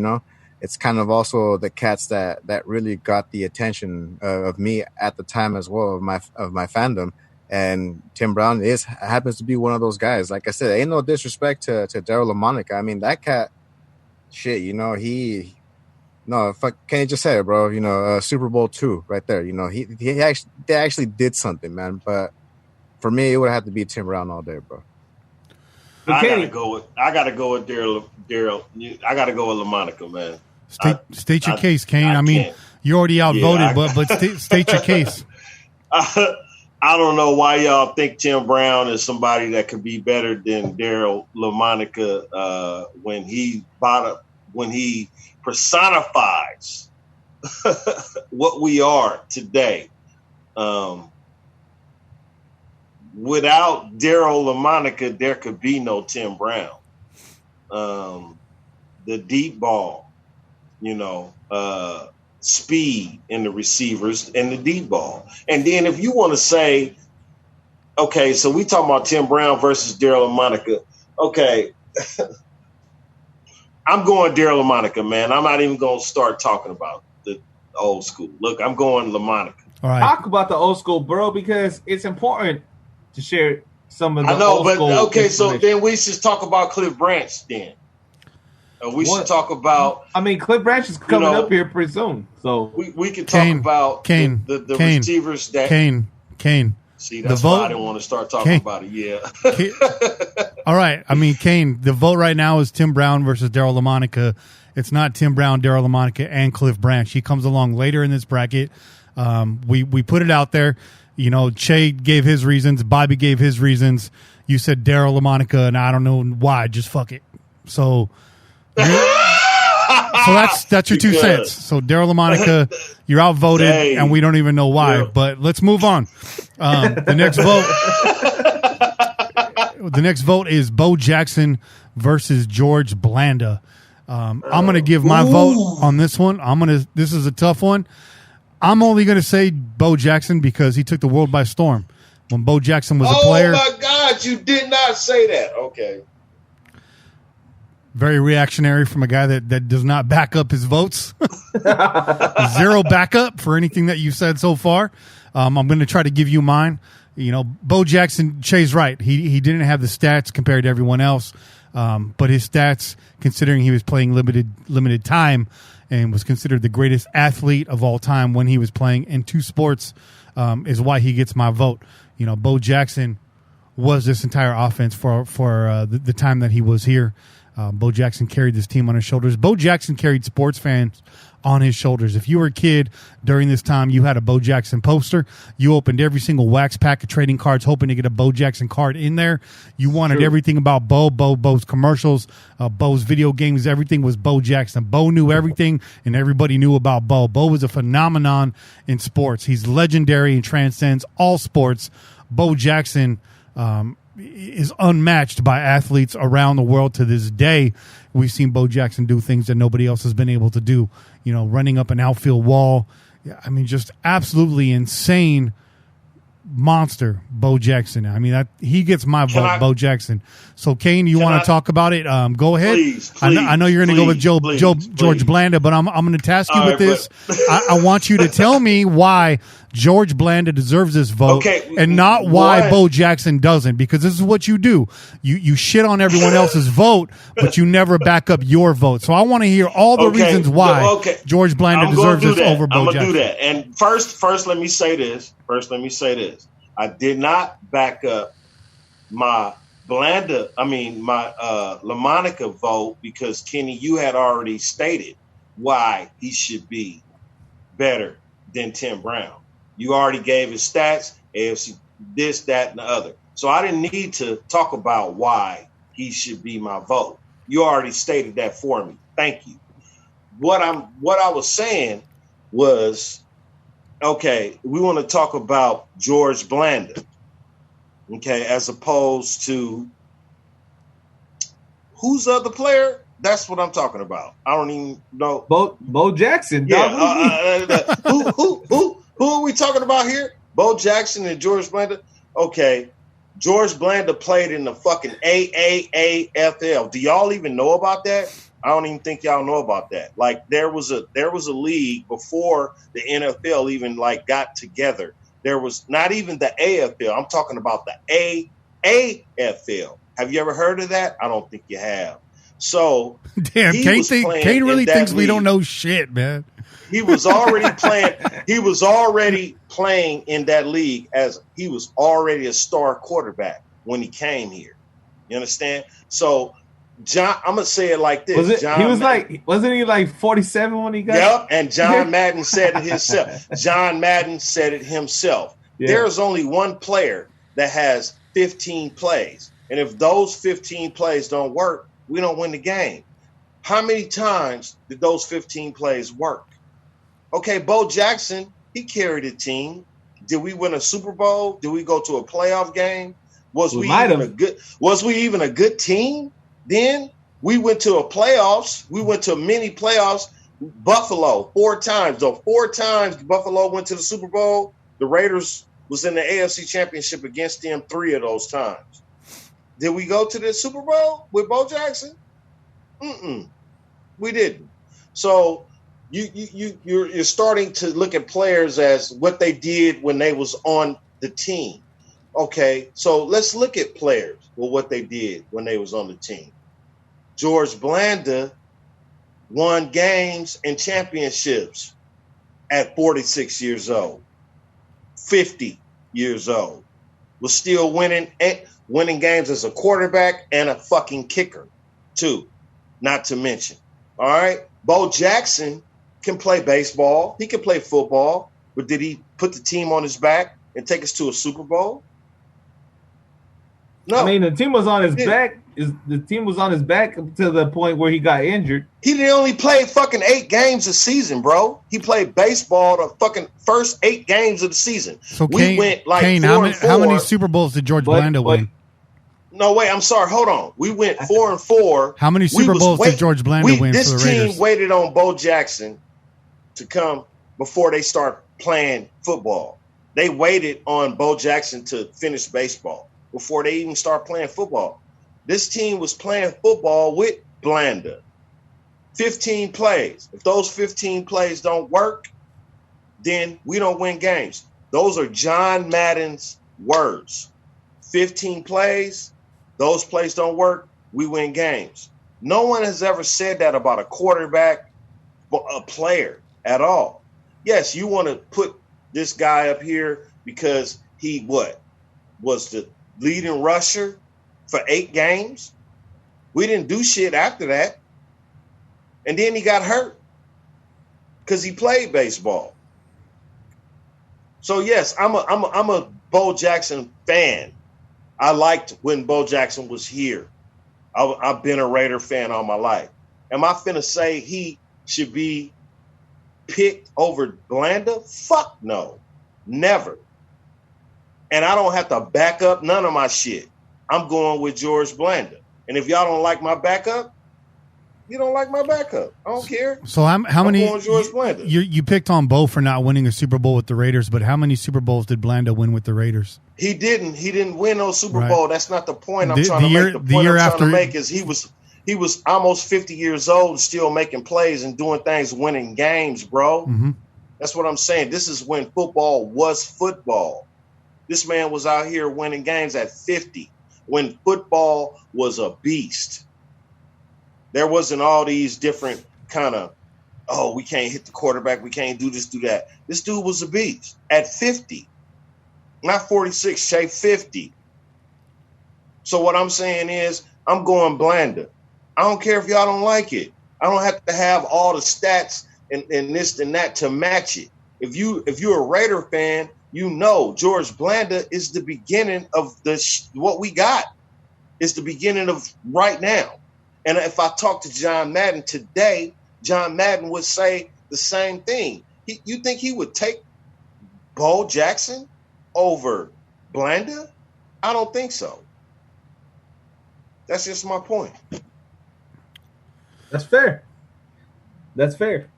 it's kind of also the cats that really got the attention of me at the time as well, of my fandom. And Tim Brown happens to be one of those guys. Like I said, ain't no disrespect to Daryl LaMonica. I mean, that cat, shit, fuck, can't you just say it, bro? Super Bowl II right there. They actually did something, man. But for me, it would have to be Tim Brown all day, bro. I gotta go with Daryl. I gotta go with LaMonica, man. State your case, Kane. I mean, you already outvoted, but state your case. I don't know why y'all think Tim Brown is somebody that could be better than Daryl LaMonica when he personifies what we are today. Without Daryl LaMonica, there could be no Tim Brown. The deep ball, speed in the receivers and the deep ball. And then if you want to say, okay, so we talking about Tim Brown versus Daryl LaMonica. Okay. I'm going Daryl LaMonica, man. I'm not even going to start talking about the old school. Look, I'm going LaMonica. All right. Talk about the old school, bro, because it's important to share some of the old school. Okay, so then we should talk about Cliff Branch then. We should talk about. I mean, Cliff Branch is coming up here pretty soon, so we can talk about the receivers that Kane. See, that's why I didn't want to start talking about it. Yeah. All right. I mean, Kane. The vote right now is Tim Brown versus Daryl LaMonica. It's not Tim Brown, Daryl LaMonica, and Cliff Branch. He comes along later in this bracket. We put it out there. Che gave his reasons. Bobby gave his reasons. You said Daryl LaMonica, and I don't know why. Just fuck it. So that's your 2 cents. So Daryl LaMonica, you're outvoted, and we don't even know why. Yeah. But let's move on. The next vote is Bo Jackson versus George Blanda. I'm gonna give my vote on this one. This is a tough one. I'm only gonna say Bo Jackson because he took the world by storm. When Bo Jackson was a player. Oh my God, you did not say that. Okay. Very reactionary from a guy that does not back up his votes. Zero backup for anything that you've said so far. I'm going to try to give you mine. Bo Jackson, Che's right. He didn't have the stats compared to everyone else, but his stats, considering he was playing limited time and was considered the greatest athlete of all time when he was playing in 2 sports, is why he gets my vote. Bo Jackson was this entire offense for the time that he was here. Bo Jackson carried this team on his shoulders. Bo Jackson carried sports fans on his shoulders. If you were a kid during this time, you had a Bo Jackson poster. You opened every single wax pack of trading cards hoping to get a Bo Jackson card in there. You wanted everything about Bo's commercials, Bo's video games. Everything was Bo Jackson. Bo knew everything, and everybody knew about Bo. Bo was a phenomenon in sports. He's legendary and transcends all sports. Bo Jackson is unmatched by athletes around the world to this day. We've seen Bo Jackson do things that nobody else has been able to do. Running up an outfield wall. I mean, just absolutely insane monster, Bo Jackson. I mean, he gets my vote, Bo Jackson. So, Kane, you want to talk about it? Go ahead. Please, I know you're going to go with George Blanda, but I'm going to task you with this. I want you to tell me why George Blanda deserves this vote and not why Bo Jackson doesn't, because this is what you do. You shit on everyone else's vote, but you never back up your vote. So I want to hear all the reasons why George Blanda deserves this over Bo Jackson. I'm going to do that. And first, let me say this. I did not back up my LaMonica vote because, Kenny, you had already stated why he should be better than Tim Brown. You already gave his stats, AFC, this, that, and the other. So I didn't need to talk about why he should be my vote. You already stated that for me. Thank you. What I was saying was, we want to talk about George Blanda, as opposed to Who's the other player? That's what I'm talking about. I don't even know. Bo Jackson. Yeah. Who are we talking about here? Bo Jackson and George Blanda. Okay. George Blanda played in the fucking AAAFL. Do y'all even know about that? I don't even think y'all know about that. Like there was a league before the NFL even like got together. There was not even the AFL. I'm talking about the AAFL. Have you ever heard of that? I don't think you have. So damn, Kane really thinks we don't know shit, man. He was already playing. He was already playing in that league as he was already a star quarterback when he came here. You understand? So John, I'm gonna say it like this. Wasn't he like 47 when he got? Yep, and John Madden said it himself. John Madden said it himself. Yeah. There's only one player that has 15 plays, and if those 15 plays don't work, we don't win the game. How many times did those 15 plays work? Okay, Bo Jackson, he carried a team. Did we win a Super Bowl? Did we go to a playoff game? Was we even a good team? Then we went to a playoffs. We went to mini playoffs. Buffalo 4 times. Though 4 times Buffalo went to the Super Bowl. The Raiders was in the AFC Championship against them 3 of those times. Did we go to the Super Bowl with Bo Jackson? We didn't. So you're starting to look at players as what they did when they was on the team. Okay, so let's look at players with what they did when they was on the team. George Blanda won games and championships at 46 years old, 50 years old, was still winning games as a quarterback and a fucking kicker, too, not to mention. All right, Bo Jackson can play baseball, he can play football, but did he put the team on his back and take us to a Super Bowl? No. I mean, the team was on his back. The team was on his back to the point where he got injured. He didn't only play fucking 8 games a season, bro. He played baseball the fucking first 8 games of the season. So we went like Kane, 4-4. How many Super Bowls did George Blanda win? No, wait, I'm sorry. Hold on. We went 4-4. How many Super Bowls did George Blanda win for the Raiders? This team waited on Bo Jackson to come before they start playing football. They waited on Bo Jackson to finish baseball before they even start playing football. This team was playing football with Blanda. 15 plays. If those 15 plays don't work, then we don't win games. Those are John Madden's words. 15 plays, those plays don't work, we win games. No one has ever said that about a quarterback, a player at all. Yes, you want to put this guy up here because he was the leading rusher for 8 games. We didn't do shit after that. And then he got hurt because he played baseball. So yes, I'm a Bo Jackson fan. I liked when Bo Jackson was here. I've been a Raider fan all my life. Am I finna say he should be picked over Blanda? Fuck no. Never. And I don't have to back up none of my shit. I'm going with George Blanda. And if y'all don't like my backup, you don't like my backup. I don't care. So how many? I'm going George Blanda. You picked on Bo for not winning a Super Bowl with the Raiders, but how many Super Bowls did Blanda win with the Raiders? He didn't win no Super Bowl. That's not the point I'm trying to make. The point I'm trying to make is he was almost 50 years old and still making plays and doing things, winning games, bro. Mm-hmm. That's what I'm saying. This is when football was football. This man was out here winning games at 50 when football was a beast. There wasn't all these different kind of, we can't hit the quarterback, we can't do this, do that. This dude was a beast at 50. Not 46, Shay, 50. So what I'm saying is I'm going Blanda. I don't care if y'all don't like it. I don't have to have all the stats and this and that to match it. If you're a Raider fan, you know George Blanda is the beginning of what we got. It's the beginning of right now. And if I talk to John Madden today, John Madden would say the same thing. You think he would take Bo Jackson over Blanda? I don't think so. That's just my point. That's fair. That's fair.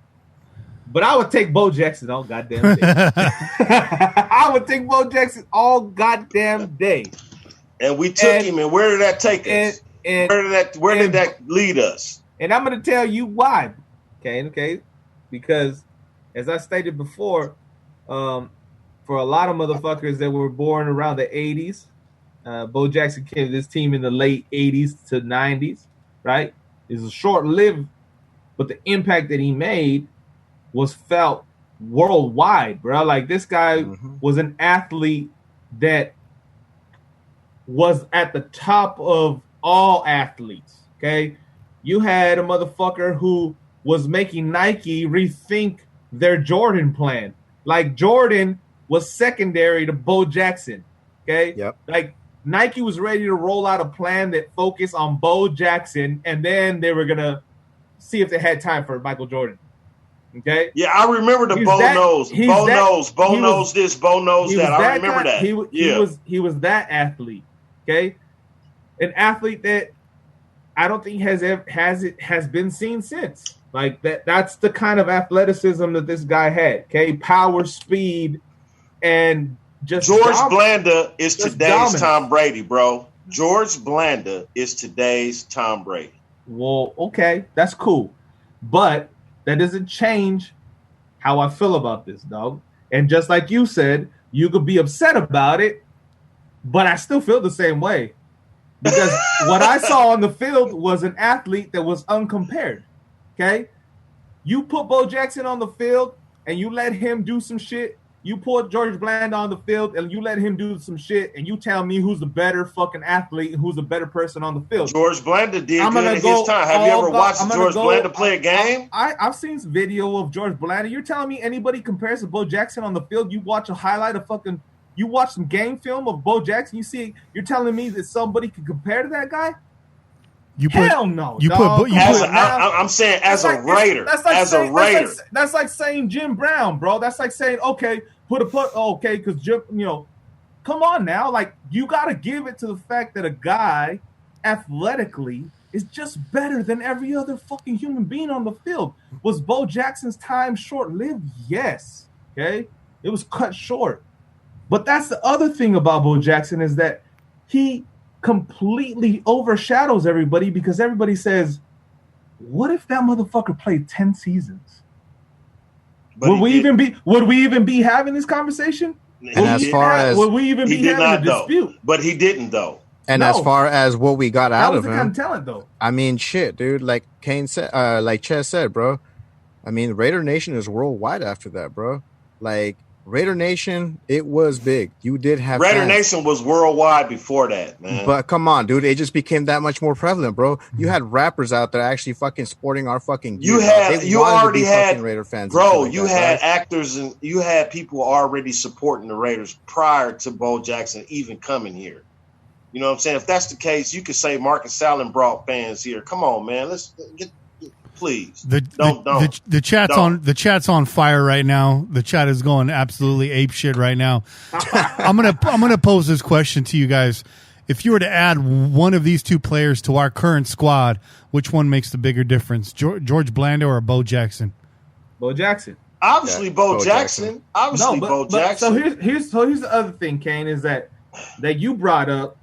But I would take Bo Jackson all goddamn day. I would take Bo Jackson all goddamn day. And we took him, and where did that take us? Where did that lead us? And I'm going to tell you why. Okay? Because, as I stated before, for a lot of motherfuckers that were born around the 80s, Bo Jackson came to this team in the late 80s to 90s, right? It was short-lived, but the impact that he made was felt worldwide, bro. Like, this guy was an athlete that was at the top of all athletes, okay? You had a motherfucker who was making Nike rethink their Jordan plan. Like, Jordan was secondary to Bo Jackson, okay? Yep. Like, Nike was ready to roll out a plan that focused on Bo Jackson, and then they were going to see if they had time for Michael Jordan. Okay. Yeah, I remember the Bo knows. Bo knows this. Bo knows that. I remember that. He was that athlete. Okay, an athlete that I don't think has been seen since. Like that. That's the kind of athleticism that this guy had. Okay, power, speed, and just George Blanda is today's Tom Brady, bro. George Blanda is today's Tom Brady. Well, okay, that's cool, but that doesn't change how I feel about this, dog. And just like you said, you could be upset about it, but I still feel the same way. Because what I saw on the field was an athlete that was uncompared, okay? You put Bo Jackson on the field and you let him do some shit. You put George Blanda on the field and you let him do some shit, and you tell me who's the better fucking athlete and who's the better person on the field. George Blanda did good in his time. Have you ever watched George Blanda play a game? I've seen some video of George Blanda. You're telling me anybody compares to Bo Jackson on the field? You watch a highlight of you watch some game film of Bo Jackson, you're telling me that somebody could compare to that guy? Hell no. I'm saying as a Raider. That's like saying Jim Brown, bro. That's like saying, okay, because Jim, come on now. Like, you got to give it to the fact that a guy athletically is just better than every other fucking human being on the field. Was Bo Jackson's time short-lived? Yes. Okay? It was cut short. But that's the other thing about Bo Jackson is that he completely overshadows everybody because everybody says, what if that motherfucker played 10 seasons? Would we even be having this conversation? Would we even be having a dispute? But he didn't, though. And as far as what we got out of him, kind of talent, though. I mean, shit, dude. Like Kane said, like Ches said, bro. I mean, Raider Nation is worldwide after that, bro. Like, Raider Nation, it was big. You did have Raider Nation was worldwide before that, man. But come on, dude, it just became that much more prevalent, bro. You had rappers out there actually fucking sporting our fucking gear. You already had Raider fans, bro. You had actors and you had people already supporting the Raiders prior to Bo Jackson even coming here. You know what I'm saying? If that's the case, you could say Marcus Allen brought fans here. Come on, man. Let's get. Please, the chat's on fire right now. The chat is going absolutely ape shit right now. I'm gonna pose this question to you guys: if you were to add one of these two players to our current squad, which one makes the bigger difference, George Blanda or Bo Jackson? Bo Jackson, obviously. Bo Jackson, obviously. Bo Jackson. So here's the other thing, Kane, is that you brought up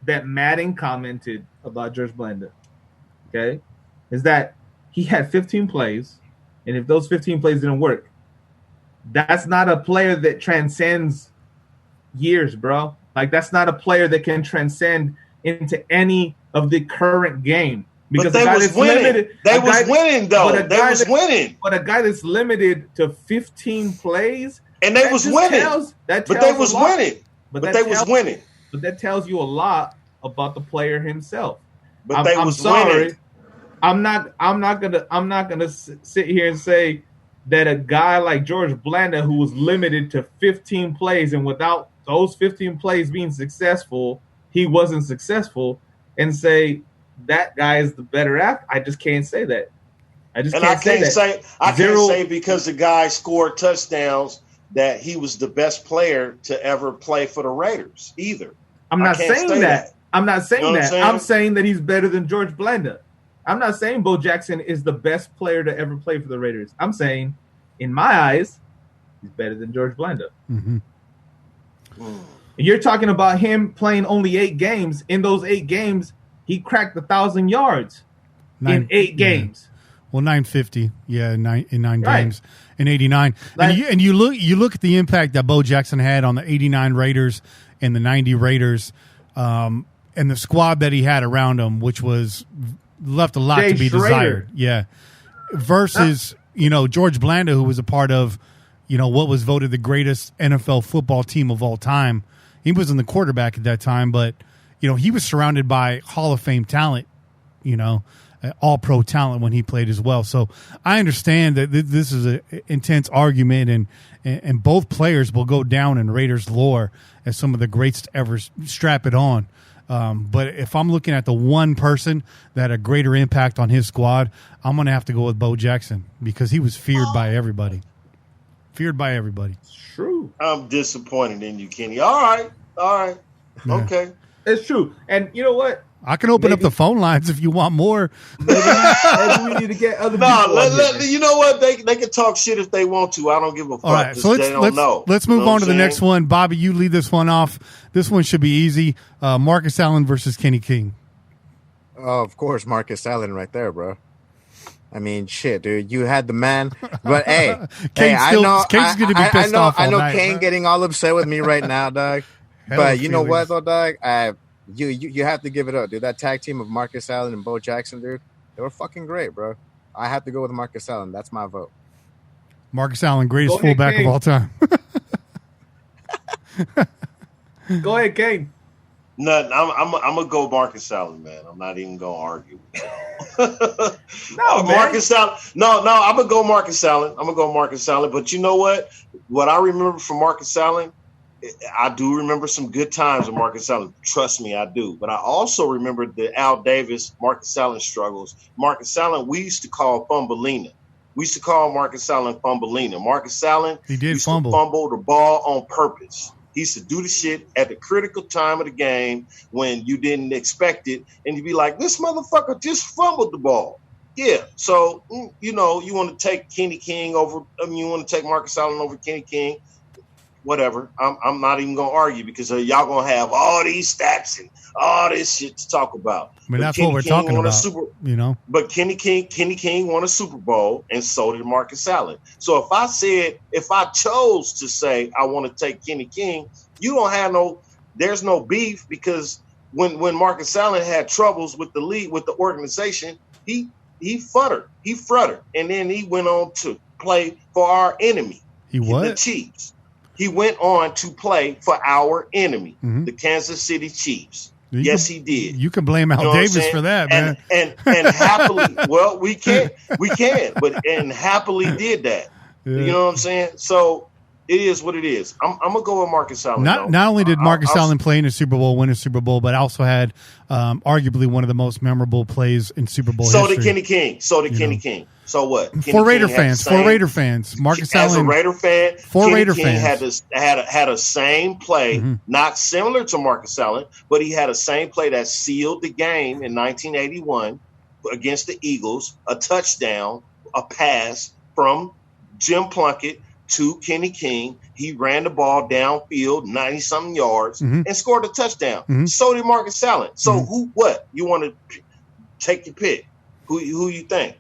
that Madden commented about George Blanda. Okay, is that he had 15 plays, and if those 15 plays didn't work, that's not a player that transcends years, bro. Like, that's not a player that can transcend into any of the current game. Because they was winning. They was winning, though. They was winning. But a guy that's limited to 15 plays, and they was winning. But they was winning. But they was winning. But that tells you a lot about the player himself. But they was winning. I'm not gonna sit here and say that a guy like George Blanda, who was limited to 15 plays, and without those 15 plays being successful, he wasn't successful, and say that guy is the better athlete. I just can't say that. I can't say because the guy scored touchdowns that he was the best player to ever play for the Raiders either. I'm not saying that. I'm not saying that. I'm saying that he's better than George Blanda. I'm not saying Bo Jackson is the best player to ever play for the Raiders. I'm saying, in my eyes, he's better than George Blanda. Mm-hmm. You're talking about him playing only 8 games. In those 8 games, he cracked 1,000 yards in 8 games. Well, 950, in 9 Right. games in '89. And you look at the impact that Bo Jackson had on the '89 Raiders and the '90 Raiders, and the squad that he had around him, which was left a lot Jay to be Schrader. desired. Yeah, versus George Blanda, who was a part of what was voted the greatest NFL football team of all time. He wasn't the quarterback at that time, but he was surrounded by Hall of Fame talent. All-pro talent when he played as well. So I understand that this is an intense argument, and both players will go down in Raiders lore as some of the greats to ever strap it on. But if I'm looking at the one person that had a greater impact on his squad, I'm going to have to go with Bo Jackson because he was feared by everybody. Feared by everybody. True. I'm disappointed in you, Kenny. All right. Yeah. Okay. It's true. And you know what? I can open up the phone lines if you want more. Maybe we need to get other people. You know what? They can talk shit if they want to. I don't give a fuck. All right, so let's move on to the next one. Bobby, you lead this one off. This one should be easy. Marcus Allen versus Kenny King. Oh, of course, Marcus Allen right there, bro. I mean, shit, dude. You had the man. But, hey, Kane's going to be pissed off all I know night, Kane bro. getting all upset with me right now, dog. But you know what, though, dog? You have to give it up, dude. That tag team of Marcus Allen and Bo Jackson, dude, they were fucking great, bro. I have to go with Marcus Allen. That's my vote. Marcus Allen, greatest fullback of all time. Go ahead, Kane. Nothing. I'm gonna go Marcus Allen, man. I'm not even gonna argue with you. No, Marcus Allen. No, I'm gonna go Marcus Allen. But you know what? What I remember from Marcus Allen, I do remember some good times with Marcus Allen. Trust me, I do. But I also remember the Al Davis, Marcus Allen struggles. Marcus Allen, we used to call Fumbleina. We used to call Marcus Allen Fumbleina. Marcus Allen used to fumble the ball on purpose. He used to do the shit at the critical time of the game when you didn't expect it. And you'd be like, this motherfucker just fumbled the ball. Yeah. So, you want to take Kenny King over. You want to take Marcus Allen over Kenny King. Whatever. I'm not even gonna argue because y'all gonna have all these stats and all this shit to talk about. I mean, that's what we're talking about. But Kenny King won a Super Bowl, and so did Marcus Allen. So if I chose to say I want to take Kenny King, you don't have there's no beef because when Marcus Allen had troubles with the league, with the organization, he futtered, and then he went on to play for our enemy, the Chiefs. He went on to play for our enemy, the Kansas City Chiefs. Yes, he did. You can blame Al Davis for that, man. And happily, well, we can, but happily did that. Yeah. You know what I'm saying? So it is what it is. I'm gonna go with Marcus Allen. Not only did Marcus Allen play in a Super Bowl, win a Super Bowl, but also had arguably one of the most memorable plays in Super Bowl history. So did Kenny King. So what? For Raider fans, Marcus Allen, as a Raider fan, Raider fans, had a same play, not similar to Marcus Allen, but he had a same play that sealed the game in 1981 against the Eagles. A touchdown, a pass from Jim Plunkett to Kenny King. He ran the ball downfield 90-something yards and scored a touchdown. So did Marcus Allen. So what? You want to take your pick? Who you think?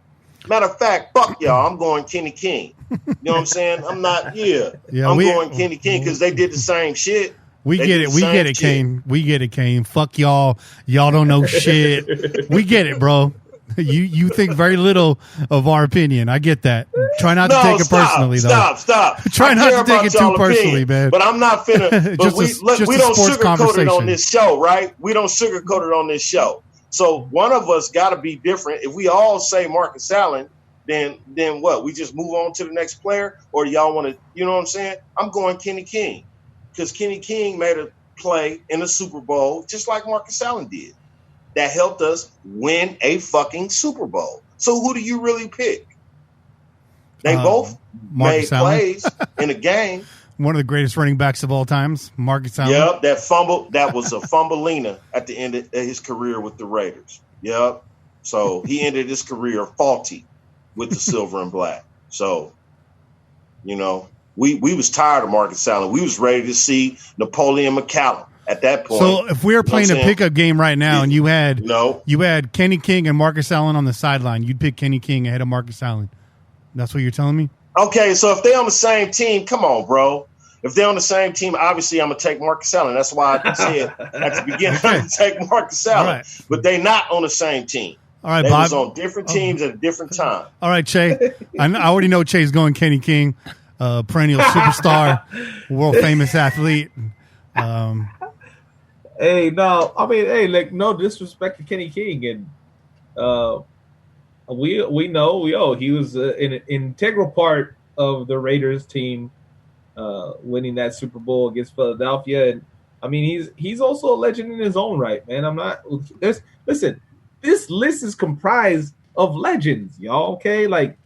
Matter of fact, fuck y'all. I'm going Kenny King. You know what I'm saying? I'm not. I'm going Kenny King because they did the same shit. We get it, Kane. We get it, Kane. Fuck y'all. Y'all don't know shit. We get it, bro. You think very little of our opinion. I get that. Try not to take it personally, though. Stop. Try not to take it too personally, man. But I'm not finna. But we don't sugarcoat it on this show, right? We don't sugarcoat it on this show. So one of us got to be different. If we all say Marcus Allen, then what? We just move on to the next player, or do y'all want to? You know what I'm saying? I'm going Kenny King because Kenny King made a play in the Super Bowl just like Marcus Allen did. That helped us win a fucking Super Bowl. So who do you really pick? They both Marcus made Allen. plays in a game. One of the greatest running backs of all times, Marcus Allen. Yep, that was a fumbleina at the end of his career with the Raiders. Yep. So he ended his career faulty with the silver and black. So, you know, we was tired of Marcus Allen. We was ready to see Napoleon McCallum at that point. So if we were playing a pickup game right now and you had Kenny King and Marcus Allen on the sideline, you'd pick Kenny King ahead of Marcus Allen. That's what you're telling me? Okay, so if they're on the same team, come on, bro. If they're on the same team, obviously I'm going to take Marcus Allen. That's why I said at the beginning I'm going to take Marcus Allen. Right. But they're not on the same team. All right, they Bob. was on different teams at a different time. All right, Che. I already know Che's going Kenny King, perennial superstar, world-famous athlete. Hey, no. I mean, hey, like, no disrespect to Kenny King. And we know he was an integral part of the Raiders team winning that Super Bowl against Philadelphia. And I mean, he's also a legend in his own right, man. Listen, this list is comprised of legends, y'all. Okay, like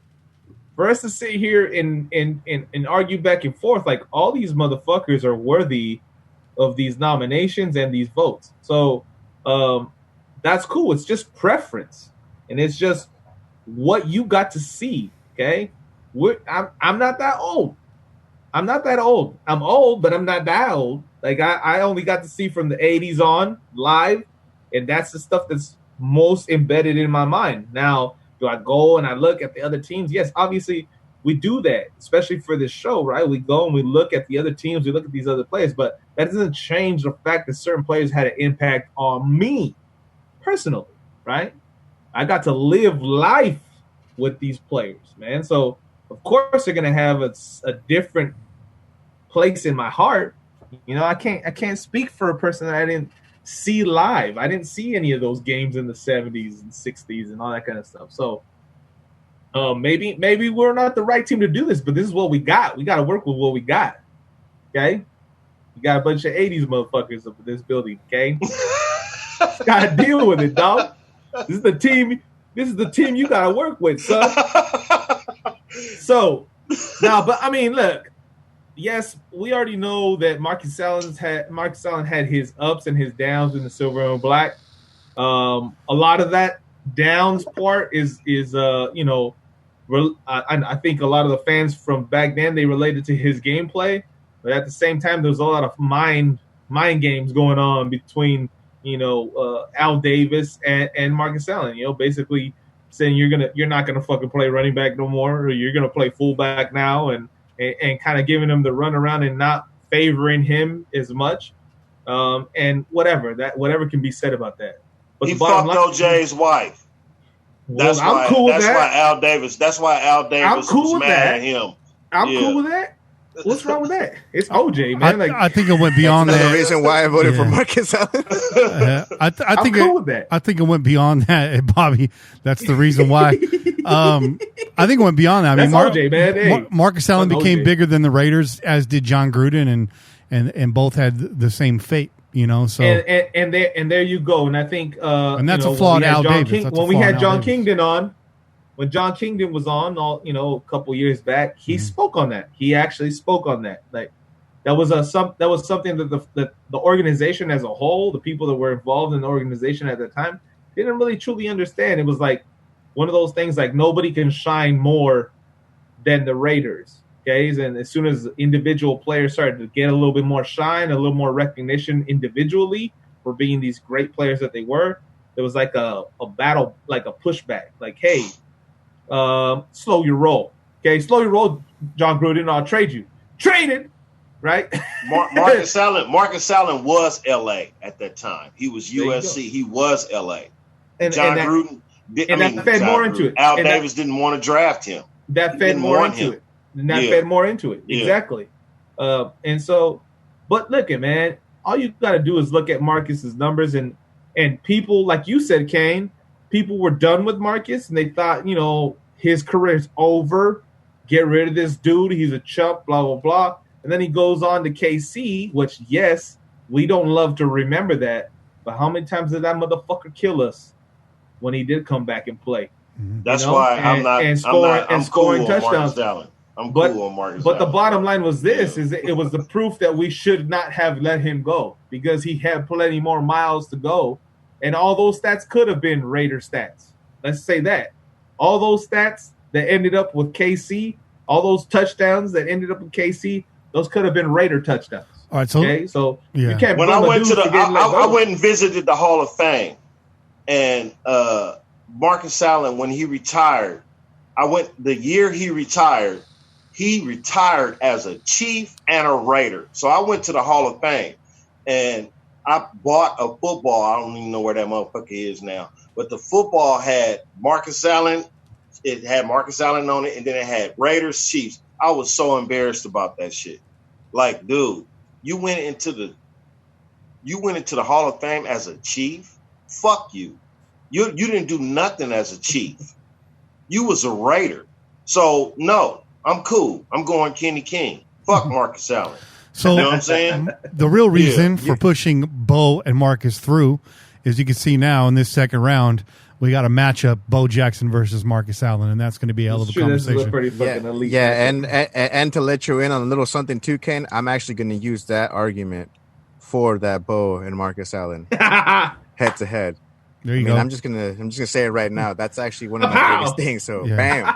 for us to sit here and argue back and forth, like all these motherfuckers are worthy of these nominations and these votes. So that's cool. It's just preference, and it's just what you got to see. Okay, I'm not that old. I'm not that old. I'm old, but I'm not that old. Like I only got to see from the 80s on live, and that's the stuff that's most embedded in my mind. Now, do I go and I look at the other teams? Yes, obviously we do that, especially for this show, right? We go and we look at the other teams, we look at these other players, but that doesn't change the fact that certain players had an impact on me personally, right? I got to live life with these players, man. So of course they're gonna have a different place in my heart. You know, I can't speak for a person that I didn't see live. I didn't see any of those games in the 70s and 60s and all that kind of stuff. So maybe we're not the right team to do this, but this is what we got. We got to work with what we got. Okay? We got a bunch of 80s motherfuckers up in this building, okay? Got to deal with it, dog. This is the team you got to work with, son. So, now, but I mean, look, yes, we already know that Marcus Allen had his ups and his downs in the silver and black. A lot of that downs part is you know, I think a lot of the fans from back then, they related to his gameplay, but at the same time, there's a lot of mind games going on between, you know, Al Davis and Marcus Allen. You know, basically saying you're not gonna fucking play running back no more, or you're gonna play fullback now, and kind of giving him the run around and not favoring him as much, and whatever can be said about that. But he fucked OJ's wife. That's why Al Davis was mad at him. I'm cool with that. What's wrong with that? It's OJ, man. I think it went beyond that. That's the reason why I voted for Marcus Allen. I think I'm cool with that. I think it went beyond that, Bobby. That's the reason why. I think it went beyond that. I mean, OJ, man. Hey, Marcus Allen became bigger than the Raiders, as did John Gruden, and both had the same fate. You know, so and there you go. And I think and that's a flawed Al Davis. When we had John Kingdon on, when John Kingdon was on, a couple years back, he spoke on that. He actually spoke on that. Like that was something that the organization as a whole, the people that were involved in the organization at the time, didn't really truly understand. It was like one of those things like nobody can shine more than the Raiders. Okay, and as soon as individual players started to get a little bit more shine, a little more recognition individually for being these great players that they were, there was like a battle, like a pushback. Like, hey, slow your roll. Okay, slow your roll, John Gruden. I'll trade you. Traded, right? Marcus Allen was LA at that time. He was USC. He was LA. And John Gruden. That fed more into it. Al Davis didn't want to draft him. That fed more into it. And that fed more into it. Yeah. Exactly. And so, but look at, man, all you got to do is look at Marcus's numbers and people, like you said, Kane, people were done with Marcus and they thought, you know, his career's over. Get rid of this dude. He's a chump, blah, blah, blah. And then he goes on to KC, which, yes, we don't love to remember that. But how many times did that motherfucker kill us when he did come back and play? That's why I'm scoring touchdowns. I'm cool on Marcus. But the bottom line was this: is it was the proof that we should not have let him go because he had plenty more miles to go, and all those stats could have been Raider stats. Let's say that. All those stats that ended up with KC, all those touchdowns that ended up with KC, those could have been Raider touchdowns. All right, so you can't. When I went I went and visited the Hall of Fame, and Marcus Allen, when he retired, I went the year he retired as a Chief and a Raider. So I went to the Hall of Fame, and I bought a football. I don't even know where that motherfucker is now, but the football had Marcus Allen. It had Marcus Allen on it, and then it had Raiders, Chiefs. I was so embarrassed about that shit. Like, dude, you went into the Hall of Fame as a Chief? Fuck you. You didn't do nothing as a Chief. You was a Raider. So no, I'm cool. I'm going Kenny King. Fuck Marcus Allen. So you know what I'm saying? The real reason for pushing Bo and Marcus through is you can see now in this second round, we got a matchup, Bo Jackson versus Marcus Allen, and that's going to be a hell of a conversation. And to let you in on a little something too, Ken, I'm actually going to use that argument for that Bo and Marcus Allen head to head. There you go. I'm just gonna say it right now. That's actually one of my biggest things. So bam.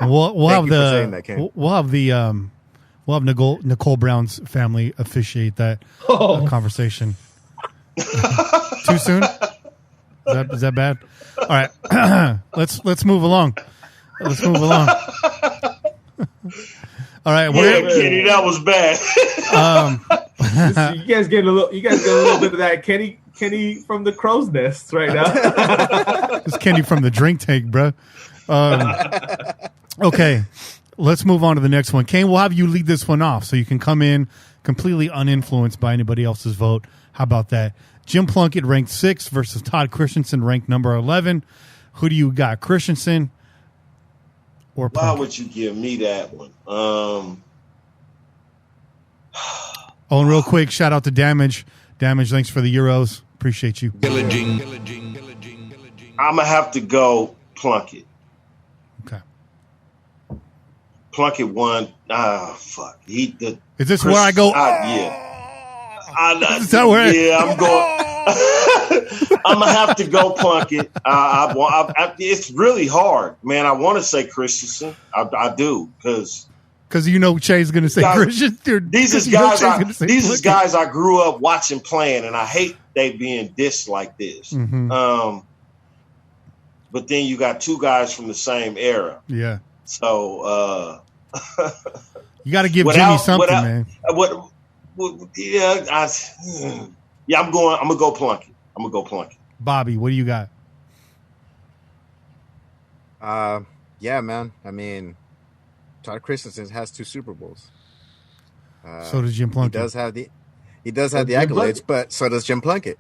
And we'll have Nicole Brown's family officiate that conversation. Too soon? Is that bad? All right, let's move along. All right, Kenny, that was bad. You guys get a little bit of that Kenny from the crow's nest right now. It's Kenny from the drink tank, bro. Okay, let's move on to the next one. Kane, we'll have you lead this one off so you can come in completely uninfluenced by anybody else's vote. How about that? Jim Plunkett ranked 6th versus Todd Christensen ranked number 11. Who do you got, Christensen or Plunkett? Why would you give me that one? And real quick, shout out to Damage. Damage, thanks for the Euros. Appreciate you. Pillaging. I'm going to have to go Plunkett. Okay. Plunkett won. Fuck. Is this where I go? Yeah. Is that where? Yeah, I'm going. I'm going to have to go Plunkett. It's really hard, man. I want to say Christensen. I do, because you know Shay's going to say Christensen. These is guys I grew up watching playing, and I hate they being dissed like this. Mm-hmm. But then you got two guys from the same era. Yeah. So you got to give Jimmy something, man. I'm gonna go Plunkett. Bobby, what do you got? Yeah, man. I mean, Todd Christensen has 2 Super Bowls. So does Jim Plunkett. He does have the accolades, but so does Jim Plunkett.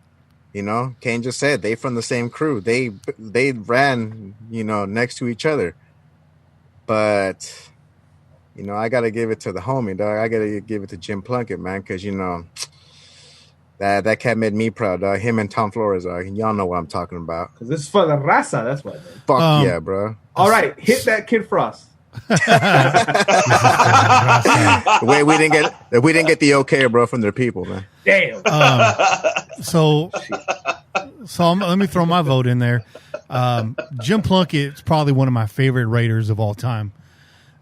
You know, Kane just said they from the same crew. They ran, next to each other. But I gotta give it to the homie, dog. I gotta give it to Jim Plunkett, man, because that cat made me proud, dog. Him and Tom Flores, dog. Y'all know what I'm talking about. Because this is for the raza, that's what. Fuck yeah, bro. All right, hit that Kid Frost. Wait, we didn't get the okay, bro, from their people, man. Damn. So let me throw my vote in there. Jim Plunkett is probably one of my favorite Raiders of all time.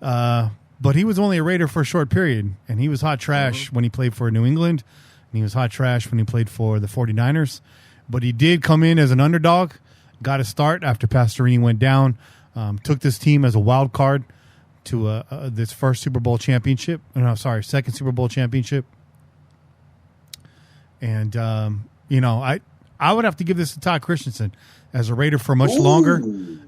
But he was only a Raider for a short period, and he was hot trash when he played for New England, and he was hot trash when he played for the 49ers. But he did come in as an underdog, got a start after Pastorini went down, took this team as a wild card to this second Super Bowl championship. And, I would have to give this to Todd Christensen as a Raider for much longer,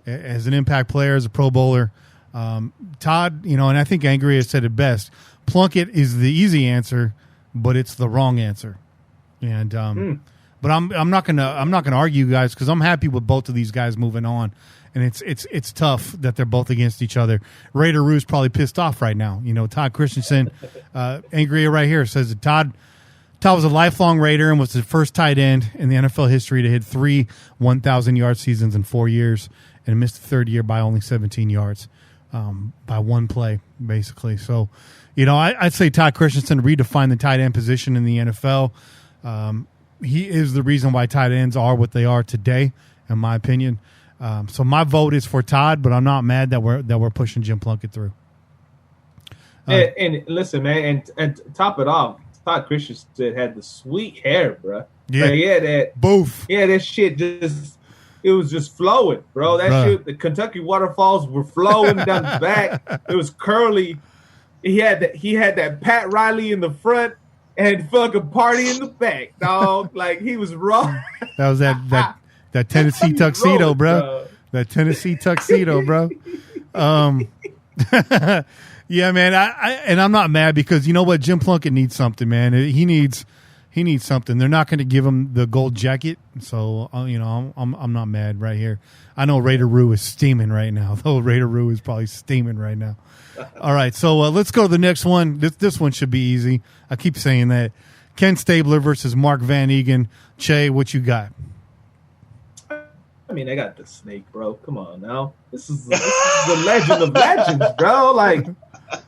as an impact player, as a Pro Bowler. Todd, and I think Angry has said it best. Plunkett is the easy answer, but it's the wrong answer. And but I'm not gonna argue, guys, because I'm happy with both of these guys moving on. And it's tough that they're both against each other. Raider Roo's probably pissed off right now. Todd Christensen, Angry right here, says that Todd was a lifelong Raider and was the first tight end in the NFL history to hit 3 1,000-yard seasons in 4 years and missed the third year by only 17 yards by one play, basically. So, I'd say Todd Christensen redefined the tight end position in the NFL. He is the reason why tight ends are what they are today, in my opinion. So my vote is for Todd, but I'm not mad that we're pushing Jim Plunkett through. And listen, man, and top it off, Todd Christensen had the sweet hair, bro. Yeah, like, he had that boof. Yeah, that shit it was just flowing, bro. That shit, the Kentucky waterfalls were flowing down the back. It was curly. He had that Pat Riley in the front and fucking Party in the back, dog. Like he was raw. That was that Tennessee tuxedo, bro. That Tennessee tuxedo, bro. Yeah, man. I'm not mad because you know what, Jim Plunkett needs something, man. He needs something. They're not going to give him the gold jacket, so I'm not mad right here. I know Raider Roo is steaming right now, though. Raider Roo is probably steaming right now. All right, so let's go to the next one. This one should be easy. I keep saying that. Ken Stabler versus Mark Van Egan. Che, what you got? I mean, I got the snake, bro. Come on now. This is the legend of legends, bro. Like,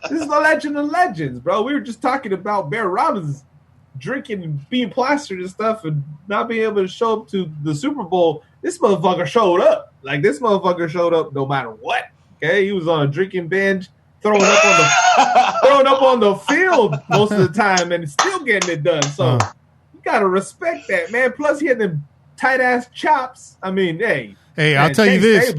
this is the legend of legends, bro. We were just talking about Barret Robbins drinking and being plastered and stuff and not being able to show up to the Super Bowl. This motherfucker showed up. Like, this motherfucker showed up no matter what. Okay? He was on a drinking binge, throwing up on the field most of the time and still getting it done. So, you got to respect that, man. Plus, he had them tight-ass chops. I mean, hey, I'll tell you this.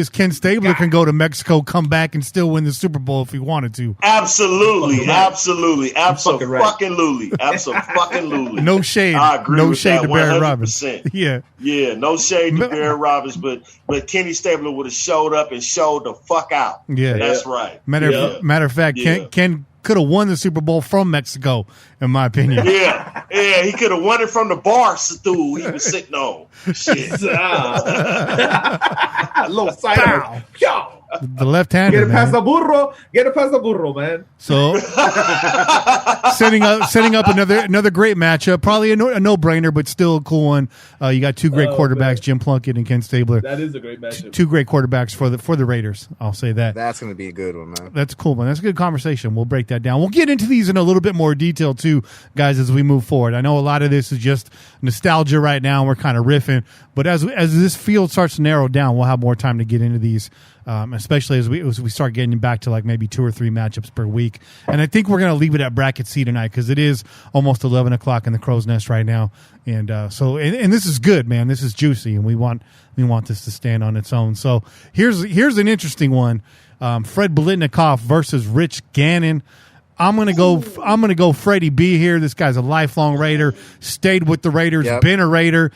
Ken Stabler can go to Mexico, come back, and still win the Super Bowl if he wanted to. Absolutely. No shade. I agree no with shade that, to Barret Robbins. Yeah, no shade to Barret Robbins, but Kenny Stabler would have showed up and showed the fuck out. Yeah, that's right. Matter of fact, Ken could have won the Super Bowl from Mexico, in my opinion. Yeah, he could have won it from the bar stool he was sitting on. Shit. Little side. The left-hander, Get it past the burro, man. So, setting up another great matchup. Probably a no-brainer, but still a cool one. You got two great quarterbacks, man. Jim Plunkett and Ken Stabler. That is a great matchup. Two great quarterbacks for the Raiders. I'll say that. That's going to be a good one, man. That's cool, man. That's a good conversation. We'll break that down. We'll get into these in a little bit more detail, too, guys, as we move forward. I know a lot of this is just nostalgia right now. We're kind of riffing. But as this field starts to narrow down, we'll have more time to get into these. Especially as we start getting back to like maybe 2 or 3 matchups per week. And I think we're going to leave it at bracket C tonight because it is almost 11 o'clock in the Crow's Nest right now. And so this is good, man. This is juicy, and we want this to stand on its own. So here's an interesting one. Fred Biletnikoff versus Rich Gannon. I'm gonna go Freddie B here. This guy's a lifelong Raider, stayed with the Raiders, been a Raider,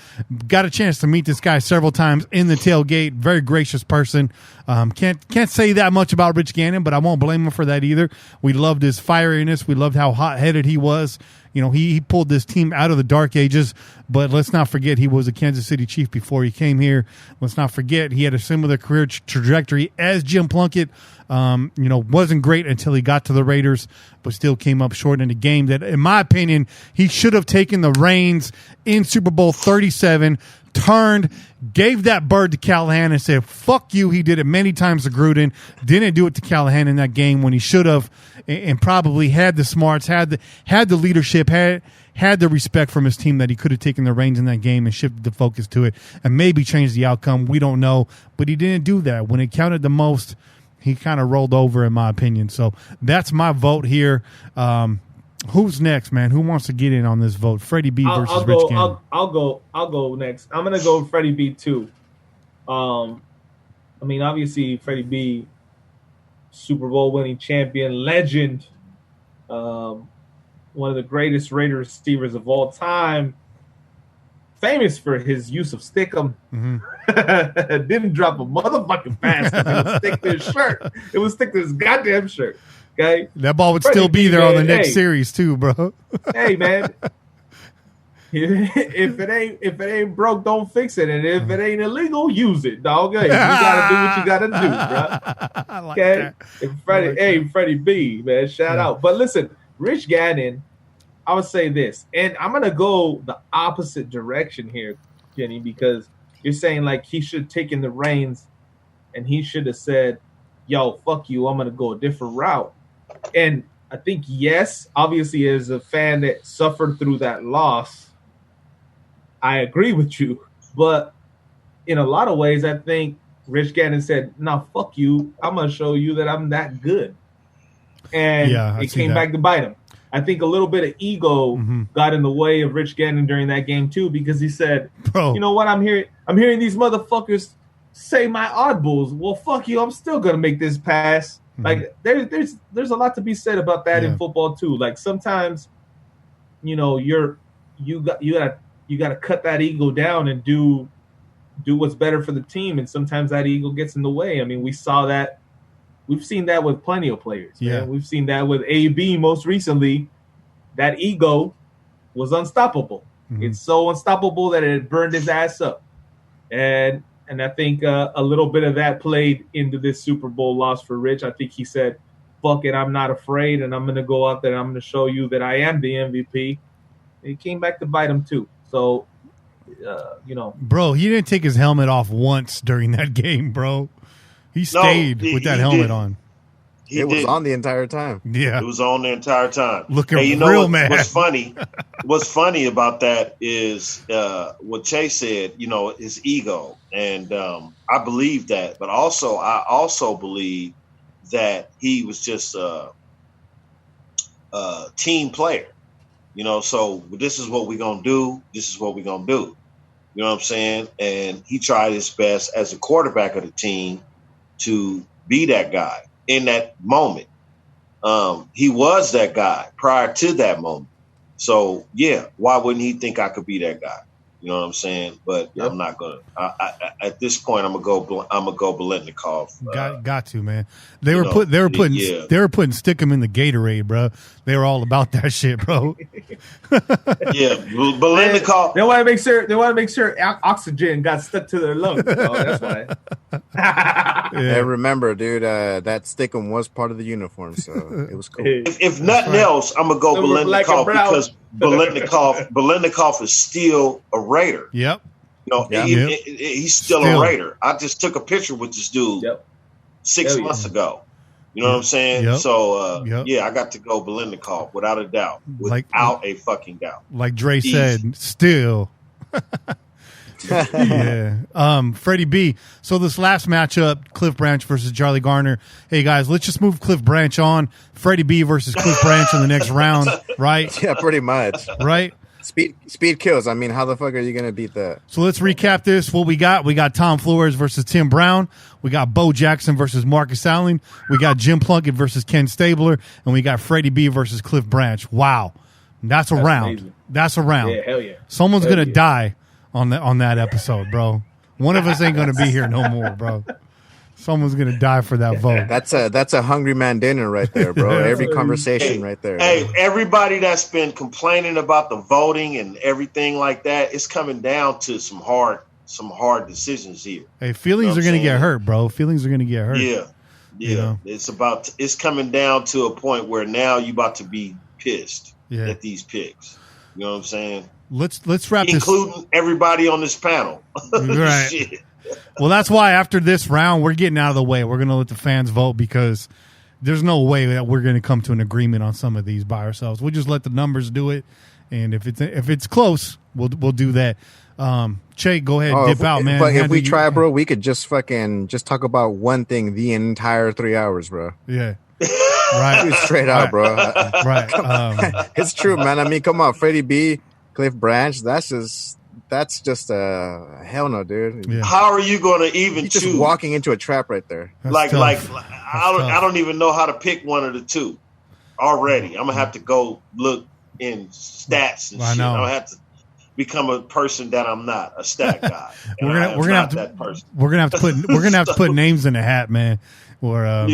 got a chance to meet this guy several times in the tailgate. Very gracious person. Can't say that much about Rich Gannon, but I won't blame him for that either. We loved his fieriness. We loved how hot-headed he was. You know, he pulled this team out of the dark ages, but let's not forget he was a Kansas City Chief before he came here. Let's not forget he had a similar career trajectory as Jim Plunkett. Wasn't great until he got to the Raiders, but still came up short in a game that, in my opinion, he should have taken the reins in Super Bowl 37, turned, gave that bird to Callahan and said, fuck you. He did it many times to Gruden, didn't do it to Callahan in that game when he should have, and probably had the smarts, had the leadership, had the respect from his team that he could have taken the reins in that game and shifted the focus to it and maybe changed the outcome. We don't know, but he didn't do that. When it counted the most, he kind of rolled over, in my opinion. So that's my vote here. Who's next, man? Who wants to get in on this vote? Freddie B versus Rich Gannon. I'll go next. I'm gonna go Freddie B too. Obviously Freddie B, Super Bowl winning champion, legend, one of the greatest Raider receivers of all time. Famous for his use of stickum. Mm-hmm. Didn't drop a motherfucking pass. It would stick to his shirt. It would stick to his goddamn shirt. Okay, that ball would still be there on the next series too, bro. Hey, man, if it ain't broke, don't fix it, and if it ain't illegal, use it, dog. Hey, you gotta do what you gotta do, bro. Okay, Freddie B, man, shout out. But listen, Rich Gannon, I would say this, and I'm gonna go the opposite direction here, Jenny, because you're saying like he should have taken the reins, and he should have said, "Yo, fuck you, I'm gonna go a different route." And I think, yes, obviously as a fan that suffered through that loss, I agree with you. But in a lot of ways, I think Rich Gannon said, "No, fuck you. I'm gonna show you that I'm that good," and it came back to bite him. I think a little bit of ego got in the way of Rich Gannon during that game too, because he said, Bro. "You know what? I'm hearing these motherfuckers say my oddballs. Well, fuck you. I'm still gonna make this pass." Like there's a lot to be said about that in football too. Like sometimes, you know, you gotta cut that ego down and do what's better for the team, and sometimes that ego gets in the way. I mean, we saw that. We've seen that with plenty of players. Yeah, man. We've seen that with AB most recently. That ego was unstoppable. It's so unstoppable that it burned his ass up, and I think a little bit of that played into this Super Bowl loss for Rich. I think he said, "Fuck it, I'm not afraid, and I'm going to go out there and I'm going to show you that I am the MVP." And he came back to bite him too. So, you know, bro, he didn't take his helmet off once during that game, bro. He stayed with that helmet on. It was on the entire time. Yeah, it was on the entire time. Looking real mad. What's funny about that is what Chase said. You know, his ego, and I believe that. But I also believe that he was just a team player. You know, so this is what we're gonna do. This is what we're gonna do. You know what I'm saying? And he tried his best as a quarterback of the team to be that guy in that moment. He was that guy prior to that moment. So yeah, why wouldn't he think I could be that guy? You know what I'm saying? But I'm not gonna. At this point, I'm gonna go Biletnikoff. Got to, man. They were putting Stickum in the Gatorade, bro. They were all about that shit, bro. Biletnikoff. They want to make sure oxygen got stuck to their lungs. Oh, that's why. Hey, remember, dude, that Stickum was part of the uniform, so it was cool. If nothing else, I'm gonna go Biletnikoff because Biletnikoff is still a Raider. Yep. You know, he's still a Raider. I just took a picture with this dude 6 months ago. You know what I'm saying? Yep. So, I got to go Biletnikoff without a doubt. Without a fucking doubt. Like Dre said, still. Freddie B. So this last matchup, Cliff Branch versus Charlie Garner. Hey guys, let's just move Cliff Branch on. Freddie B versus Cliff Branch in the next round, right? Yeah, pretty much. Right? Speed kills. I mean, how the fuck are you gonna beat that? So let's recap this. What we got Tom Flores versus Tim Brown. We got Bo Jackson versus Marcus Allen. We got Jim Plunkett versus Ken Stabler, and we got Freddie B versus Cliff Branch. Wow, that's a round. Amazing. That's a round. Yeah, hell yeah. Someone's gonna die on that episode, bro. One of us ain't gonna be here no more, bro. Someone's gonna die for that vote. That's a hungry man dinner right there, bro. Every conversation right there. Hey, everybody that's been complaining about the voting and everything like that, it's coming down to some hard decisions here. Hey, feelings are gonna get hurt, bro. Feelings are gonna get hurt. Yeah. You know? It's coming down to a point where now you about to be pissed at these picks. You know what I'm saying? Let's wrap this, including everybody on this panel. Right. Shit. Well, that's why after this round, we're getting out of the way. We're going to let the fans vote because there's no way that we're going to come to an agreement on some of these by ourselves. We'll just let the numbers do it, and if it's close, we'll do that. Che, go ahead, dip out, man. But if we try, bro, we could just talk about one thing the entire 3 hours, bro. Yeah. Right. Straight out, bro. Right. It's true, man. I mean, come on, Freddie B, Cliff Branch. That's just a hell no, dude. Yeah. How are you going to even You're just choose? walking into a trap right there. I don't even know how to pick one of the two already. I'm gonna have to go look in stats and shit. I'm gonna have to become a person that I'm not, a stat guy. we're gonna have to put names in a hat, man, or a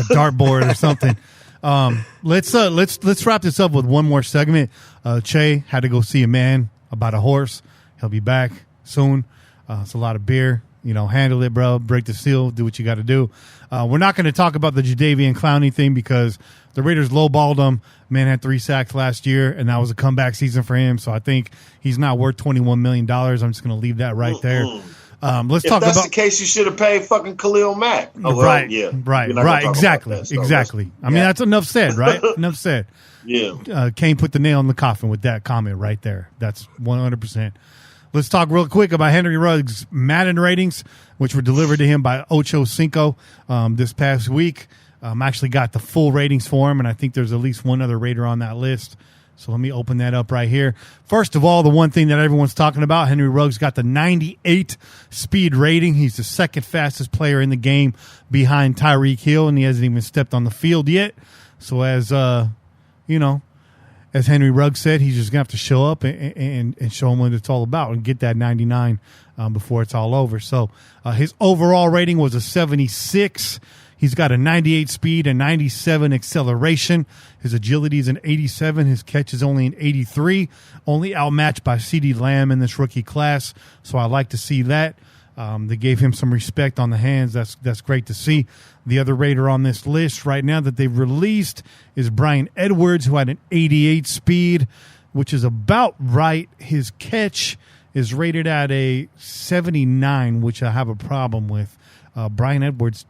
dartboard or something. Let's wrap this up with one more segment. Che had to go see a man about a horse. He'll be back soon. It's a lot of beer. You know, handle it, bro. Break the seal. Do what you got to do. We're not going to talk about the Jadaveon Clowney thing because the Raiders lowballed him. Man had 3 sacks last year, and that was a comeback season for him. So I think he's not worth $21 million. I'm just going to leave that right there. Let's talk about. If that's the case, you should have paid fucking Khalil Mack. Right. Exactly. I mean, that's enough said, right? Enough said. Yeah. Kane put the nail in the coffin with that comment right there. That's 100%. let's talk real quick about Henry Ruggs' Madden ratings, which were delivered to him by Ocho Cinco this past week. Actually got the full ratings for him, and I think there's at least one other Raider on that list. So let me open that up right here. First of all, the one thing that everyone's talking about, Henry Ruggs got the 98 speed rating. He's the second fastest player in the game behind Tyreek Hill, and he hasn't even stepped on the field yet. So as as Henry Ruggs said, he's just going to have to show up and show him what it's all about and get that 99 before it's all over. So his overall rating was a 76. He's got a 98 speed, a 97 acceleration. His agility is an 87. His catch is only an 83, only outmatched by CeeDee Lamb in this rookie class. So I like to see that. They gave him some respect on the hands. That's great to see. The other Raider on this list right now that they've released is Brian Edwards, who had an 88 speed, which is about right. His catch is rated at a 79, which I have a problem with. Brian Edwards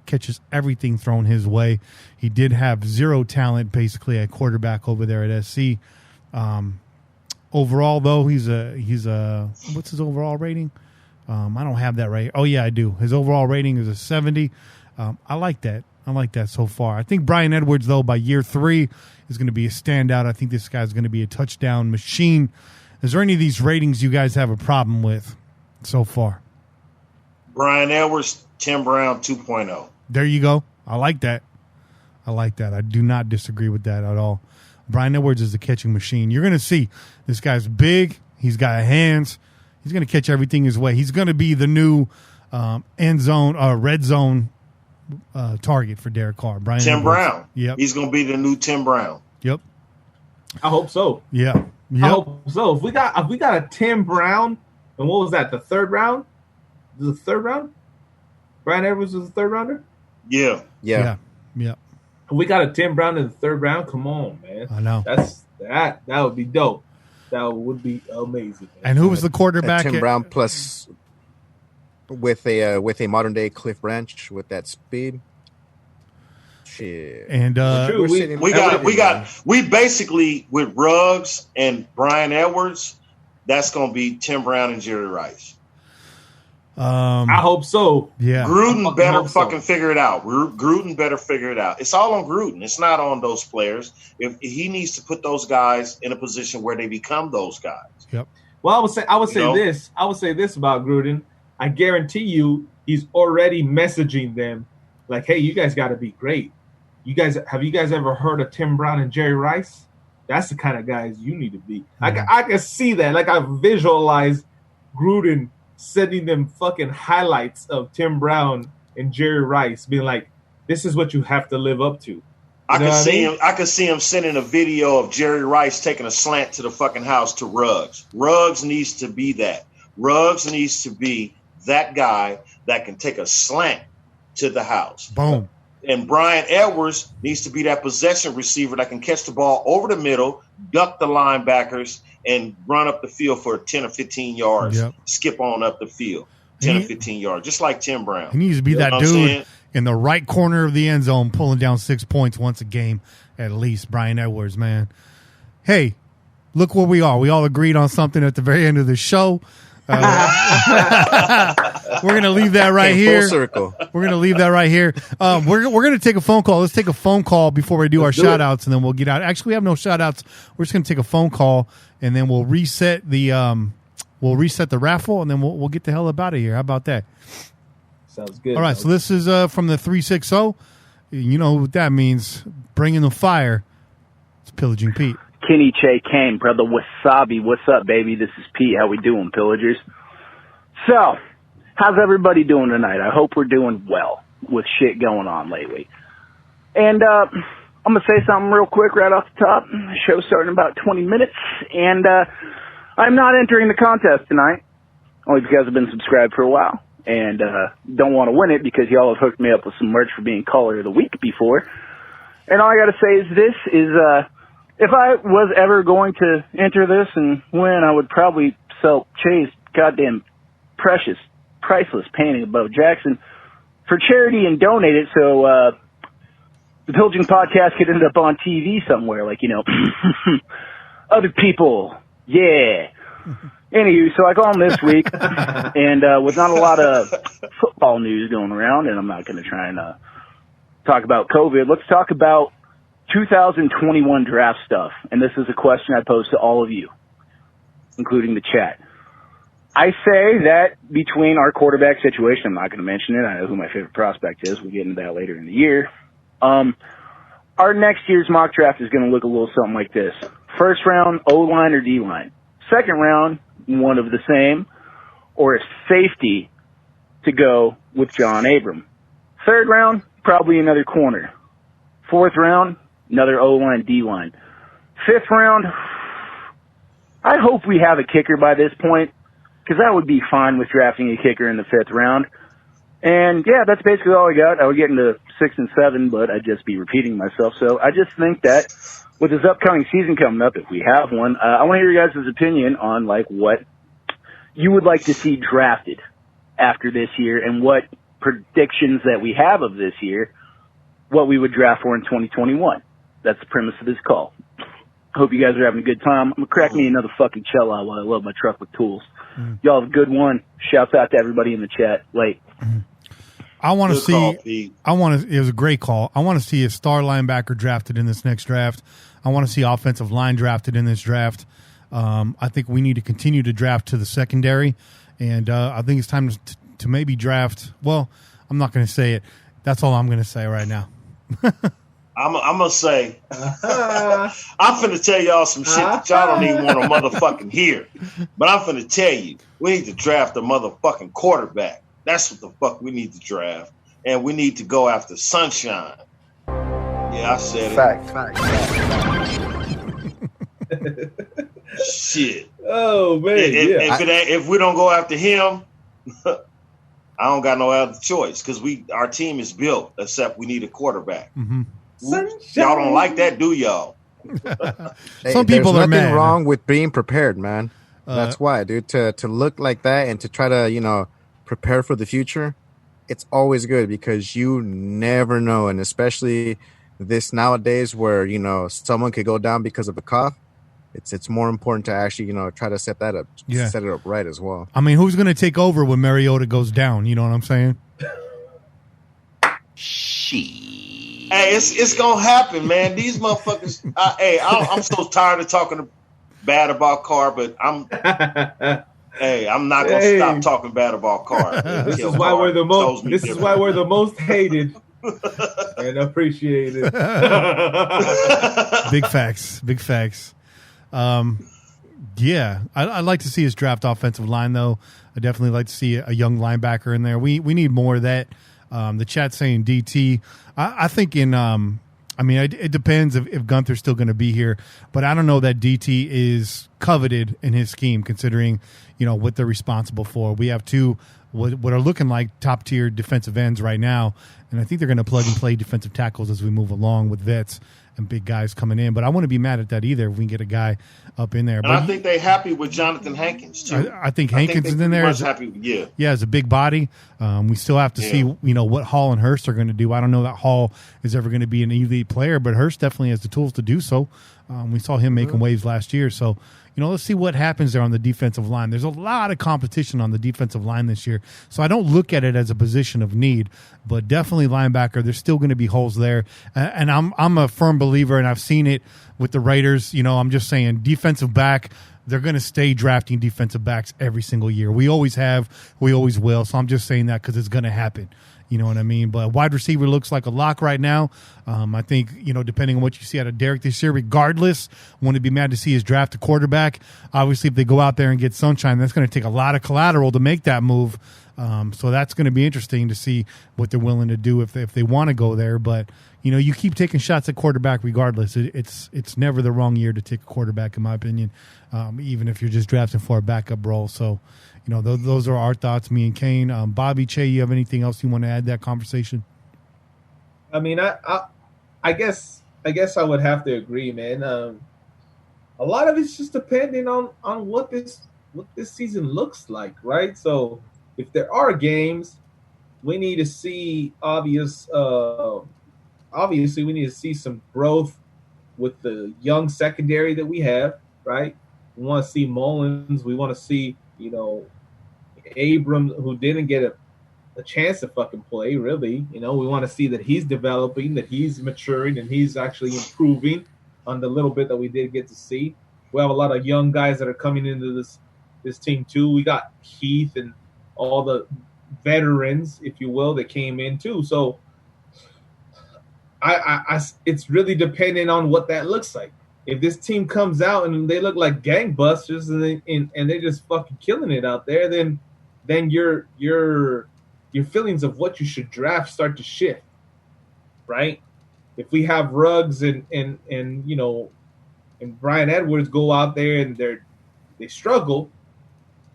catches everything thrown his way. He did have zero talent basically at quarterback over there at SC. Overall, though, he's a what's his overall rating? I don't have that right. Oh yeah, I do. His overall rating is a 70. I like that. I like that so far. I think Brian Edwards, though, by year 3 is going to be a standout. I think this guy's going to be a touchdown machine. Is there any of these ratings you guys have a problem with so far? Brian Edwards, Tim Brown 2.0. There you go. I like that. I do not disagree with that at all. Brian Edwards is a catching machine. You're going to see this guy's big. He's got hands. He's going to catch everything his way. He's going to be the new end zone, red zone target for Derek Carr. Brian Tim Edwards. Brown. Yep. He's going to be the new Tim Brown. Yep. I hope so. Yeah. Yep. I hope so. If we got a Tim Brown, and what was that? The third round? The third round? Brian Edwards was the third rounder? Yeah. If we got a Tim Brown in the third round, come on, man. I know. That would be dope. That would be amazing. Man. And who was the quarterback? Tim Brown plus with a modern day Cliff Branch with that speed. Shit. And we basically with Ruggs and Brian Edwards, that's gonna be Tim Brown and Jerry Rice. I hope so. Yeah. Gruden better fucking figure it out. Gruden better figure it out. It's all on Gruden. It's not on those players. If he needs to put those guys in a position where they become those guys. Yep. Well, I would say this about Gruden. I guarantee you, he's already messaging them like, "Hey, you guys got to be great. Have you guys ever heard of Tim Brown and Jerry Rice? That's the kind of guys you need to be." Mm-hmm. I can see that. Like I visualize Gruden sending them fucking highlights of Tim Brown and Jerry Rice, being like, "This is what you have to live up to." I could see him sending a video of Jerry Rice taking a slant to the fucking house to Ruggs. Ruggs needs to be that. Ruggs needs to be that guy that can take a slant to the house. Boom. And Brian Edwards needs to be that possession receiver that can catch the ball over the middle, duck the linebackers, and run up the field for 10 or 15 yards. Yep. Skip on up the field, 10 or 15 yards, just like Tim Brown. He needs to be that dude in the right corner of the end zone pulling down 6 points once a game at least. Brian Edwards, man. Hey, look where we are. We all agreed on something at the very end of the show. We're going to leave that right here. Full circle. We're going to leave that right here. We're going to take a phone call. Let's take a phone call before we do our shout outs, and then we'll get out. Actually, we have no shout outs. We're just going to take a phone call, and then we'll reset the raffle, and then we'll get the hell up out of here. How about that? Sounds good. All right, so this is from the 360. You know what that means. Bringing the fire. It's Pillaging Pete. Kenny Che Kane, brother Wasabi. What's up, baby? This is Pete. How we doing, Pillagers? So, how's everybody doing tonight? I hope we're doing well with shit going on lately. And I'm going to say something real quick right off the top. The show's starting in about 20 minutes. And I'm not entering the contest tonight, only because I've been subscribed for a while. And don't want to win it because y'all have hooked me up with some merch for being caller of the week before. And all I got to say is this is... if I was ever going to enter this and win, I would probably sell Che's goddamn precious, priceless painting of Bo Jackson for charity and donate it so the Pillaging Podcast could end up on TV somewhere, like, you know, other people, yeah. Anywho, so I call him this week, and with not a lot of football news going around, and I'm not going to try and talk about COVID, let's talk about 2021 draft stuff. And this is a question I pose to all of you, including the chat. I say that between our quarterback situation, I'm not going to mention it. I know who my favorite prospect is. We'll get into that later in the year. Our next year's mock draft is going to look a little something like this. First round, O-line or D-line. Second round, one of the same, or a safety to go with John Abram. Third round, probably another corner. Fourth round, another O-line, D-line. Fifth round, I hope we have a kicker by this point, because I would be fine with drafting a kicker in the fifth round. And, yeah, that's basically all I got. I would get into 6 and 7, but I'd just be repeating myself. So I just think that with this upcoming season coming up, if we have one, I want to hear your guys' opinion on, like, what you would like to see drafted after this year and what predictions that we have of this year, what we would draft for in 2021. That's the premise of this call. Hope you guys are having a good time. I'm going to crack me another fucking cello while I load my truck with tools. Y'all have a good one. Shouts out to everybody in the chat. Late. I want to see. It was a great call. I want to see a star linebacker drafted in this next draft. I want to see offensive line drafted in this draft. I think we need to continue to draft to the secondary, and I think it's time to maybe draft. Well, I'm not going to say it. That's all I'm going to say right now. I'm going to say, I'm finna tell y'all some shit that y'all don't even want to motherfucking hear. But I'm finna tell you, we need to draft a motherfucking quarterback. That's what the fuck we need to draft. And we need to go after Sunshine. Yeah, I said it. Fact. Shit. Oh, man. If we don't go after him, I don't got no other choice because our team is built, except we need a quarterback. Mm-hmm. Y'all don't like that, do y'all? Some people there's are nothing mad. wrong with being prepared, man. That's why, dude. To look like that and to try to, prepare for the future, it's always good because you never know. And especially this nowadays where, someone could go down because of a cough. It's more important to actually, try to set that up, set it up right as well. I mean, who's going to take over when Mariota goes down? You know what I'm saying? Hey, it's gonna happen, man. These motherfuckers. I'm so tired of talking bad about Carr, but I'm not gonna stop talking bad about Carr. This is why we're the most. This is why we're the most hated and appreciated. Big facts. Yeah, I'd like to see us draft offensive line though. I definitely like to see a young linebacker in there. We need more of that. The chat's saying DT. I think it depends if Gunther's still going to be here, but I don't know that DT is coveted in his scheme considering, what they're responsible for. We have two what are looking like top tier defensive ends right now, and I think they're going to plug and play defensive tackles as we move along with vets and big guys coming in. But I wouldn't be mad at that either if we can get a guy up in there. And but I think they're happy with Jonathan Hankins too. I think Hankins is in there. Yeah, as a big body. We still have to see, what Hall and Hurst are going to do. I don't know that Hall is ever going to be an elite player, but Hurst definitely has the tools to do so. We saw him making waves last year. So, let's see what happens there on the defensive line. There's a lot of competition on the defensive line this year. So I don't look at it as a position of need, but definitely linebacker. There's still going to be holes there. And I'm a firm believer, and I've seen it with the Raiders. I'm just saying defensive back, they're going to stay drafting defensive backs every single year. We always have, we always will. So I'm just saying that because it's going to happen. You know what I mean? But wide receiver looks like a lock right now. I think, depending on what you see out of Derek this year, regardless, wouldn't be mad to see his draft a quarterback. Obviously, if they go out there and get Sunshine, that's going to take a lot of collateral to make that move. So that's going to be interesting to see what they're willing to do if they want to go there. But, you keep taking shots at quarterback regardless. It's never the wrong year to take a quarterback, in my opinion, even if you're just drafting for a backup role. So, those are our thoughts, me and Kane. Bobby, Che, you have anything else you want to add to that conversation? I mean, I guess I would have to agree, man. A lot of it's just depending on what this season looks like, right? So if there are games, we need to see obviously we need to see some growth with the young secondary that we have, right? We want to see Mullins. We want to see, Abrams, who didn't get a chance to fucking play, really. We want to see that he's developing, that he's maturing, and he's actually improving on the little bit that we did get to see. We have a lot of young guys that are coming into this team, too. We got Heath and all the veterans, if you will, that came in, too. So I it's really dependent on what that looks like. If this team comes out and they look like gangbusters and they're just fucking killing it out there, then your feelings of what you should draft start to shift, right? If we have Ruggs and Brian Edwards go out there and they struggle,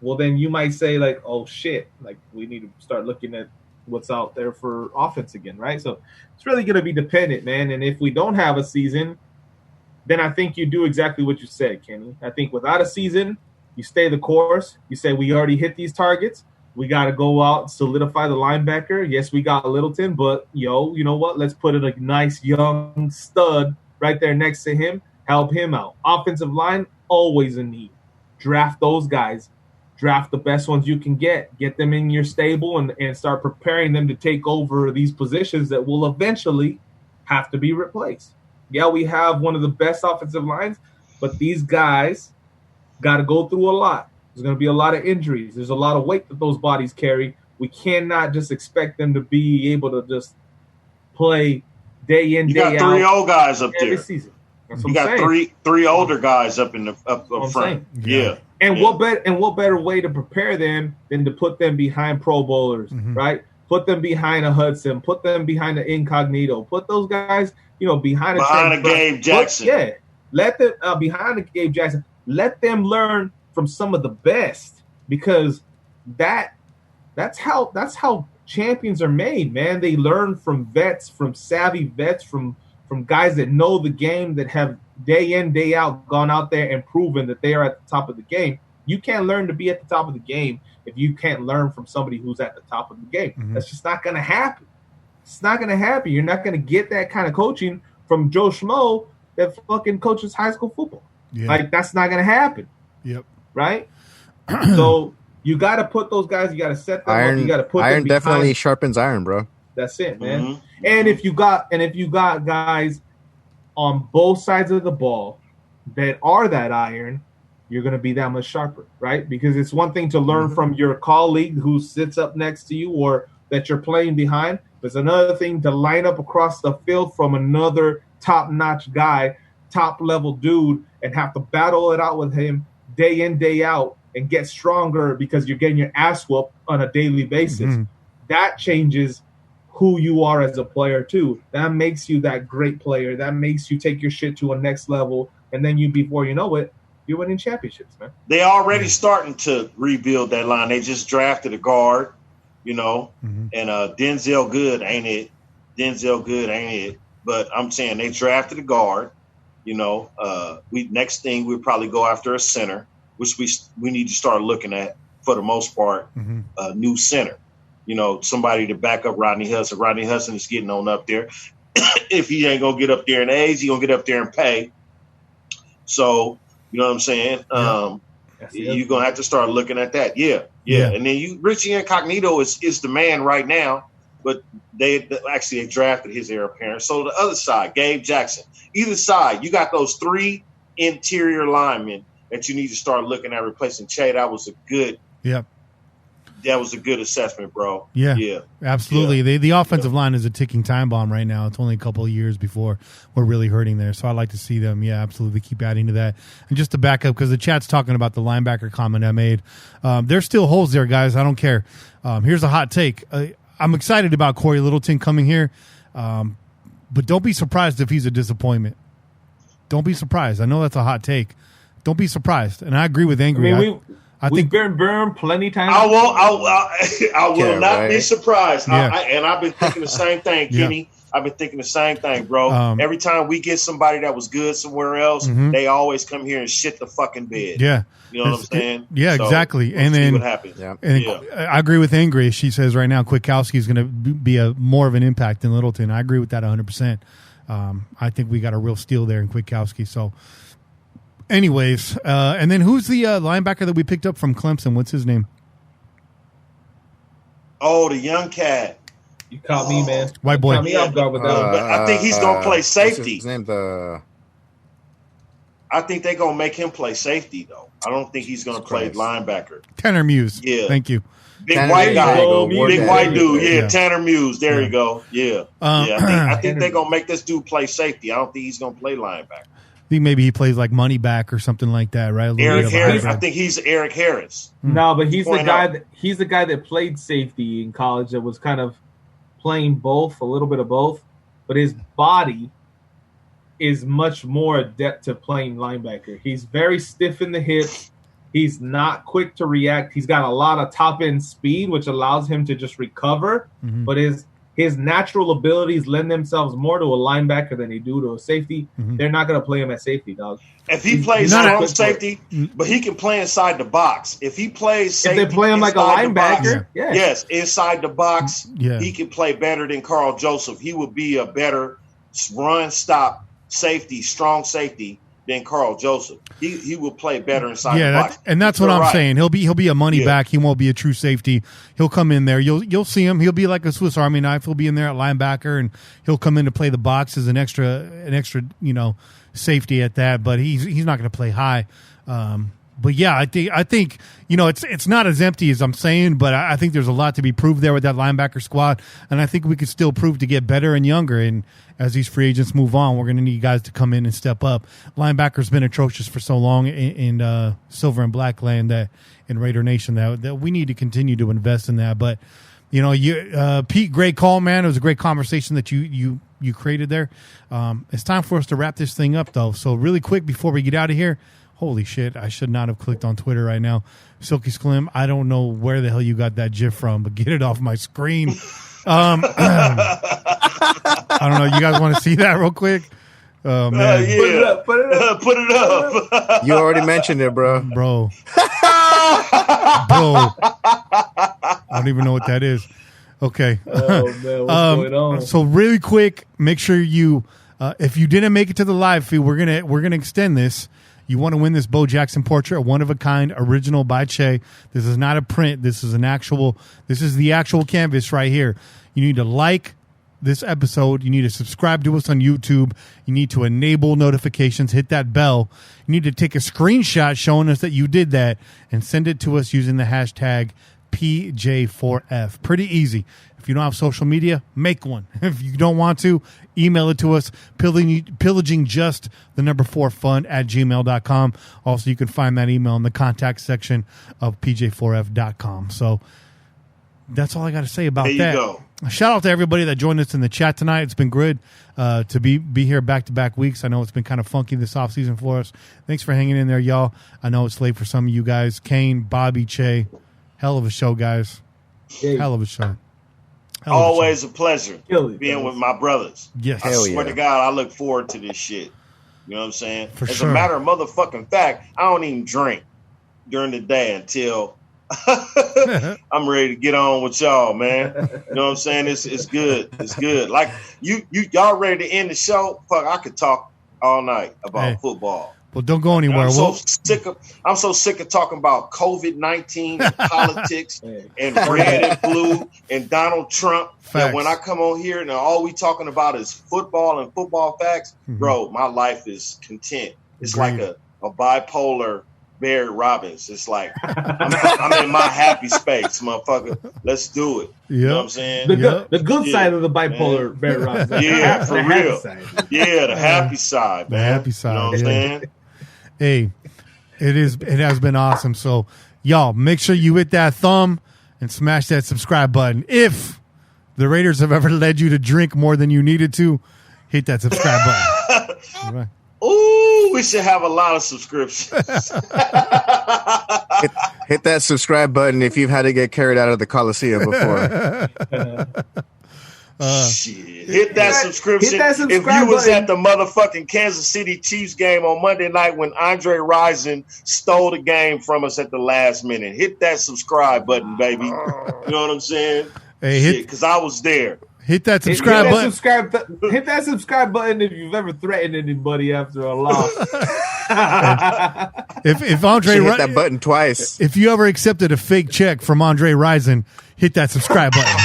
well then you might say like, oh shit, like we need to start looking at what's out there for offense again, right? So it's really going to be dependent, man. And if we don't have a season, then I think you do exactly what you said, Kenny. I think without a season, you stay the course. You say we already hit these targets. We got to go out and solidify the linebacker. Yes, we got Littleton, but, you know what? Let's put a nice young stud right there next to him. Help him out. Offensive line, always a need. Draft those guys. Draft the best ones you can get. Get them in your stable and start preparing them to take over these positions that will eventually have to be replaced. Yeah, we have one of the best offensive lines, but these guys got to go through a lot. There's going to be a lot of injuries. There's a lot of weight that those bodies carry. We cannot just expect them to be able to just play day in, day out. You got 3 old guys up there. Season. You got three older guys up in up front. Yeah. And what better way to prepare them than to put them behind Pro Bowlers, right? Put them behind a Hudson. Put them behind an Incognito. Put those guys, behind a Gabe Jackson. Let them behind a Gabe Jackson. Let them learn from some of the best, because that's how champions are made, man. They learn from vets, from savvy vets, from guys that know the game, that have day in, day out gone out there and proven that they are at the top of the game. You can't learn to be at the top of the game if you can't learn from somebody who's at the top of the game. That's just not going to happen. It's not going to happen. You're not going to get that kind of coaching from Joe Schmo that fucking coaches high school football. Yeah. Like, that's not going to happen. Yep. Right? So you got to put those guys, you got to set them up. You got to put iron them behind. Definitely sharpens iron, bro. That's it, man. And if you got guys on both sides of the ball that are that iron, you're going to be that much sharper, right? Because it's one thing to learn from your colleague who sits up next to you or that you're playing behind. It's another thing to line up across the field from another top-notch guy, top-level dude, and have to battle it out with him day in, day out and get stronger because you're getting your ass whooped on a daily basis. That changes who you are as a player, too. That makes you that great player. That makes you take your shit to a next level. And then before you know it, you're winning championships, man. They already starting to rebuild that line. They just drafted a guard, and Denzel Good ain't it. But I'm saying they drafted a guard. Next thing we'll probably go after a center, which we need to start looking at for the most part, a new center. Somebody to back up Rodney Hudson. Rodney Hudson is getting on up there. If he ain't going to get up there in age, he's going to get up there in pay. So, you know what I'm saying? You're going to have to start looking at that. Yeah. And then Richie Incognito is the man right now, but they drafted his heir apparent. So the other side, Gabe Jackson. Either side, you got those 3 interior linemen that you need to start looking at replacing Che. That was a good That was a good assessment, bro. Yeah. Absolutely. Yeah. The offensive line is a ticking time bomb right now. It's only a couple of years before we're really hurting there. So I'd like to see them, absolutely keep adding to that. And just to back up, because the chat's talking about the linebacker comment I made. There's still holes there, guys. I don't care. Here's a hot take. I'm excited about Corey Littleton coming here, but don't be surprised if he's a disappointment. Don't be surprised. I know that's a hot take. Don't be surprised. And I agree with Angry. I think we've been burned plenty times. I will not be surprised. And I've been thinking the same thing, Kenny. I've been thinking the same thing, bro. Every time we get somebody that was good somewhere else, they always come here and shit the fucking bed. Yeah. You know what I'm saying? Yeah, so exactly. And then what happens. Yeah. And I agree with Angry. She says right now Kwiatkowski is going to be more of an impact than Littleton. I agree with that 100%. I think we got a real steal there in Kwiatkowski. So Anyways, and then who's the linebacker that we picked up from Clemson? What's his name? Oh, the young cat. You caught me, man. White boy. Caught me off guard with that one. But I think he's gonna play safety. What's his name? I think they're gonna make him play safety though. I don't think he's gonna play linebacker. Tanner Muse. Yeah. Thank you. Big Tanner white guy. Muse. Big white dude. Yeah. Yeah, Tanner Muse. There you go. Yeah. I think Tanner they're gonna make this dude play safety. I don't think he's gonna play linebacker. I think maybe he plays like money back or something like that, right? A little Eric bit of Harris. hybrid. I think he's Eric Harris. No, but he's the Point guy. out. He's the guy that played safety in college. That was kind of playing both, a little bit of both. But his body is much more adept to playing linebacker. He's very stiff in the hips. He's not quick to react. He's got a lot of top end speed, which allows him to just recover. Mhm. But his natural abilities lend themselves more to a linebacker than they do to a safety. Mhm. They're not going to play him at safety, dog. If he plays not strong a- safety, but he can play inside the box. If he plays If safety, they play him like a inside the box, linebacker, yeah. yes, inside the box, Yeah. he can play better than Carl Joseph. He would be a better run stop safety, strong safety than Carl Joseph. He will play better inside the box. And that's what You're I'm right. saying. He'll be a money Yeah. back. He won't be a true safety. He'll come in there. You'll see him. He'll be like a Swiss Army knife. He'll be in there at linebacker, and he'll come in to play the box as an extra safety at that. But he's not going to play high. But yeah, I think it's not as empty as I'm saying, but I think there's a lot to be proved there with that linebacker squad, and I think we could still prove to get better and younger. And as these free agents move on, we're going to need guys to come in and step up. Linebacker's been atrocious for so long in silver and black land that in Raider Nation that we need to continue to invest in that. But Pete, great call, man. It was a great conversation that you created there. It's time for us to wrap this thing up, though. So really quick before we get out of here. Holy shit, I should not have clicked on Twitter right now. Silky Slim, I don't know where the hell you got that GIF from, but get it off my screen. I don't know. You guys want to see that real quick? Oh, man. Yeah. Put it up. Put it up. You already mentioned it, bro. Bro. I don't even know what that is. Okay. Oh, man, what's going on? So really quick, make sure you, if you didn't make it to the live feed, we're gonna extend this. You want to win this Bo Jackson portrait, a one-of-a-kind original by Che. This is not a print. This is the actual canvas right here. You need to like this episode. You need to subscribe to us on YouTube. You need to enable notifications, hit that bell. You need to take a screenshot showing us that you did that and send it to us using the hashtag PJ4F. Pretty easy. If you don't have social media, make one. If you don't want to, email it to us, pillaging just the number 4 fun@gmail.com. Also, you can find that email in the contact section of pj4f.com. So that's all I got to say about There you that. go. Shout out to everybody that joined us in the chat tonight. It's been good to be here back-to-back weeks. I know it's been kind of funky this offseason for us. Thanks for hanging in there, y'all. I know it's late for some of you guys. Kane, Bobby, Che, hell of a show, guys. Yeah. Hell of a show. Always a pleasure Kill it, being guys. with my brothers. Yes. I Hell swear yeah. to God, I look forward to this shit. You know what I'm saying? For As sure. a matter of motherfucking fact, I don't even drink during the day until I'm ready to get on with y'all, man. You know what I'm saying? It's good. It's good. Like y'all ready to end the show? Fuck, I could talk all night about Hey. football. Well, don't go anywhere. I'm so sick of talking about COVID-19 and politics Hey. and red and blue and Donald Trump. Facts. That when I come on here and all we talking about is football and football facts, Mhm. bro, my life is content. It's Agreed. like a bipolar Barret Robbins. It's like I'm in my happy space, motherfucker. Let's do it. You know what I'm saying? The good Yeah. side of the bipolar Barret Robbins. Yeah, for The happy real. side. Yeah, the happy side, The man. happy side, You know what I'm yeah. saying? Hey, it has been awesome. So, y'all, make sure you hit that thumb and smash that subscribe button. If the Raiders have ever led you to drink more than you needed to, hit that subscribe button. All right. Ooh, we should have a lot of subscriptions. Hit that subscribe button if you've had to get carried out of the Coliseum before. Shit. Hit that subscription. hit that If subscribe you was button. at the motherfucking Kansas City Chiefs game on Monday night when Andre Rison stole the game from us at the last minute, hit that subscribe button, baby. You know what I'm saying? Hey, Because I was there. hit that subscribe button. Hit that subscribe button if you've ever threatened anybody after a loss. If Andre Should hit that button twice. if you ever accepted a fake check from Andre Rison, hit that subscribe button.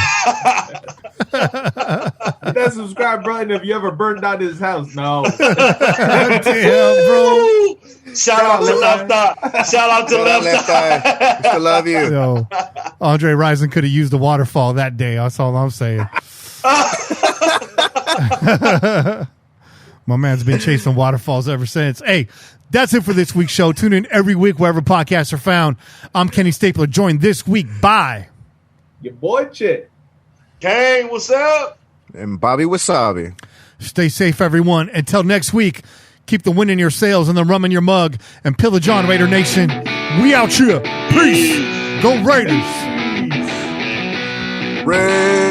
That subscribe button if you ever burned down his house. No. Damn, bro. Shout out to Left Eye. Shout out to Left Eye. We still love you. Yo, Andre Rison could have used the waterfall that day. That's all I'm saying. My man's been chasing waterfalls ever since. Hey, that's it for this week's show. Tune in every week wherever podcasts are found. I'm Kenny Stapler, joined this week by Your boy Chit. Kane, what's up? And Bobby Wasabi. Stay safe, everyone. Until next week, keep the wind in your sails and the rum in your mug. And pillage on, Raider Nation. We out here. Peace. Go Raiders. Raiders.